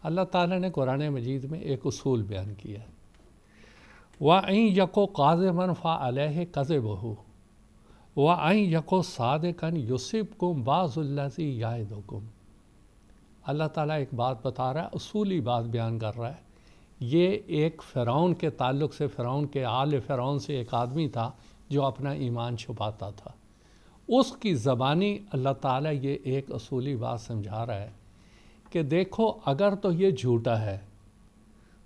اللہ تعالیٰ نے قرآن مجید میں ایک اصول بیان کیا ہے، وَإِن يَكُ قَاذِبًا فَعَلَيْهِ كَذِبُهُ وَإِن يَكُ صَادِقًا يُصِبْكُم بَعْضُ الَّذِي يَعِدُكُم۔ اللہ تعالیٰ ایک بات بتا رہا ہے، اصولی بات بیان کر رہا ہے۔ یہ ایک فرعون کے تعلق سے، فرعون کے آل فرعون سے ایک آدمی تھا جو اپنا ایمان چھپاتا تھا، اس کی زبانی اللہ تعالیٰ یہ ایک اصولی بات سمجھا رہا ہے کہ دیکھو اگر تو یہ جھوٹا ہے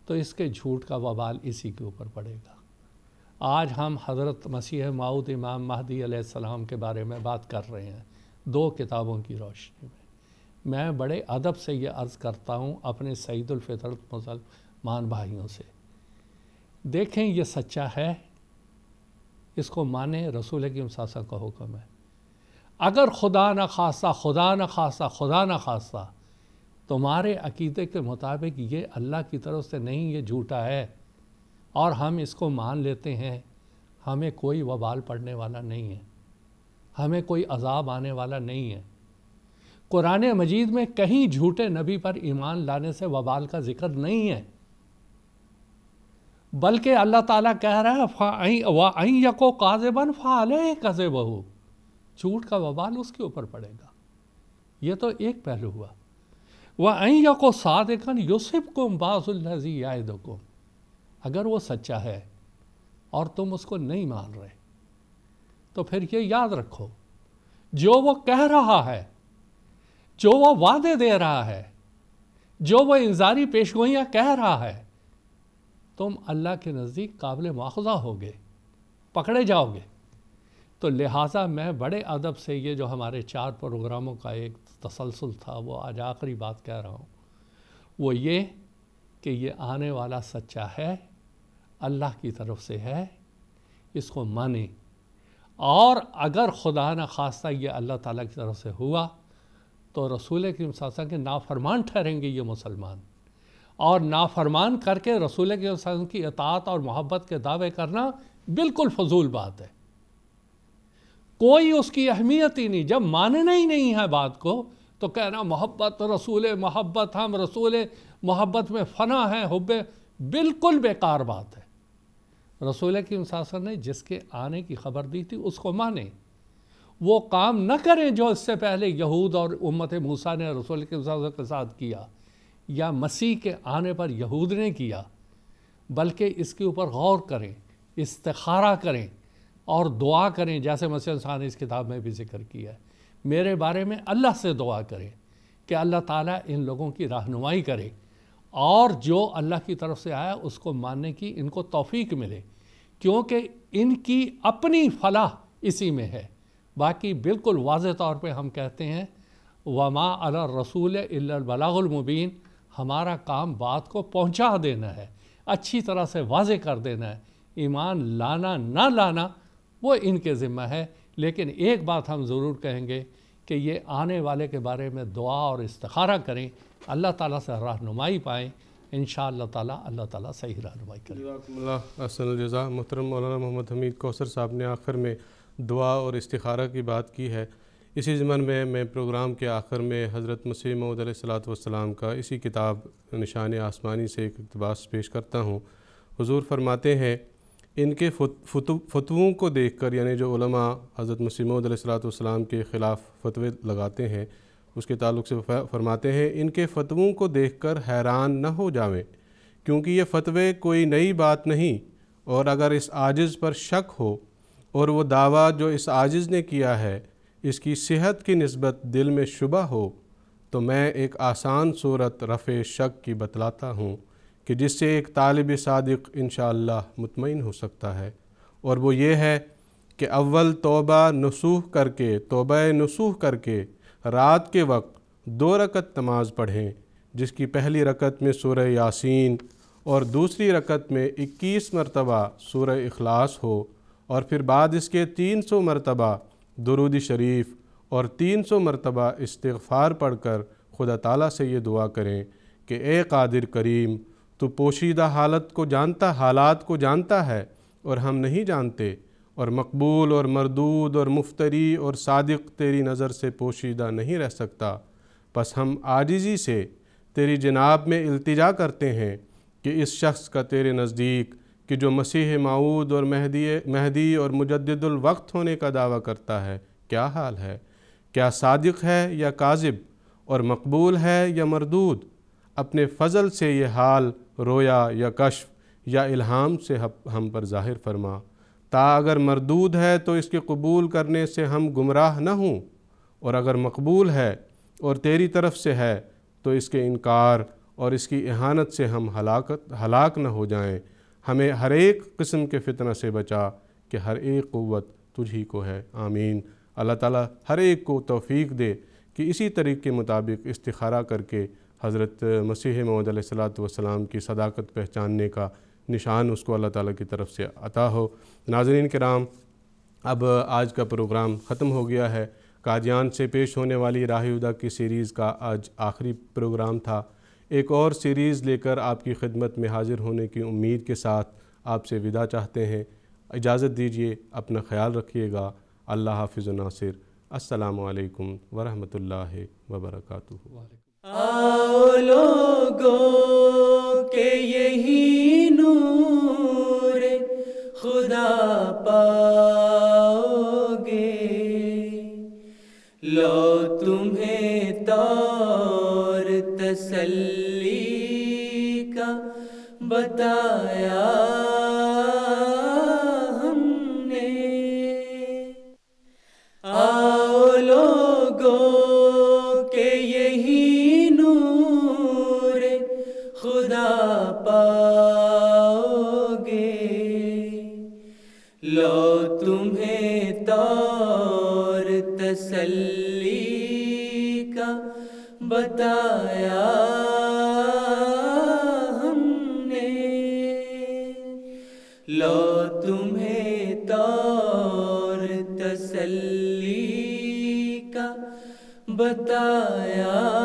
تو اس کے جھوٹ کا وبال اسی کے اوپر پڑے گا۔ آج ہم حضرت مسیح موعود امام مہدی علیہ السلام کے بارے میں بات کر رہے ہیں 2 کتابوں کی روشنی میں بڑے ادب سے یہ عرض کرتا ہوں اپنے سعید الفطرت مسلمان بھائیوں سے، دیکھیں یہ سچا ہے، اس کو مانیں، رسول اکرم صلی اللہ علیہ وسلم کا حکم ہے۔ اگر خدا نہ خواستہ تمہارے عقیدے کے مطابق یہ اللہ کی طرف سے نہیں، یہ جھوٹا ہے اور ہم اس کو مان لیتے ہیں، ہمیں کوئی وبال پڑنے والا نہیں ہے، ہمیں کوئی عذاب آنے والا نہیں ہے۔ قرآن مجید میں کہیں جھوٹے نبی پر ایمان لانے سے وبال کا ذکر نہیں ہے، بلکہ اللہ تعالیٰ کہہ رہا ہے وَأَن يَكُ كَاذِبًا فَعَلَيْهِ كَذِبُهُ، جھوٹ کا وبال اس کے اوپر پڑے گا۔ یہ تو ایک پہلو ہوا۔ وَأَن يَكُ صَادِقًا يُصِبْكُم بَعْضُ الَّذِي يَعِدُكُم، اگر وہ سچا ہے اور تم اس کو نہیں مان رہے تو پھر یہ یاد رکھو، جو وہ کہہ رہا ہے، جو وہ وعدے دے رہا ہے، جو وہ انذاری پیشگوئیاں کہہ رہا ہے، تم اللہ کے نزدیک قابل مواخذہ ہوگے، پکڑے جاؤ گے۔ تو لہٰذا میں بڑے ادب سے یہ جو ہمارے 4 پروگراموں کا ایک تسلسل تھا، وہ آج آخری بات کہہ رہا ہوں، وہ یہ کہ یہ آنے والا سچا ہے، اللہ کی طرف سے ہے، اس کو مانیں۔ اور اگر خدا نہ خواستہ یہ اللہ تعالیٰ کی طرف سے ہوا تو رسول اکرم صلی اللہ علیہ وسلم کے نافرمان ٹھہریں گے یہ مسلمان، اور نافرمان کر کے رسول اکرم صلی اللہ علیہ وسلم کی اطاعت اور محبت کے دعوے کرنا بالکل فضول بات ہے، کوئی اس کی اہمیت ہی نہیں۔ جب ماننا ہی نہیں ہے بات کو تو کہنا محبت رسول محبت، ہم رسول محبت میں فنا ہیں، حب، بالکل بیکار بات ہے۔ رسول اکرم صلی اللہ علیہ وسلم نے جس کے آنے کی خبر دی تھی اس کو مانیں، وہ کام نہ کریں جو اس سے پہلے یہود اور امت موسیٰ نے رسول اکرم صلی اللہ علیہ وسلم کے ساتھ کیا، یا مسیح کے آنے پر یہود نے کیا، بلکہ اس کے اوپر غور کریں، استخارہ کریں اور دعا کریں، جیسے مسیح صاحب نے اس کتاب میں بھی ذکر کیا ہے۔ میرے بارے میں اللہ سے دعا کریں کہ اللہ تعالیٰ ان لوگوں کی رہنمائی کرے اور جو اللہ کی طرف سے آیا اس کو ماننے کی ان کو توفیق ملے، کیونکہ ان کی اپنی فلاح اسی میں ہے۔ باقی بالکل واضح طور پہ ہم کہتے ہیں وَمَا عَلَى الرَّسُولِ إِلَّا الْبَلَاغُ الْمُبِينُ، ہمارا کام بات کو پہنچا دینا ہے، اچھی طرح سے واضح کر دینا ہے، ایمان لانا نہ لانا وہ ان کے ذمہ ہے۔ لیکن ایک بات ہم ضرور کہیں گے کہ یہ آنے والے کے بارے میں دعا اور استخارہ کریں، اللہ تعالیٰ سے رہنمائی پائیں، انشاءاللہ تعالیٰ اللہ تعالیٰ صحیح رہنمائی کرے۔ جزاکم اللہ احسن الجزا۔ محترم مولانا محمد حمید کوثر صاحب نے آخر میں دعا اور استخارہ کی بات کی ہے۔ اسی ضمن میں پروگرام کے آخر میں حضرت مسیح موعود علیہ السلام کا اسی کتاب نشان آسمانی سے ایک اقتباس پیش کرتا ہوں۔ حضور فرماتے ہیں ان کے فتووں کو دیکھ کر، یعنی جو علماء حضرت مسیح موعود علیہ السلام کے خلاف فتوے لگاتے ہیں اس کے تعلق سے فرماتے ہیں ان کے فتووں کو دیکھ کر حیران نہ ہو جاویں، کیونکہ یہ فتوے کوئی نئی بات نہیں، اور اگر اس عاجز پر شک ہو اور وہ دعویٰ جو اس عاجز نے کیا ہے اس کی صحت کی نسبت دل میں شبہ ہو، تو میں ایک آسان صورت رفع شک کی بتلاتا ہوں کہ جس سے ایک طالب صادق انشاءاللہ مطمئن ہو سکتا ہے، اور وہ یہ ہے کہ اول توبہ نصوح کر کے رات کے وقت 2 رکعت نماز پڑھیں، جس کی پہلی رکعت میں سورہ یاسین اور دوسری رکعت میں 21 مرتبہ سورہ اخلاص ہو، اور پھر بعد اس کے 300 مرتبہ درود شریف اور 300 مرتبہ استغفار پڑھ کر خدا تعالیٰ سے یہ دعا کریں کہ اے قادر کریم، تو پوشیدہ حالات کو جانتا ہے اور ہم نہیں جانتے، اور مقبول اور مردود اور مفتری اور صادق تیری نظر سے پوشیدہ نہیں رہ سکتا، پس ہم عاجزی سے تیری جناب میں التجا کرتے ہیں کہ اس شخص کا تیرے نزدیک کہ جو مسیح موعود اور مہدی اور مجدد الوقت ہونے کا دعویٰ کرتا ہے کیا حال ہے، کیا صادق ہے یا کاذب، اور مقبول ہے یا مردود، اپنے فضل سے یہ حال رویا یا کشف یا الہام سے ہم پر ظاہر فرما، تا اگر مردود ہے تو اس کے قبول کرنے سے ہم گمراہ نہ ہوں، اور اگر مقبول ہے اور تیری طرف سے ہے تو اس کے انکار اور اس کی اہانت سے ہم ہلاک نہ ہو جائیں۔ ہمیں ہر ایک قسم کے فتنہ سے بچا کہ ہر ایک قوت تجھی کو ہے، آمین۔ اللہ تعالیٰ ہر ایک کو توفیق دے کہ اسی طریقے کے مطابق استخارہ کر کے حضرت مسیح موعود علیہ السلام کی صداقت پہچاننے کا نشان اس کو اللہ تعالیٰ کی طرف سے عطا ہو۔ ناظرین کرام، اب آج کا پروگرام ختم ہو گیا ہے۔ قادیان سے پیش ہونے والی راہ ہدیٰ کی سیریز کا آج آخری پروگرام تھا۔ ایک اور سیریز لے کر آپ کی خدمت میں حاضر ہونے کی امید کے ساتھ آپ سے وداع چاہتے ہیں۔ اجازت دیجیے، اپنا خیال رکھیے گا۔ اللہ حافظ و ناصر۔ السلام علیکم ورحمۃ اللہ وبرکاتہ۔ آؤ لوگوں کہ یہی نور خدا پاؤ گے، لو تمہیں طور تسلی کا بتایا ہم نے۔ آؤ لوگوں کہ یہی نور خدا پاؤ گے، لو تمہیں طور تسلی کا بتایا ہم نے، لو تمہیں طور تسلی کا بتایا